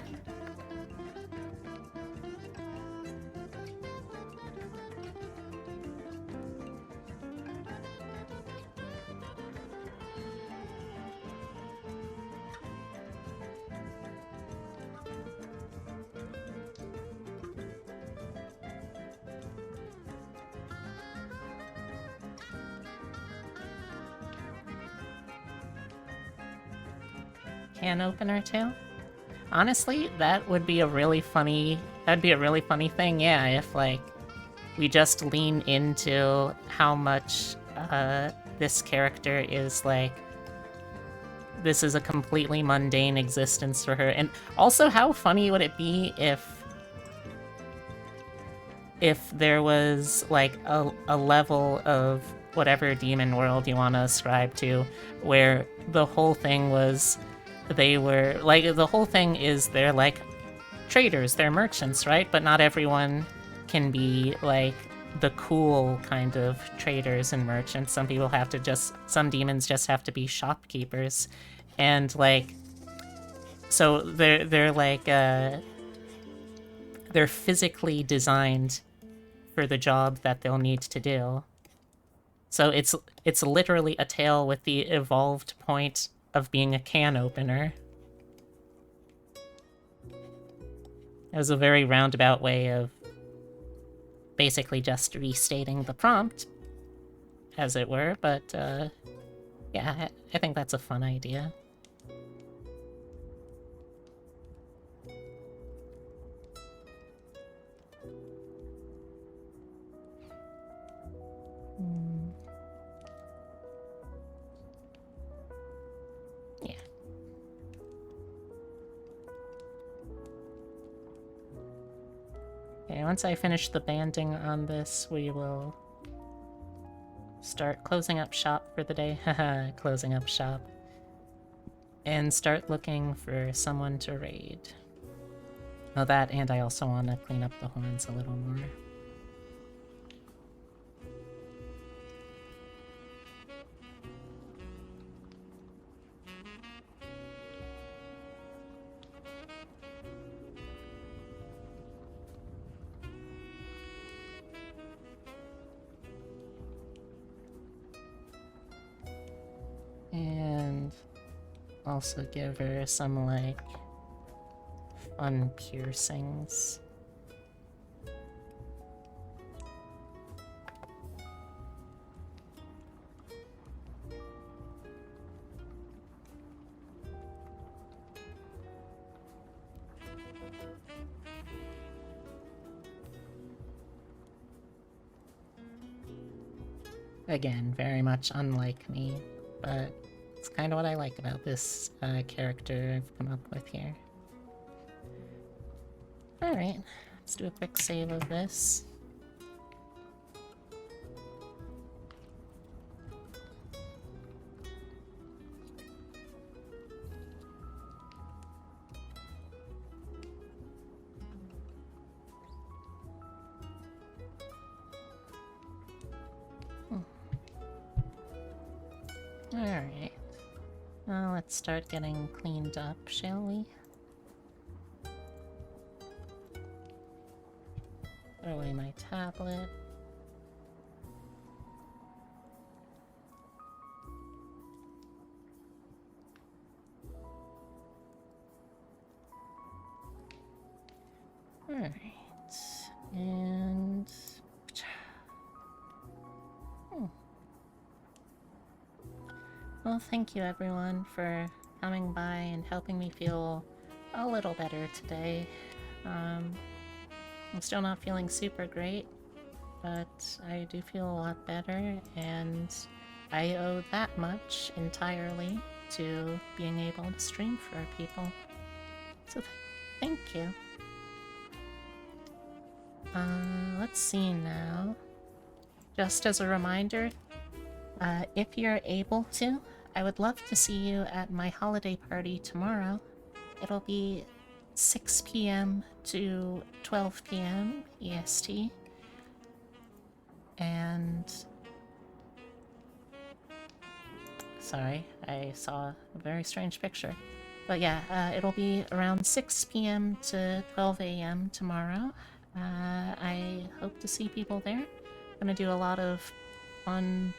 Can opener tail? Honestly, that would be a really funny... That'd be a really funny thing, yeah, if, like, we just lean into how much, this character is, like... This is a completely mundane existence for her, and also how funny would it be if there was, like, a level of whatever demon world you want to ascribe to, where the whole thing was... They were, like, the whole thing is they're, like, traders, they're merchants, right? But not everyone can be, like, the cool kind of traders and merchants. Some people have to just, some demons just have to be shopkeepers. And, like, so they're like, they're physically designed for the job that they'll need to do. So it's literally a tail with the evolved point of being a can opener. It was a very roundabout way of basically just restating the prompt, as it were, but yeah, I think that's a fun idea. Hmm. Yeah. Okay, once I finish the banding on this, we will start closing up shop for the day. Haha, closing up shop. And start looking for someone to raid. Oh, that, and I also want to clean up the horns a little more. And also give her some, like, fun piercings. Again, very much unlike me, but it's kind of what I like about this character I've come up with here. Alright, let's do a quick save of this. Alright. Well, let's start getting cleaned up, shall we? Throw away my tablet. Alright. And... Well, thank you everyone for coming by and helping me feel a little better today. I'm still not feeling super great, but I do feel a lot better, and I owe that much entirely to being able to stream for people. So thank you. Let's see now. Just as a reminder, if you're able to, I would love to see you at my holiday party tomorrow. It'll be 6 p.m. to 12 p.m. EST. And... sorry, I saw a very strange picture. But yeah, it'll be around 6 p.m. to 12 a.m. tomorrow. I hope to see people there. I'm gonna do a lot of fun,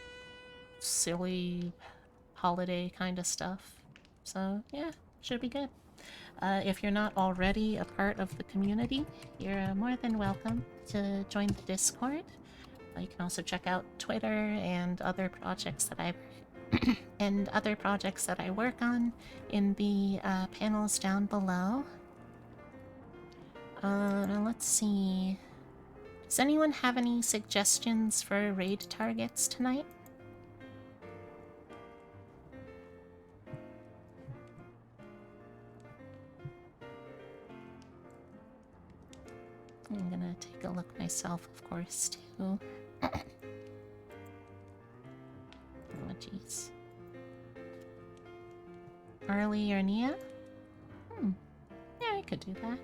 silly, holiday kind of stuff. So yeah, should be good. If you're not already a part of the community, you're more than welcome to join the Discord. You can also check out Twitter and other projects that I work on in the panels down below. Let's see. Does anyone have any suggestions for raid targets tonight? I'm gonna take a look myself, of course, too. Oh, jeez. Arlie or Nia? Yeah, I could do that.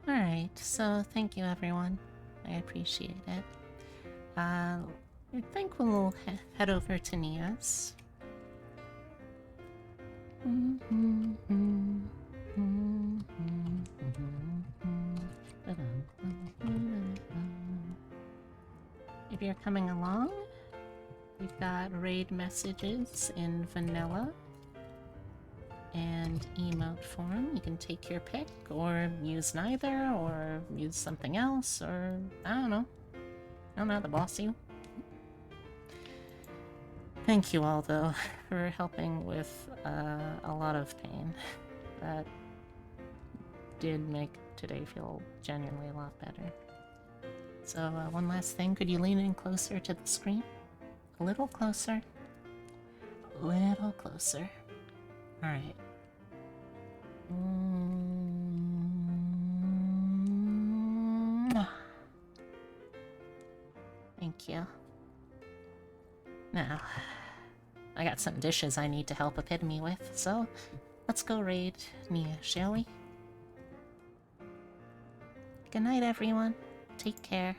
Alright, so thank you everyone. I appreciate it. I think we'll head over to Nia's. If you're coming along, we've got raid messages in vanilla and emote form. You can take your pick, or use neither, or use something else, or I don't know. I'm not the boss you. Thank you all, though, for helping with a lot of pain. That did make today feel genuinely a lot better. So, one last thing, could you lean in closer to the screen? A little closer. A little closer. Alright. Thank you. Now, I got some dishes I need to help Epitome with, so let's go raid Nia, shall we? Good night, everyone. Take care.